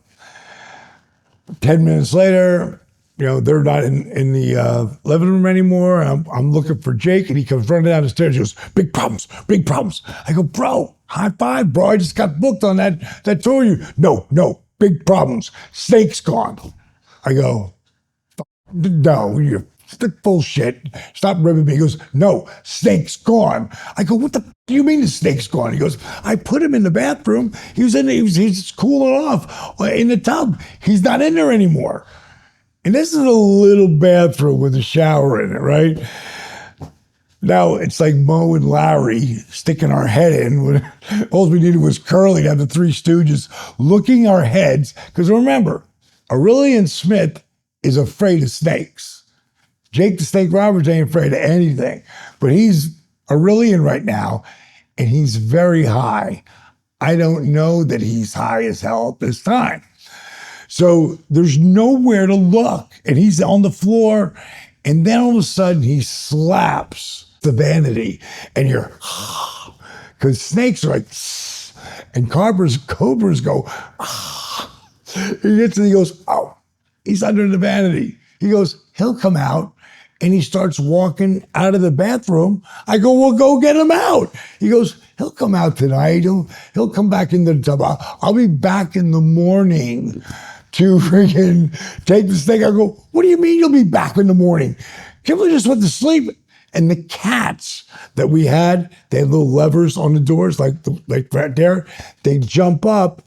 10 minutes later, they're not in the living room anymore. I'm looking for Jake, and he comes running down the stairs. He goes, big problems, big problems. I go, bro, high five, bro. I just got booked on that tour. No, big problems. Snake's gone. I go, no, the bullshit. Stop ribbing me. He goes, no, snake's gone. I go, what the do you mean the snake's gone? He goes, I put him in the bathroom. He's cooling off in the tub. He's not in there anymore. And this is a little bathroom with a shower in it, right? Now it's like Mo and Larry sticking our head in. All we needed was Curly to have the Three Stooges looking our heads. Because remember, Aurelian Smith is afraid of snakes. Jake the Snake Roberts ain't afraid of anything. But he's Aurelian right now, and he's very high. I don't know that he's high as hell at this time. So there's nowhere to look. And he's on the floor, and then all of a sudden he slaps the vanity, and you're, because snakes are like, and cobras go, he gets and he goes, oh, he's under the vanity. He goes, he'll come out, and he starts walking out of the bathroom. I go, well, go get him out. He goes, he'll come out tonight. He'll come back into the tub. I'll be back in the morning to freaking take the snake. I go, what do you mean you'll be back in the morning? Kimberly just went to sleep. And the cats that we had, they had little levers on the doors, like right there. They jump up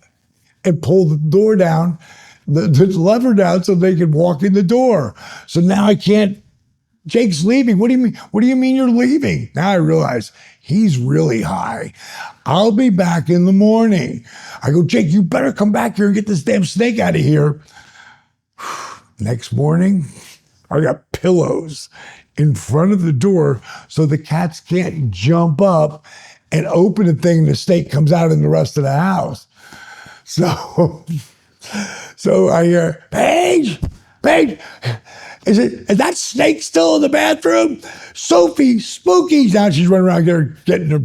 and pull the door down, the lever down, so they can walk in the door. So now I can't. Jake's leaving. What do you mean? What do you mean you're leaving? Now I realize he's really high. I'll be back in the morning. I go, Jake, you better come back here and get this damn snake out of here. Next morning, I got pillows in front of the door so the cats can't jump up and open the thing and the snake comes out in the rest of the house. So I hear, Paige, is that snake still in the bathroom? Sophie, spooky. Now she's running around there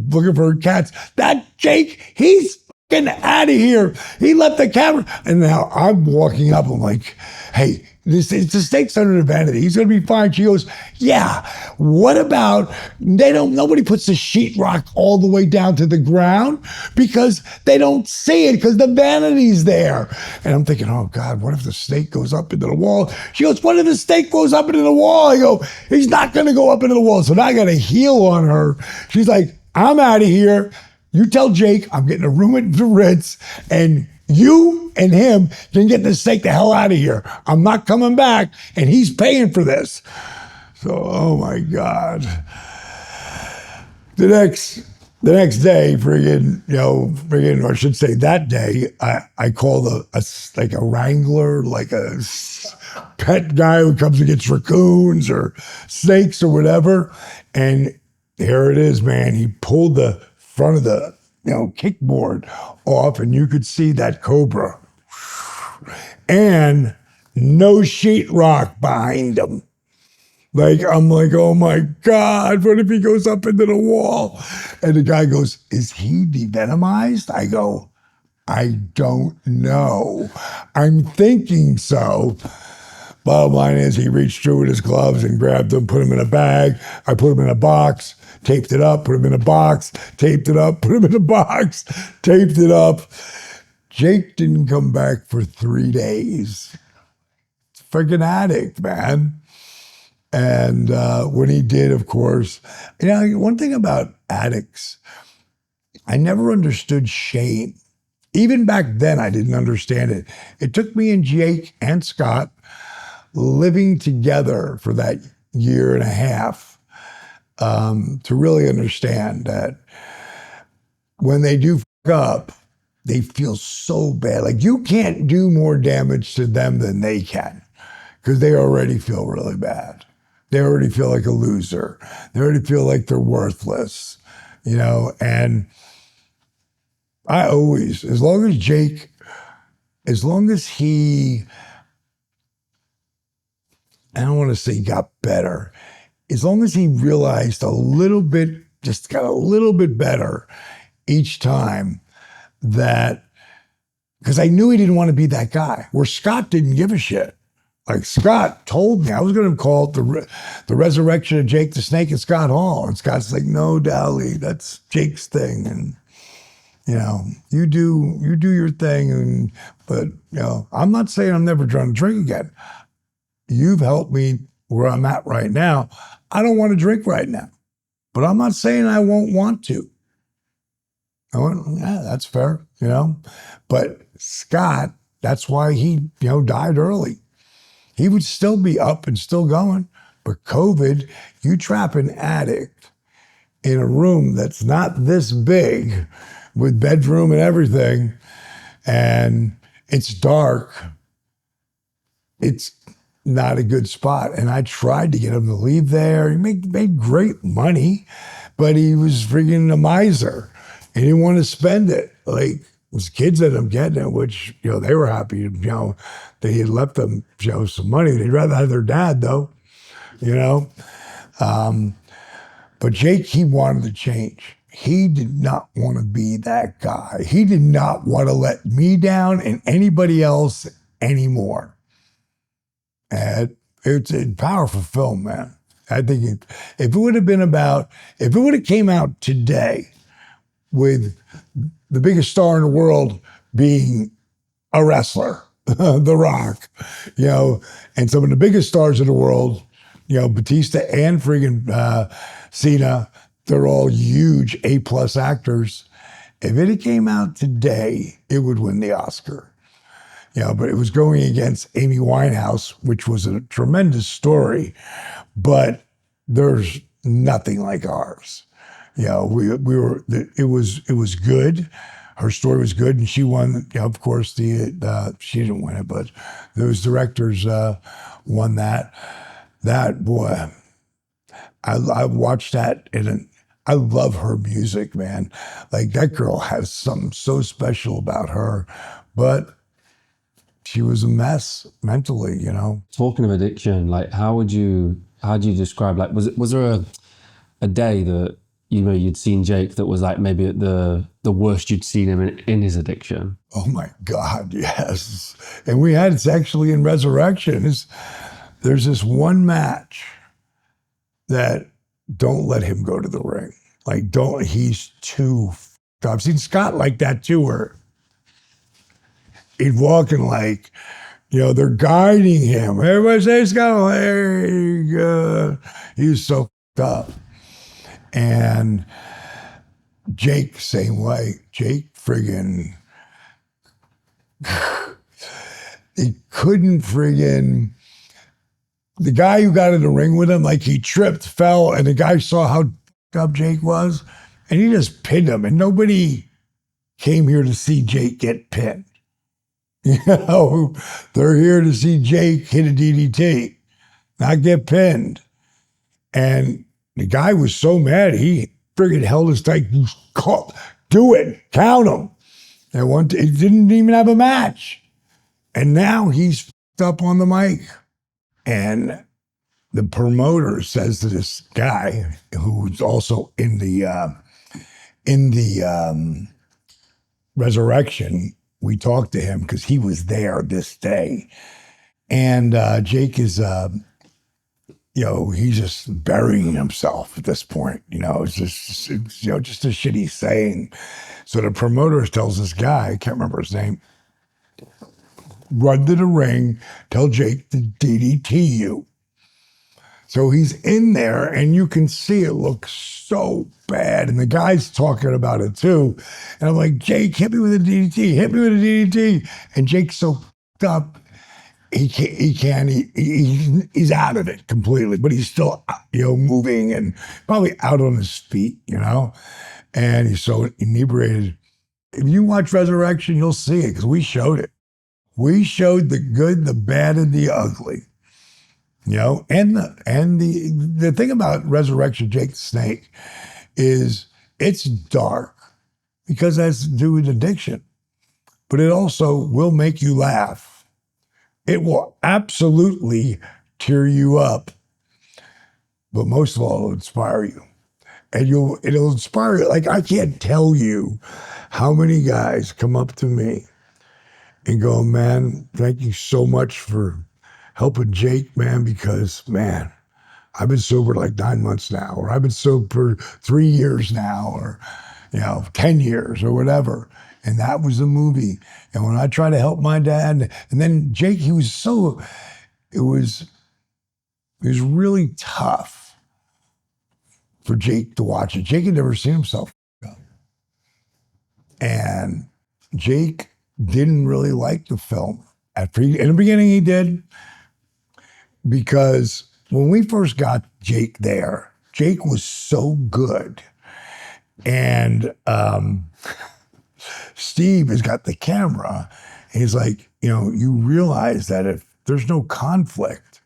looking for her cats. That Jake, he's fucking out of here. He left the camera. And now I'm walking up. I'm like, hey, it's the snake's under the vanity. He's going to be fine. She goes, yeah, what about, nobody puts the sheetrock all the way down to the ground because they don't see it because the vanity's there. And I'm thinking, oh God, what if the snake goes up into the wall? She goes, what if the snake goes up into the wall? I go, he's not going to go up into the wall. So now I got a heel on her. She's like, I'm out of here. You tell Jake I'm getting a room at the Ritz, and you and him can get this snake the hell out of here. I'm not coming back, and he's paying for this. So, oh my God. The next day, or I should say that day, I called a wrangler, like a pet guy who comes and gets raccoons or snakes or whatever. And here it is, man. He pulled the front of the kickboard off, and you could see that cobra. And no sheetrock behind him. I'm like, oh my God, what if he goes up into the wall? And the guy goes, is he devenomized? I go, I don't know. I'm thinking so. Bottom line is he reached through with his gloves and grabbed him, put him in a bag. I put him in a box, taped it up, put him in a box, taped it up, put him in a box, taped it up. Jake didn't come back for 3 days. Freaking addict, man. And when he did, of course, one thing about addicts, I never understood shame. Even back then, I didn't understand it. It took me and Jake and Scott living together for that year and a half to really understand that when they do fuck up, they feel so bad. Like you can't do more damage to them than they can because they already feel really bad. They already feel like a loser. They already feel like they're worthless, and I always, as long as he, I don't want to say got better, as long as he realized just got a little bit better each time that, because I knew he didn't want to be that guy, where Scott didn't give a shit. Like Scott told me, I was going to call it the resurrection of Jake the Snake and Scott Hall. And Scott's like, no, Dally, that's Jake's thing. And, you do your thing. But I'm not saying I'm never trying to drink again. You've helped me where I'm at right now, I don't want to drink right now. But I'm not saying I won't want to. I went, yeah, that's fair, you know. But Scott, that's why he, died early. He would still be up and still going. But COVID, you trap an addict in a room that's not this big with bedroom and everything, and it's dark, it's not a good spot. And I tried to get him to leave there. He made great money, but he was freaking a miser. And he didn't want to spend it. Like, his kids ended up getting it, which, they were happy, that he had left them, some money. They'd rather have their dad, though, But Jake, he wanted to change. He did not want to be that guy. He did not want to let me down and anybody else anymore. And it's a powerful film, man. I think if it would have came out today with the biggest star in the world being a wrestler, The Rock, and some of the biggest stars in the world, Batista and friggin' Cena, they're all huge A+ actors. If it came out today, it would win the Oscar. But it was going against Amy Winehouse, which was a tremendous story, but there's nothing like ours. It was good. Her story was good, and she won. Of course, she didn't win it, but those directors won that. That, boy, I watched that, and I love her music, man. Like, that girl has something so special about her, but she was a mess mentally, Talking of addiction, like how do you describe, like, was there a day that you'd seen Jake that was like maybe at the worst you'd seen him in his addiction? Oh my God, yes. And we had, it's actually in Resurrection. There's this one match that don't let him go to the ring. Like, he's too f***ed up. I've seen Scott like that too, where he'd walk and like, they're guiding him. Everybody say Scott, hey, he's so f***ed up. And Jake, same way. Jake friggin', he couldn't friggin', the guy who got in the ring with him, like, he tripped, fell, and the guy saw how f***ed up Jake was, and he just pinned him. And nobody came here to see Jake get pinned. They're here to see Jake hit a DDT, not get pinned. And the guy was so mad, he friggin' held his tight, do it, count him. And he didn't even have a match. And now he's f***ed up on the mic. And the promoter says to this guy, who's also in the Resurrection, we talked to him because he was there this day. And Jake is, he's just burying himself at this point. It's just the shit he's saying. So the promoter tells this guy, I can't remember his name, run to the ring, tell Jake to DDT you. So he's in there, and you can see it looks so bad. And the guy's talking about it too. And I'm like, Jake, hit me with a DDT, hit me with a DDT. And Jake's so f***ed up, he's out of it completely, but he's still, moving and probably out on his feet, and he's so inebriated. If you watch Resurrection, you'll see it, because we showed it. We showed the good, the bad, and the ugly. And the thing about Resurrection, Jake the Snake, is it's dark because it has to do with addiction, but it also will make you laugh. It will absolutely tear you up, but most of all, it'll inspire you. And it'll inspire you. Like, I can't tell you how many guys come up to me and go, man, thank you so much for helping Jake, man, because, man, I've been sober like 9 months now, or I've been sober 3 years now, or, 10 years or whatever. And that was the movie. And when I tried to help my dad, and then Jake, it was It was really tough for Jake to watch it. Jake had never seen himself. And Jake didn't really like the film. In the beginning, he did, because when we first got Jake there, Jake was so good. And Steve has got the camera. He's like, you realize that if there's no conflict,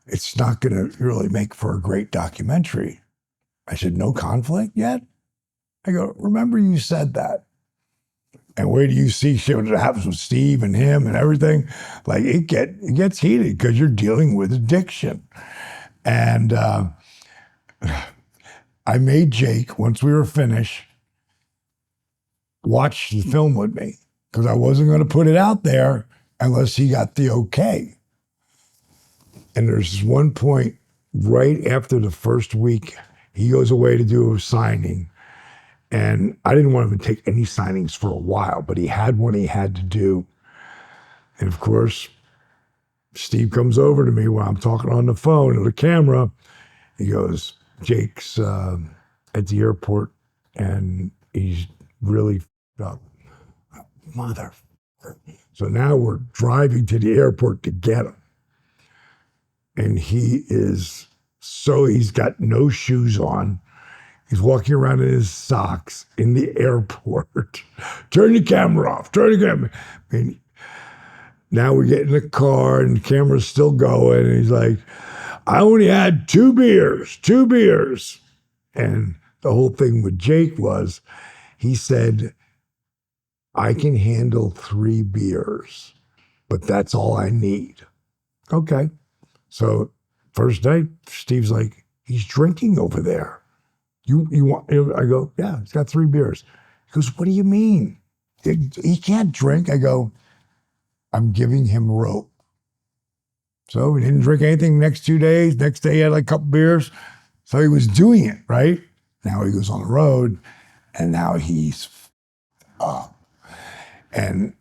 it's not going to really make for a great documentary. I said, no conflict yet? I go, remember you said that. And where do you see shit that happens with Steve and him and everything? Like it gets heated because you're dealing with addiction. And I made Jake, once we were finished, watch the film with me, because I wasn't going to put it out there unless he got the okay. And there's this one point right after the first week, he goes away to do a signing. And I didn't want him to take any signings for a while, but he had one he had to do. And of course, Steve comes over to me while I'm talking on the phone or the camera. He goes, Jake's at the airport and he's really up. Mother. So now we're driving to the airport to get him. And he's got no shoes on. He's walking around in his socks in the airport. Turn the camera off. Turn the camera. And now we get in the car and the camera's still going. And he's like, I only had 2 beers. And the whole thing with Jake was, he said, I can handle 3 beers, but that's all I need. Okay. So first night, Steve's like, he's drinking over there. You want? I go, yeah, he's got 3 beers. He goes, what do you mean? He can't drink. I go, I'm giving him rope. So he didn't drink anything the next 2 days. Next day he had like a couple beers. So he was doing it, right? Now he goes on the road and now he's up. And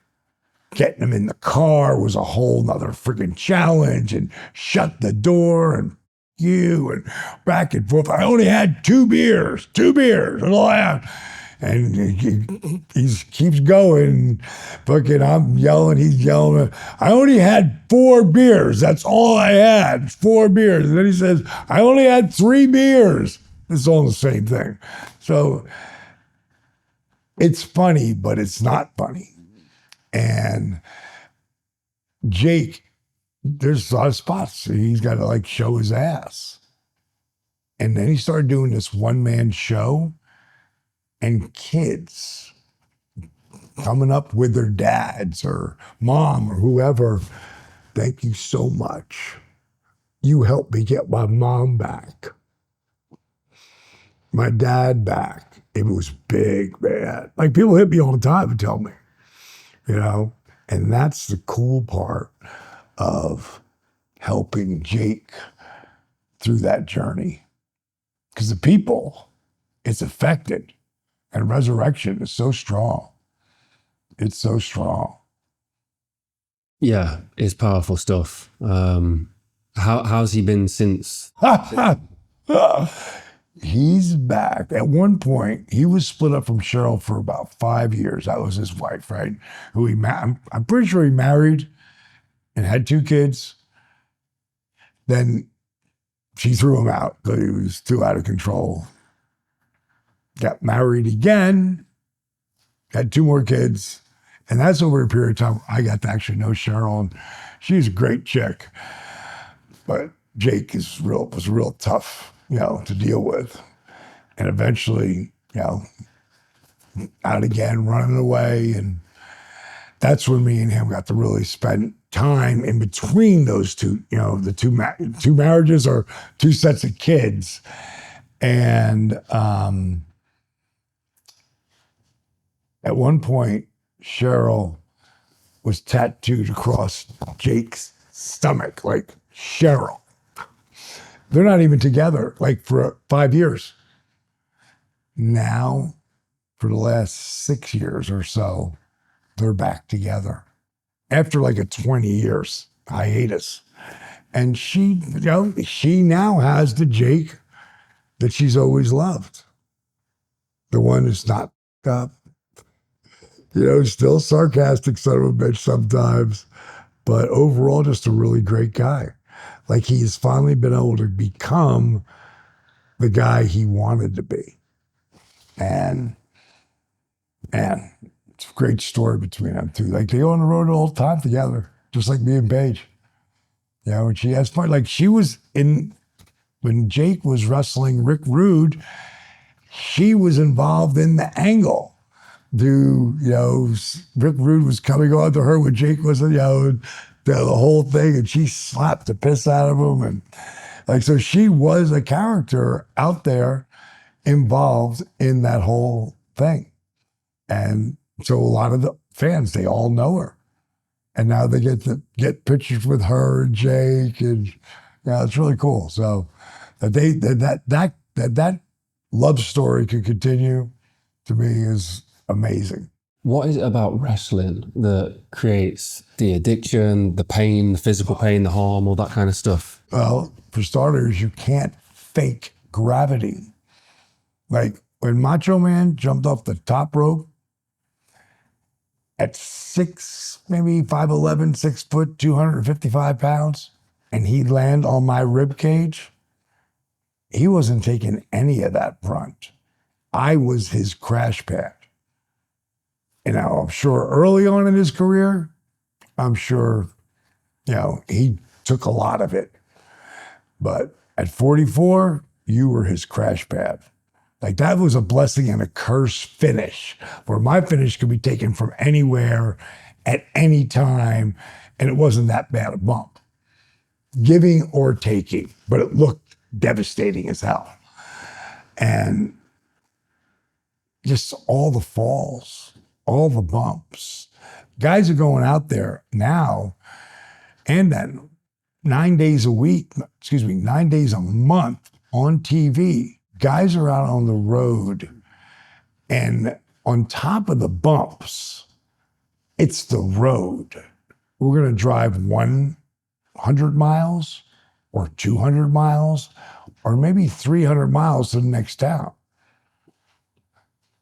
getting him in the car was a whole nother freaking challenge, and shut the door and back and forth. I only had 2 beers. That's all I had. And he keeps going. Fucking, I'm yelling, he's yelling. I only had 4 beers. That's all I had. 4 beers. And then he says, I only had 3 beers. It's all the same thing. So it's funny, but it's not funny. And Jake, there's a lot of spots he's got to like show his ass. And then he started doing this one-man show, and kids coming up with their dads or mom or whoever, thank you so much. You helped me get my mom back, my dad back. It was big, man. Like people hit me all the time and tell me, and that's the cool part of helping Jake through that journey. Because the people it's affected, and resurrection is so strong. It's so strong. Yeah, it's powerful stuff. How's he been since? He's back. At one point, he was split up from Cheryl for about 5 years. That was his wife, right? Who I'm pretty sure he married and had 2 kids. Then she threw him out because he was too out of control. Got married again, had 2 more kids. And that's over a period of time I got to actually know Cheryl. And she's a great chick. But Jake was real tough, to deal with. And eventually, out again, running away. And that's when me and him got to really spend time in between those two, the two marriages or 2 sets of kids. And at one point, Cheryl was tattooed across Jake's stomach, like Cheryl. They're not even together, like for 5 years. Now, for the last 6 years or so, they're back together. After like a 20 years hiatus. And she now has the Jake that she's always loved. The one who's not up. Still sarcastic son of a bitch sometimes, but overall just a really great guy. Like he's finally been able to become the guy he wanted to be. And it's a great story between them two. Like they go on the road all the time together, just like me and Paige. And she has fun. Like she was when Jake was wrestling Rick Rude, she was involved in the angle. Rick Rude was coming on to her when Jake was, the whole thing, and she slapped the piss out of him. And so she was a character out there involved in that whole thing. And so a lot of the fans, they all know her. And now they get to get pictures with her and Jake, and it's really cool. So that love story could continue, to me, is amazing. What is it about wrestling that creates the addiction, the pain, the physical pain, the harm, all that kind of stuff? Well, for starters, you can't fake gravity. Like when Macho Man jumped off the top rope at 5'11", 6 foot, 255 pounds, and he'd land on my rib cage, he wasn't taking any of that brunt. I was his crash pad. I'm sure early on in his career, he took a lot of it. But at 44, you were his crash pad. Like that was a blessing and a curse finish, where my finish could be taken from anywhere at any time, and it wasn't that bad a bump. Giving or taking, but it looked devastating as hell. And just all the falls, all the bumps. Guys are going out there now, and then 9 days a month on TV. Guys are out on the road, and on top of the bumps, it's the road. We're going to drive 100 miles or 200 miles or maybe 300 miles to the next town.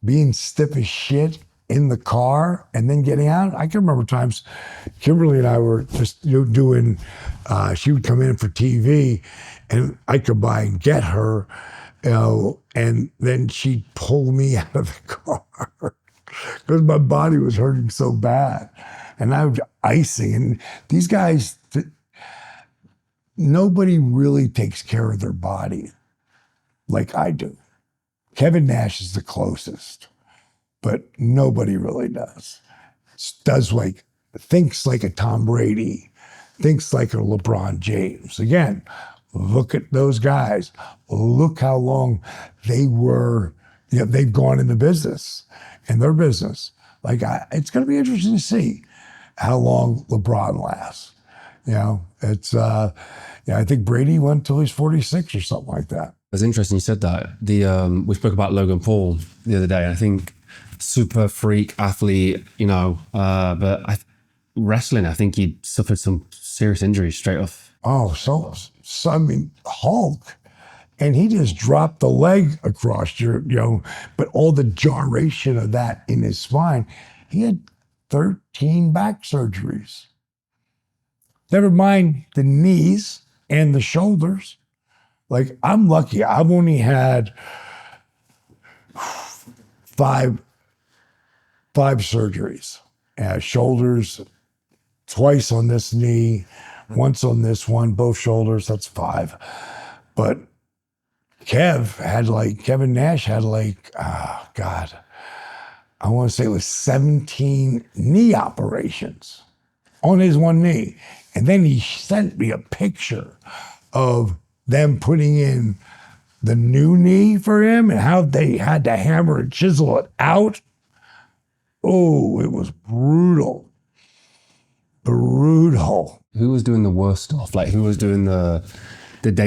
Being stiff as shit in the car and then getting out. I can remember times Kimberly and I were just doing, she would come in for TV and I'd come by and get her, and then she'd pull me out of the car because my body was hurting so bad. And I was icing. And these guys, nobody really takes care of their body like I do. Kevin Nash is the closest, but nobody really does. Thinks like a Tom Brady, thinks like a LeBron James. Again, look at those guys. Look how long they were, they've gone into business, in their business. It's going to be interesting to see how long LeBron lasts. I think Brady went till he's 46 or something like that. It's interesting you said that. We spoke about Logan Paul the other day. I think super freak athlete, but wrestling, I think he suffered some serious injuries straight off. Oh, Hulk. And he just dropped the leg across but all the gyration of that in his spine. He had 13 back surgeries. Never mind the knees and the shoulders. I'm lucky. I've only had five surgeries. Shoulders, twice on this knee, once on this one, both shoulders, that's 5. But Kevin Nash had I want to say it was 17 knee operations on his one knee. And then he sent me a picture of them putting in the new knee for him and how they had to hammer and chisel it out. Oh, it was brutal. Brutal. Who was doing the worst stuff? Who was doing the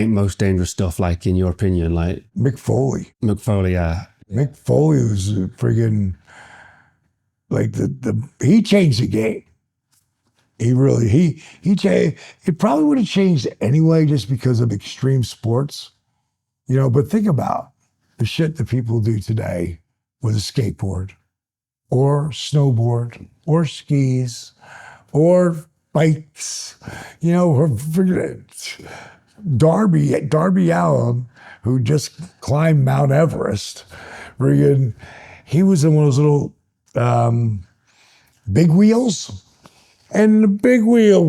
most dangerous stuff, in your opinion? Mick Foley. Mick Foley, yeah. Mick Foley was friggin' he changed the game. he changed. It probably would have changed anyway, just because of extreme sports, But think about the shit that people do today with a skateboard, or snowboard, or skis, or bikes. Or Darby Allen, who just climbed Mount Everest. He was in one of those little big wheels. And the big wheel,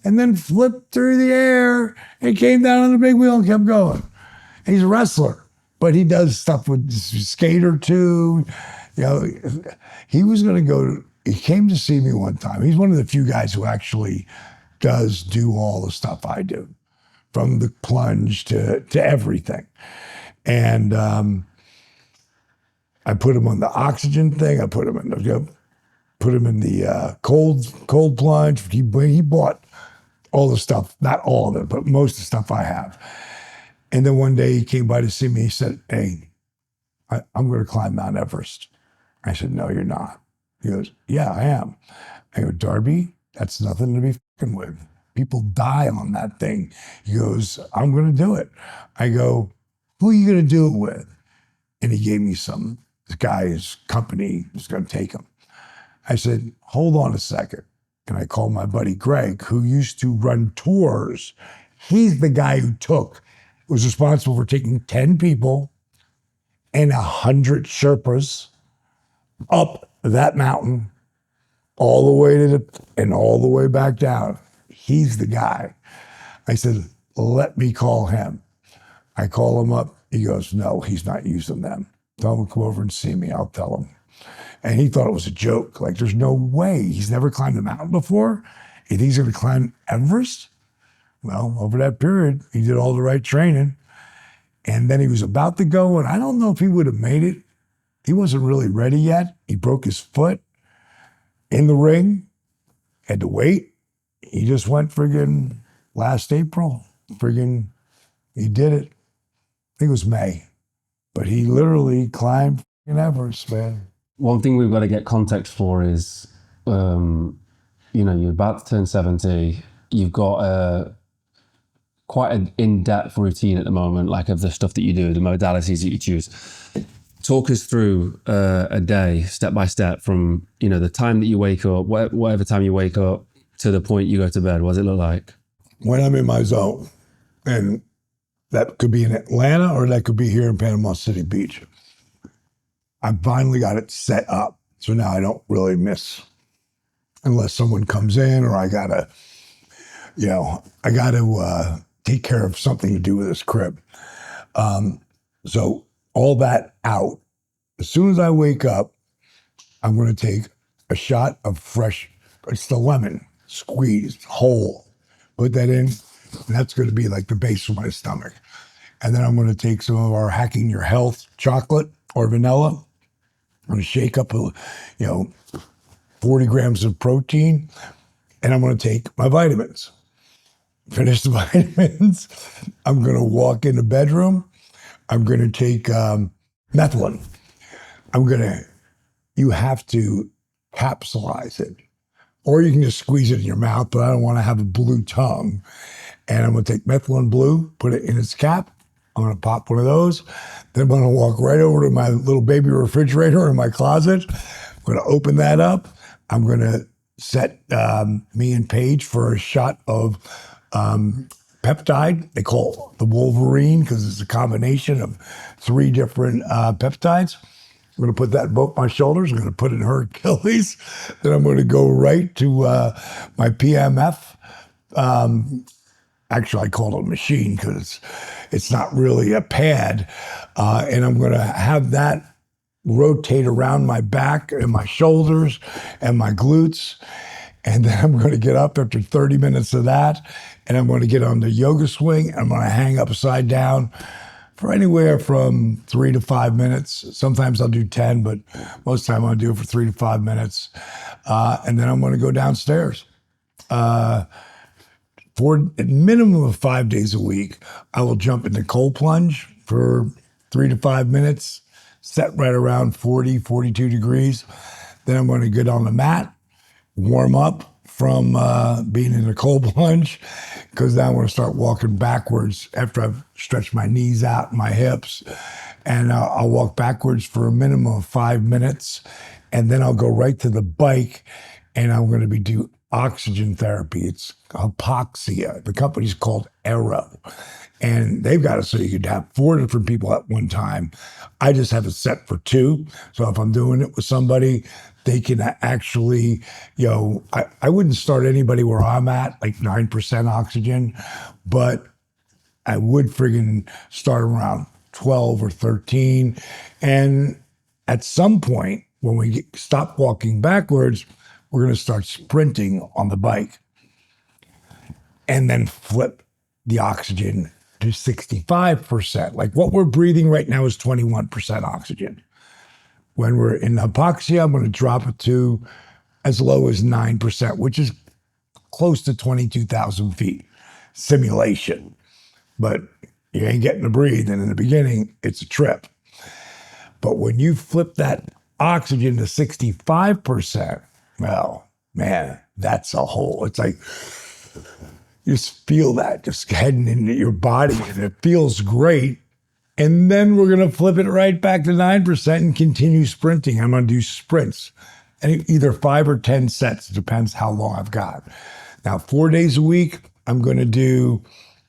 and then flipped through the air and came down on the big wheel and kept going. He's a wrestler, but he does stuff with skater too. He was going to go. He came to see me one time. He's one of the few guys who actually does do all the stuff I do, from the plunge to everything. And I put him on the oxygen thing. I put him in the cold plunge. He bought all the stuff, not all of it, but most of the stuff I have. And then one day he came by to see me. He said, "Hey, I'm going to climb Mount Everest." I said, "No, you're not." He goes, "Yeah, I am." I go, "Darby, that's nothing to be fucking with. People die on that thing." He goes, "I'm going to do it." I go, "Who are you going to do it with?" And he gave me this guy's company was going to take him. I said, "Hold on a second." And I called my buddy Greg, who used to run tours. He's the guy who was responsible for taking 10 people and 100 Sherpas up that mountain, all the way and all the way back down. He's the guy. I said, "Let me call him." I call him up. He goes, "No, he's not using them. Tell him to come over and see me. I'll tell him." And he thought it was a joke. Like, there's no way. He's never climbed a mountain before. He thinks he's going to climb Everest? Well, over that period, he did all the right training. And then he was about to go, and I don't know if he would have made it. He wasn't really ready yet. He broke his foot in the ring, had to wait. He just went friggin' last April. He did it. I think it was May. But he literally climbed Everest, man. One thing we've got to get context for is, you're about to turn 70. You've got quite an in-depth routine at the moment, like of the stuff that you do, the modalities that you choose. Talk us through a day, step by step, from the time that you wake up, whatever time you wake up, to the point you go to bed. What does it look like? When I'm in my zone, and that could be in Atlanta or that could be here in Panama City Beach, I finally got it set up. So now I don't really miss, unless someone comes in or I gotta take care of something to do with this crib. So all that out. As soon as I wake up, I'm going to take a shot of fresh, it's the lemon, squeezed whole. Put that in, and that's going to be like the base for my stomach. And then I'm going to take some of our Hacking Your Health chocolate or vanilla. I'm going to shake up 40 grams of protein, and I'm going to take my vitamins. Finish the vitamins. I'm going to walk in the bedroom. I'm going to take methylene. You have to capsulize it, or you can just squeeze it in your mouth, but I don't want to have a blue tongue. And I'm going to take methylene blue, put it in its cap. I'm going to pop one of those. Then I'm going to walk right over to my little baby refrigerator in my closet. I'm going to open that up. I'm going to set me and Paige for a shot of peptide. They call it the Wolverine because it's a combination of 3 different peptides. I'm going to put that in both my shoulders. I'm going to put it in her Achilles. Then I'm going to go right to my PMF. Actually, I call it a machine because it's not really a pad. And I'm going to have that rotate around my back and my shoulders and my glutes. And then I'm going to get up after 30 minutes of that. And I'm going to get on the yoga swing. I'm going to hang upside down for anywhere from 3 to 5 minutes. Sometimes I'll do 10, but most of the time I'll do it for 3 to 5 minutes. And then I'm going to go downstairs. For a minimum of 5 days a week, I will jump in the cold plunge for 3 to 5 minutes, set right around 40, 42 degrees. Then I'm going to get on the mat, warm up, from being in a cold plunge because now I'm going to start walking backwards after I've stretched my knees out and my hips. And I'll walk backwards for a minimum of 5 minutes. And then I'll go right to the bike and I'm going to do oxygen therapy. It's hypoxia. The company's called Aero. And they've got it so you could have 4 different people at one time. I just have it set for 2. So if I'm doing it with somebody, they can actually, I wouldn't start anybody where I'm at, like 9% oxygen, but I would friggin' start around 12 or 13. And at some point, when we stop walking backwards, we're going to start sprinting on the bike and then flip the oxygen to 65%. Like what we're breathing right now is 21% oxygen. When we're in hypoxia, I'm going to drop it to as low as 9%, which is close to 22,000 feet. Simulation. But you ain't getting to breathe. And in the beginning, it's a trip. But when you flip that oxygen to 65%, well, man, that's a whole, it's like, you just feel that just heading into your body and it feels great. And then we're going to flip it right back to 9% and continue sprinting. I'm going to do sprints, and either 5 or 10 sets, depends how long I've got. Now, 4 days a week, I'm going to do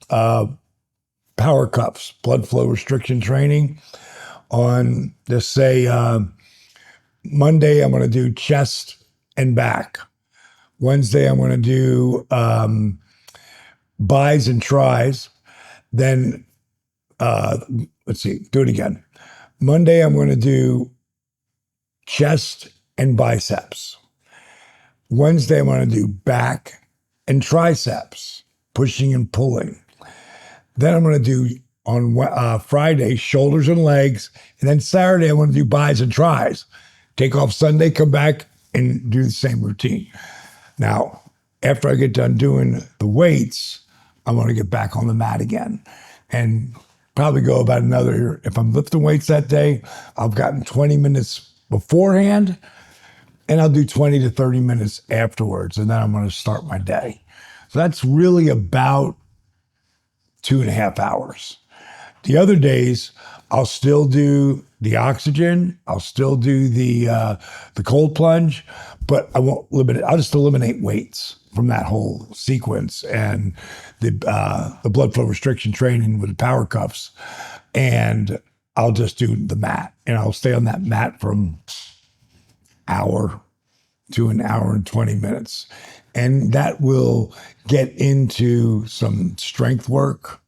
power cuffs, blood flow restriction training. On, just say, Monday, I'm going to do chest and back. Wednesday, I'm going to do bis and tris. Then, let's see, do it again. Monday, I'm going to do chest and biceps. Wednesday, I'm going to do back and triceps, pushing and pulling. Then I'm going to do on Friday, shoulders and legs. And then Saturday, I'm going to do bis and tris. Take off Sunday, come back and do the same routine. Now, after I get done doing the weights, I'm going to get back on the mat again and probably go about another, if I'm lifting weights that day, I've gotten 20 minutes beforehand and I'll do 20 to 30 minutes afterwards. And then I'm going to start my day. So that's really about 2.5 hours. The other days, I'll still do the oxygen. I'll still do the cold plunge, but I won't limit it. I'll just eliminate weights from that whole sequence and the blood flow restriction training with the power cuffs. And I'll just do the mat, and I'll stay on that mat from hour to an hour and 20 minutes. And that will get into some strength work,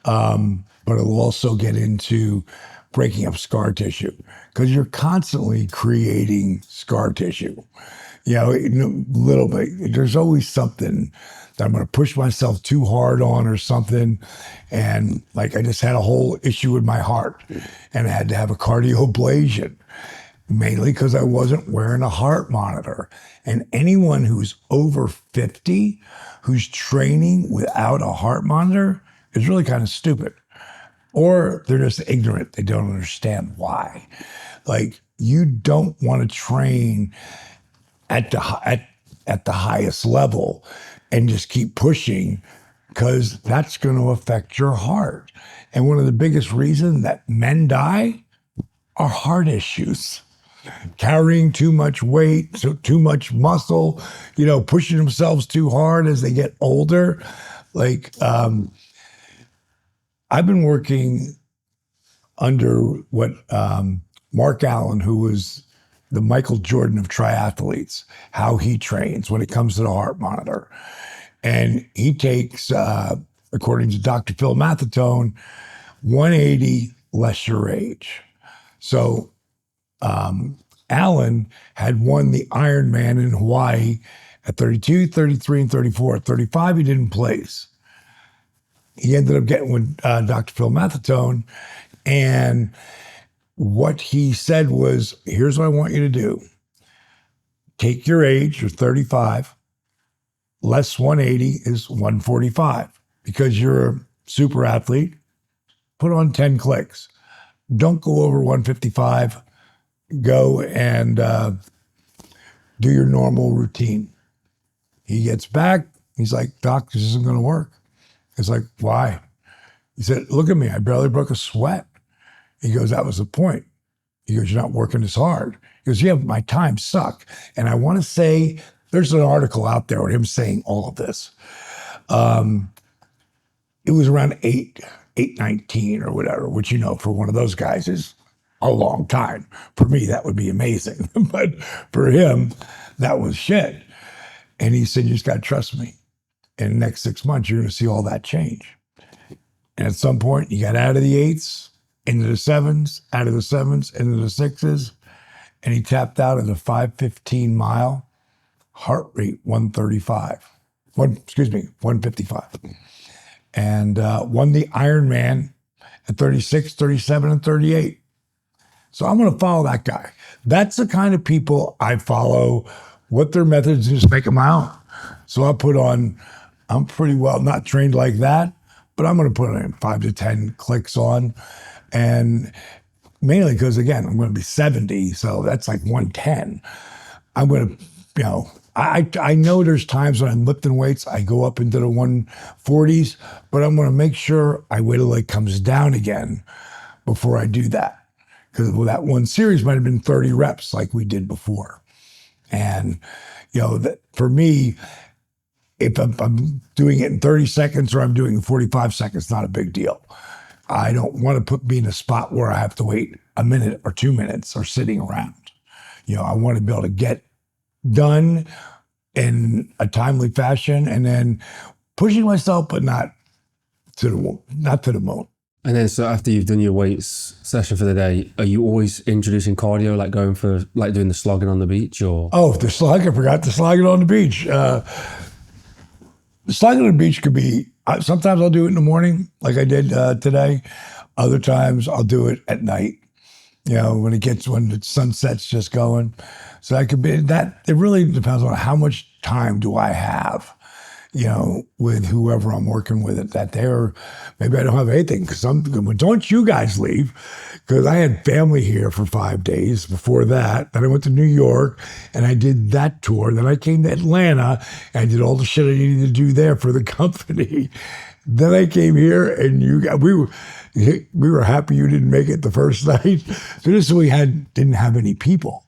but it'll also get into breaking up scar tissue because you're constantly creating scar tissue. Little bit. There's always something that I'm going to push myself too hard on or something. And like I just had a whole issue with my heart and I had to have a cardioablation, mainly because I wasn't wearing a heart monitor. And anyone who's over 50 who's training without a heart monitor is really kind of stupid. Or they're just ignorant. They don't understand why. Like, you don't want to train at the highest level and just keep pushing, because that's going to affect your heart. And one of the biggest reasons that men die are heart issues. Carrying too much weight, too much muscle, pushing themselves too hard as they get older. Like, I've been working under what Mark Allen, who was the Michael Jordan of triathletes, how he trains when it comes to the heart monitor. And he takes, according to Dr. Phil Mathitone, 180 less your age. So Allen had won the Ironman in Hawaii at 32, 33, and 34. At 35, he didn't place. He ended up getting with Dr. Phil Mathitone, and what he said was, here's what I want you to do. Take your age, you're 35, less 180 is 145. Because you're a super athlete, put on 10 clicks. Don't go over 155. Go and do your normal routine. He gets back. He's like, Doc, this isn't going to work. It's like, why? He said, look at me. I barely broke a sweat. He goes, that was the point. He goes, you're not working as hard. He goes, yeah, but my times suck. And I want to say, there's an article out there with him saying all of this. It was around 8:19 or whatever, which, for one of those guys is a long time. For me, that would be amazing. But for him, that was shit. And he said, you just got to trust me. In the next 6 months, you're going to see all that change. And at some point, he got out of the 8s, into the 7s, out of the 7s, into the 6s, and he tapped out at a 5:15 mile, heart rate 155. And won the Ironman at 36, 37, and 38. So I'm going to follow that guy. That's the kind of people I follow. What their methods is, make them out. So I put on, I'm pretty well not trained like that, but I'm going to put in 5 to 10 clicks on. And mainly because, again, I'm going to be 70, so that's like 110. I'm going to, I know there's times when I'm lifting weights, I go up into the 140s, but I'm going to make sure I wait till it comes down again before I do that. Because that one series might have been 30 reps like we did before. And, for me, if I'm doing it in 30 seconds or I'm doing it in 45 seconds, not a big deal. I don't want to put me in a spot where I have to wait a minute or 2 minutes or sitting around. I want to be able to get done in a timely fashion and then pushing myself, but not to the moon. And then, so after you've done your weights session for the day, are you always introducing cardio, like going for, like doing the slogging on the beach, or? Oh, the slog, I forgot the slogging on the beach. The slogging on the beach could be, sometimes I'll do it in the morning, like I did today. Other times I'll do it at night, when the sunset's just going. So that could be, it really depends on how much time do I have, with whoever I'm working with at that day, or maybe I don't have anything, because don't you guys leave, because I had family here for 5 days before that. Then I went to New York and I did that tour. Then I came to Atlanta and I did all the shit I needed to do there for the company. Then I came here and we were happy you didn't make it the first night. So this didn't have any people,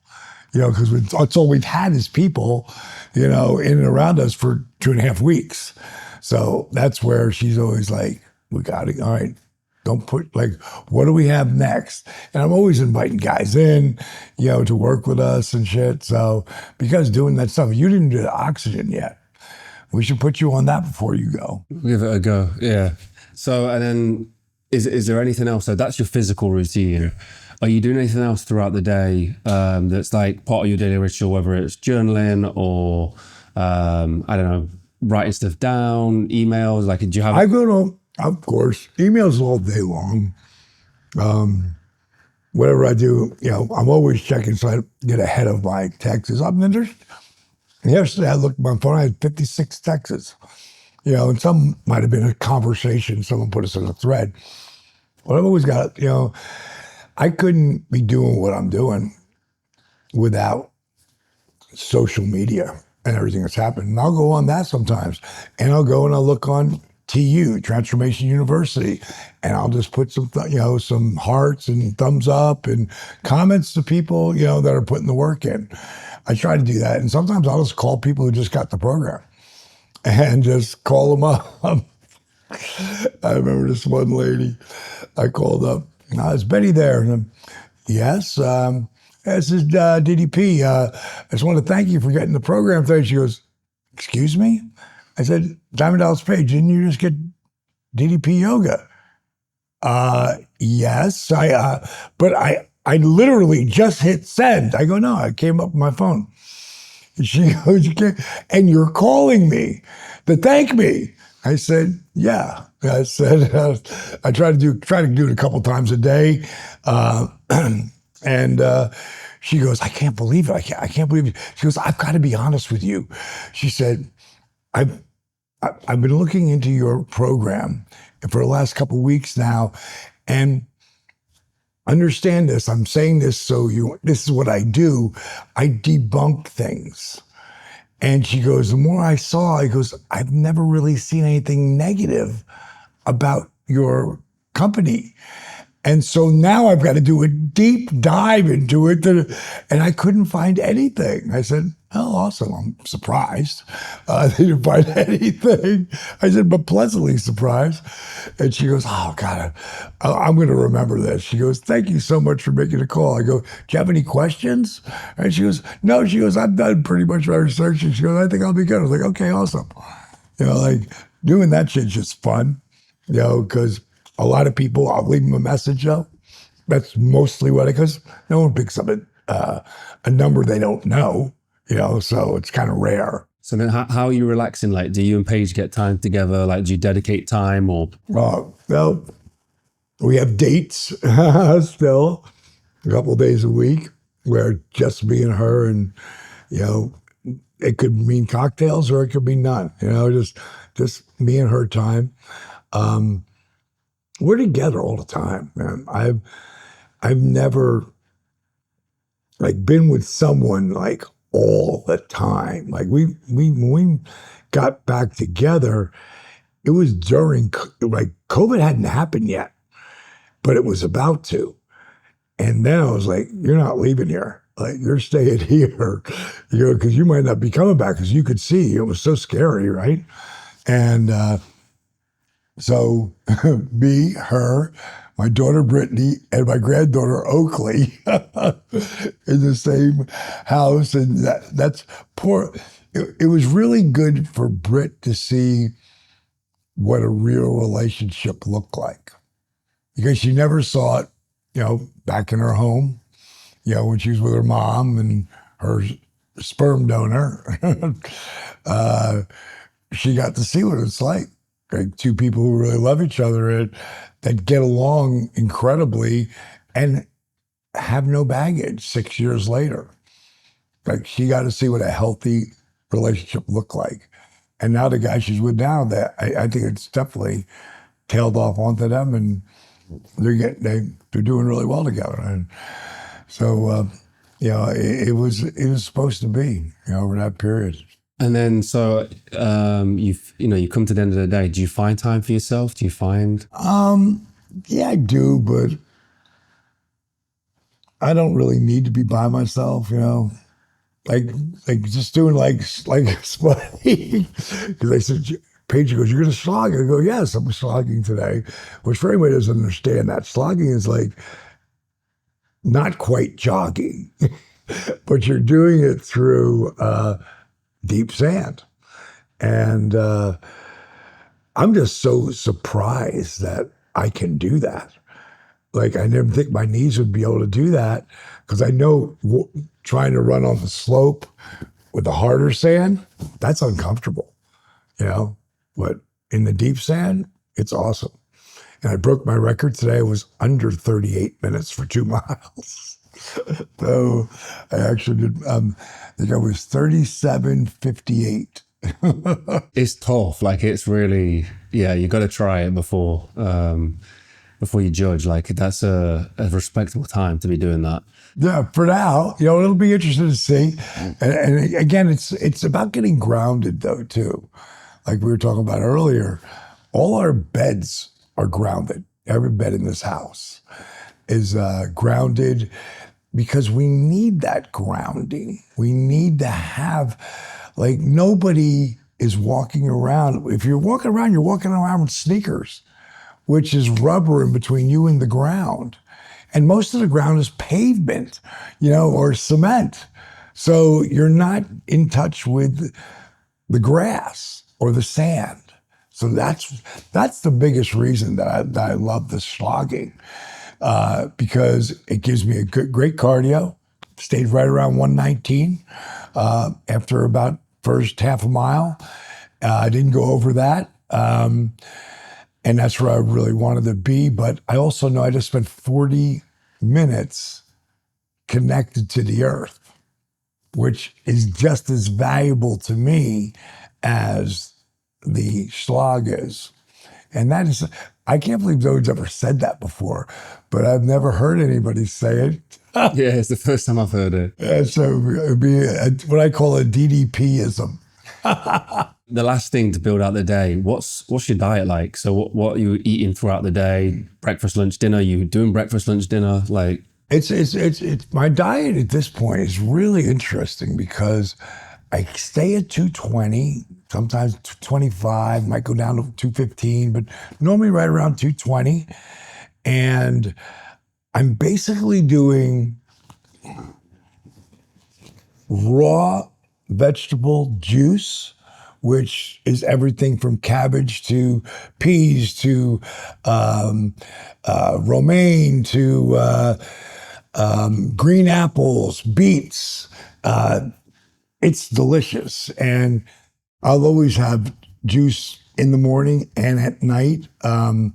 because that's all we've had is people, in and around us for 2.5 weeks. So that's where she's always like, we got it. All right. Don't put, what do we have next? And I'm always inviting guys in, to work with us and shit. So because doing that stuff, you didn't do the oxygen yet. We should put you on that before you go. Give it a go. Yeah. So, and then is there anything else? So that's your physical routine. Yeah. Are you doing anything else throughout the day that's like part of your daily ritual, whether it's journaling or, I don't know, writing stuff down, emails? Like, do you have... I go to, of course, emails all day long. Whatever I do, I'm always checking so I get ahead of my texts. Yesterday I looked at my phone, I had 56 texts. And some might have been a conversation, someone put us in a thread. But I've always got, I couldn't be doing what I'm doing without social media and everything that's happened. And I'll go on that sometimes. And I'll go and I'll look on TU, Transformation University, and I'll just put some, some hearts and thumbs up and comments to people, that are putting the work in. I try to do that. And sometimes I'll just call people who just got the program and just call them up. I remember this one lady I called up. Is Betty there? And yes, this is DDP. I just want to thank you for getting the program today. She goes, excuse me? I said, Diamond Dallas Page, didn't you just get DDP yoga? Yes, but I literally just hit send. I go, no, I came up with my phone. And she goes, and you're calling me to thank me. I said, yeah. I said, I try to do it a couple times a day. And she goes, I can't believe it. I can't believe it. She goes, I've got to be honest with you. She said, I've been looking into your program for the last couple of weeks now, and understand this. I'm saying this this is what I do. I debunk things. And she goes, the more I saw, he goes, I've never really seen anything negative about your company. And so now I've got to do a deep dive into it. And I couldn't find anything. I said, oh, awesome. I'm surprised. They didn't find anything. I said, but pleasantly surprised. And she goes, oh, God, I'm going to remember this. She goes, thank you so much for making a call. I go, do you have any questions? And she goes, no. She goes, I've done pretty much my research. And she goes, I think I'll be good. I was like, okay, awesome. Like doing that shit's just fun, because a lot of people, I'll leave them a message though. That's mostly what because no one picks up a number they don't know, so it's kind of rare. So then how are you relaxing? Like, do you and Paige get time together? Like, do you dedicate time or? Well, we have dates still, a couple of days a week where just me and her and, it could mean cocktails or it could be none, just me and her time. We're together all the time, man. I've never been with someone all the time. When we got back together, it was during COVID hadn't happened yet, but it was about to. And then I was like, you're not leaving here. You're staying here, because you might not be coming back, because you could see it was so scary, right? And so me, her, my daughter Brittany, and my granddaughter Oakley in the same house. And that's poor. It was really good for Britt to see what a real relationship looked like, because she never saw it, back in her home, when she was with her mom and her sperm donor. She got to see what it's like two people who really love each other that get along incredibly and have no baggage 6 years later. She got to see what a healthy relationship looked like. And now the guy she's with now, that I think it's definitely tailed off onto them, and they're doing really well together. And so it was supposed to be, over that period. And then, so you come to the end of the day. Do you find time for yourself? Do you find? Yeah, I do, but I don't really need to be by myself. Just doing sweating. Because I said, Paige goes, "You're going to slog?" I go, "Yes, I'm slogging today," which for anybody who doesn't understand that, slogging is not quite jogging, but you're doing it through deep sand. And I'm just so surprised that I can do that. I never think my knees would be able to do that, because I know trying to run on the slope with the harder sand, that's uncomfortable, but in the deep sand, it's awesome. And I broke my record today. It was under 38 minutes for 2 miles. So I actually did, I think I was 37:58. It's tough. It's really, you got to try it before you judge. That's a respectable time to be doing that. Yeah, for now, it'll be interesting to see. And again, it's about getting grounded though too. Like we were talking about earlier, all our beds are grounded. Every bed in this house is grounded, because we need that grounding. We need to have, nobody is walking around. If you're walking around with sneakers, which is rubber in between you and the ground. And most of the ground is pavement, or cement. So you're not in touch with the grass or the sand. So that's the biggest reason that I love the slogging, because it gives me a great cardio. Stayed right around 119 after about first half a mile. I didn't go over that. And that's where I really wanted to be. But I also know I just spent 40 minutes connected to the earth, which is just as valuable to me as the slog is. And that is, I can't believe no one's ever said that before, but I've never heard anybody say it. Yeah, it's the first time I've heard it. So it'd be what I call a DDP-ism. The last thing to build out the day, what's your diet like? So what are you eating throughout the day? Breakfast, lunch, dinner? You doing breakfast, lunch, dinner? Like It's my diet at this point is really interesting because I stay at 220, sometimes 225, might go down to 215, but normally right around 220. And I'm basically doing raw vegetable juice, which is everything from cabbage to peas to romaine to green apples, beets. It's delicious. And I'll always have juice in the morning and at night. Then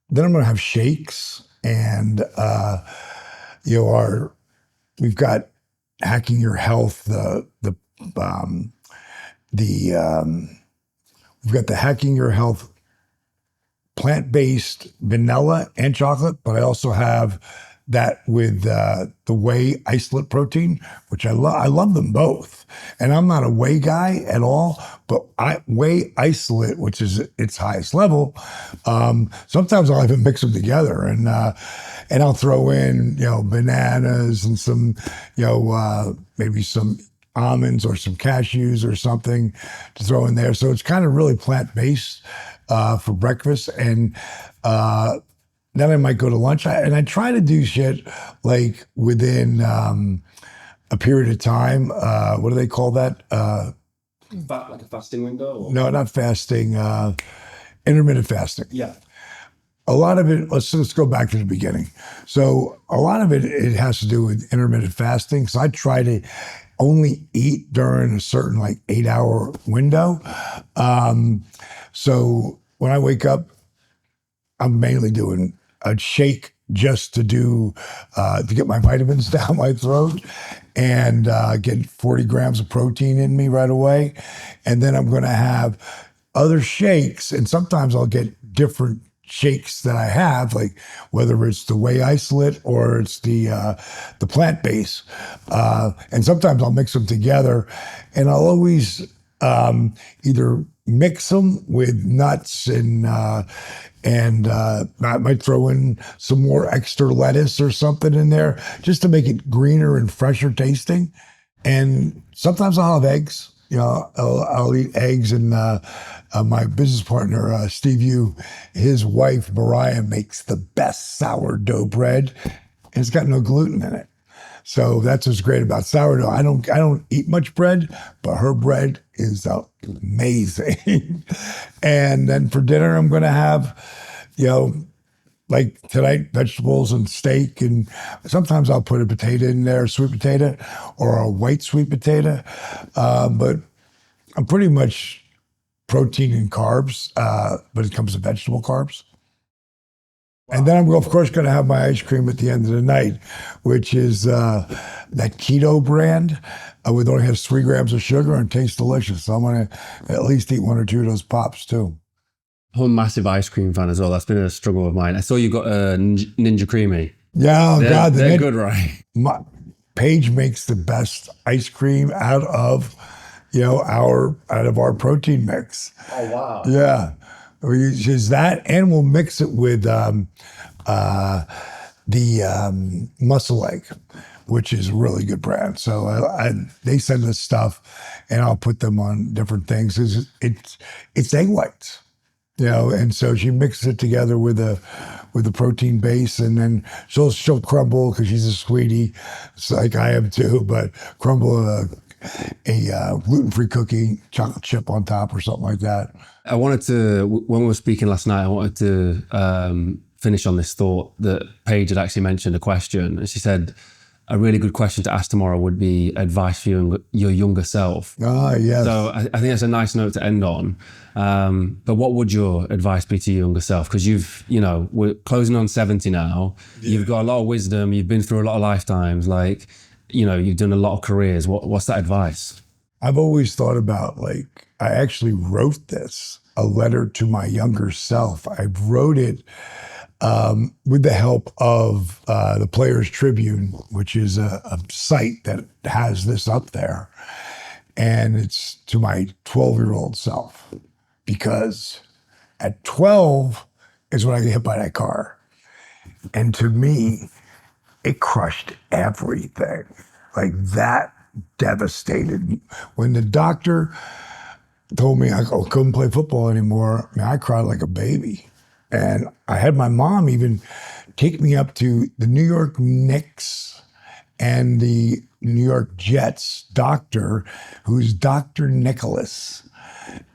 I'm going to have shakes. And, we've got Hacking Your Health, we've got the Hacking Your Health plant-based vanilla and chocolate, but I also have that with the whey isolate protein, which I love. I love them both. And I'm not a whey guy at all, but whey isolate, which is its highest level, sometimes I'll even mix them together and I'll throw in, bananas and some, maybe some almonds or some cashews or something to throw in there. So it's kind of really plant-based for breakfast. And then I might go to lunch. And I try to do shit like within a period of time. What do they call that? like a fasting window? Or? No, not fasting. Intermittent fasting. Yeah. A lot of it, let's go back to the beginning. So a lot of it has to do with intermittent fasting. So I try to only eat during a certain 8-hour window. So when I wake up, I'm mainly doing a shake just to get my vitamins down my throat and get 40 grams of protein in me right away. And then I'm going to have other shakes. And sometimes I'll get different shakes that I have, like whether it's the whey isolate or it's the plant-based. And sometimes I'll mix them together, and I'll always either mix them with nuts and I might throw in some more extra lettuce or something in there just to make it greener and fresher tasting. And sometimes I'll have eggs. I'll eat eggs, and my business partner, Steve Yu, his wife, Mariah, makes the best sourdough bread, and it's got no gluten in it. So that's what's great about sourdough. I don't eat much bread, but her bread is amazing. And then for dinner, I'm going to have, like tonight, vegetables and steak, and sometimes I'll put a potato in there, a sweet potato or a white sweet potato. But I'm pretty much protein and carbs, but it comes to vegetable carbs. Wow. And then I'm, of course, going to have my ice cream at the end of the night, which is that keto brand, with only has 3 grams of sugar and tastes delicious. So I'm going to at least eat 1 or 2 of those pops too. I'm a massive ice cream fan as well. That's been a struggle of mine. I saw you got a Ninja Creamy. Yeah, God, they're good, right? Paige makes the best ice cream out of our protein mix. Oh wow! Yeah, we use that, and we'll mix it with the muscle egg, which is a really good brand. So they send us stuff, and I'll put them on different things. It's egg whites. And so she mixes it together with the protein base, and then she'll crumble, because she's a sweetie, it's like I am too, but crumble a gluten-free cookie, chocolate chip on top or something like that. I wanted to, when we were speaking last night, I wanted to finish on this thought that Paige had actually mentioned a question, and she said, a really good question to ask tomorrow would be advice for your younger self. Ah, yes. So I think that's a nice note to end on. But what would your advice be to your younger self? Because we're closing on 70 now. Yeah. You've got a lot of wisdom. You've been through a lot of lifetimes. You've done a lot of careers. What's that advice? I've always thought about, like, I actually wrote this, a letter to my younger self. I wrote it with the help of the Players Tribune, which is a site that has this up there. And it's to my 12-year-old self, because at 12 is when I get hit by that car. And to me, it crushed everything. Like, that devastated me. When the doctor told me I couldn't play football anymore, I mean, I cried like a baby. And I had my mom even take me up to the New York Knicks and the New York Jets doctor, who's Dr. Nicholas.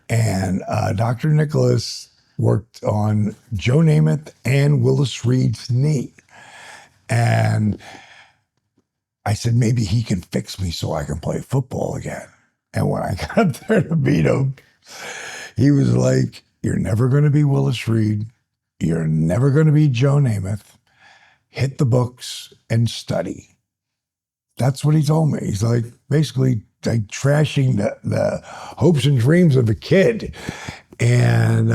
And Dr. Nicholas worked on Joe Namath and Willis Reed's knee. And I said, maybe he can fix me so I can play football again. And when I got up there to meet him, he was like, you're never going to be Willis Reed. You're never going to be Joe Namath. Hit the books and study. That's what he told me. He's like, basically, like, trashing the hopes and dreams of a kid. And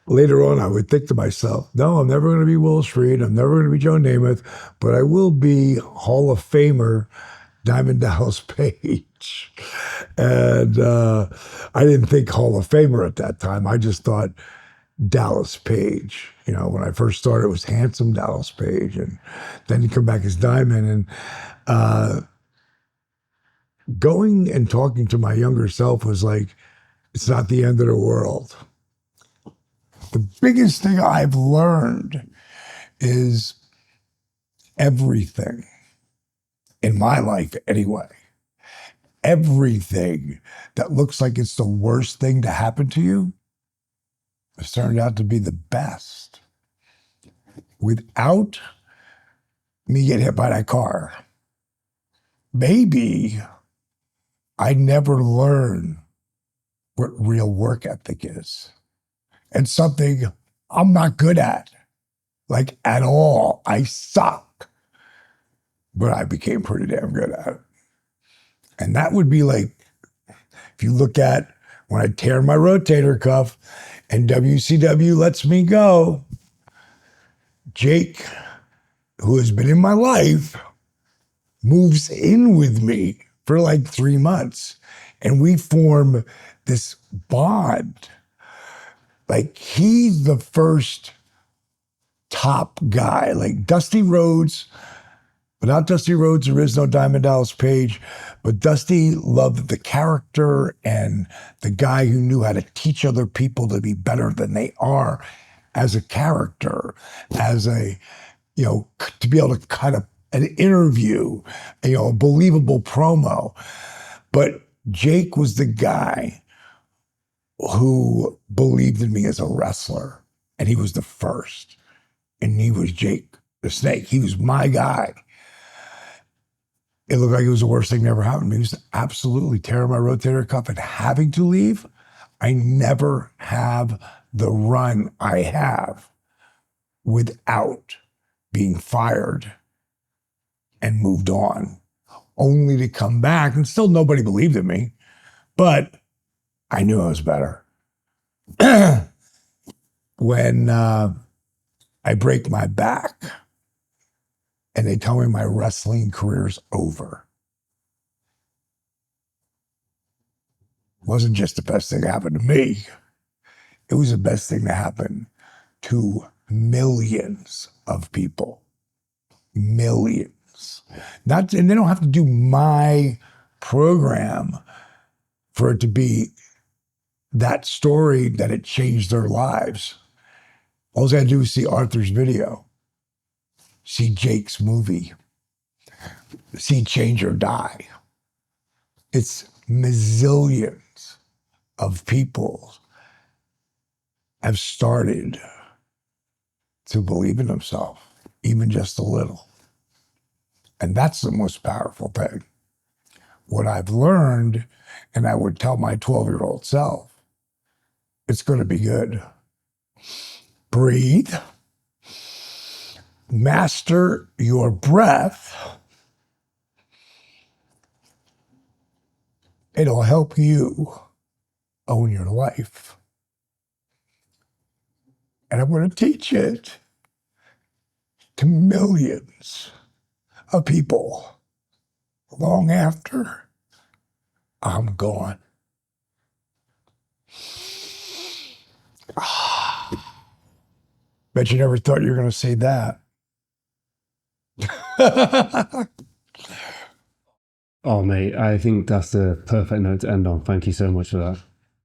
later on, I would think to myself, no, I'm never going to be Willis Reed. I'm never going to be Joe Namath, but I will be Hall of Famer Diamond Dallas Page. And I didn't think Hall of Famer at that time. I just thought Dallas Page. You know, when I first started, it was handsome Dallas Page. And then you come back as Diamond. And going and talking to my younger self was like, it's not the end of the world. The biggest thing I've learned is everything in my life anyway. Everything that looks like it's the worst thing to happen to you has turned out to be the best. Without me getting hit by that car, maybe I'd never learn what real work ethic is. And something I'm not good at, like, at all. I suck. But I became pretty damn good at it. And that would be like, if you look at when I tear my rotator cuff and WCW lets me go, Jake, who has been in my life, moves in with me for like 3 months. And we form this bond. Like, he's the first top guy. Like, Dusty Rhodes, without Dusty Rhodes, there is no Diamond Dallas Page. But Dusty loved the character and the guy who knew how to teach other people to be better than they are as a character, as a, you know, to be able to cut an interview, you know, a believable promo. But Jake was the guy who believed in me as a wrestler. And he was the first. And he was Jake the Snake. He was my guy. It looked like it was the worst thing that ever happened to me. He was absolutely tearing my rotator cuff and having to leave. I never have the run I have without being fired and moved on, only to come back. And still nobody believed in me, but I knew I was better. When I break my back and they tell me my wrestling career's over, it wasn't just the best thing that happened to me. It was the best thing that happened to millions of people. Millions. And they don't have to do my program for it to be that story that it changed their lives. All I had to do was see Arthur's video, see Jake's movie, see Change or Die. It's mazillions of people have started to believe in themselves, even just a little. And that's the most powerful thing. What I've learned, and I would tell my 12-year-old self, it's going to be good. Breathe. Master your breath. It'll help you own your life. And I'm going to teach it to millions of people long after I'm gone. Bet you never thought you were going to see that. Oh, mate, I think that's the perfect note to end on. Thank you so much for that.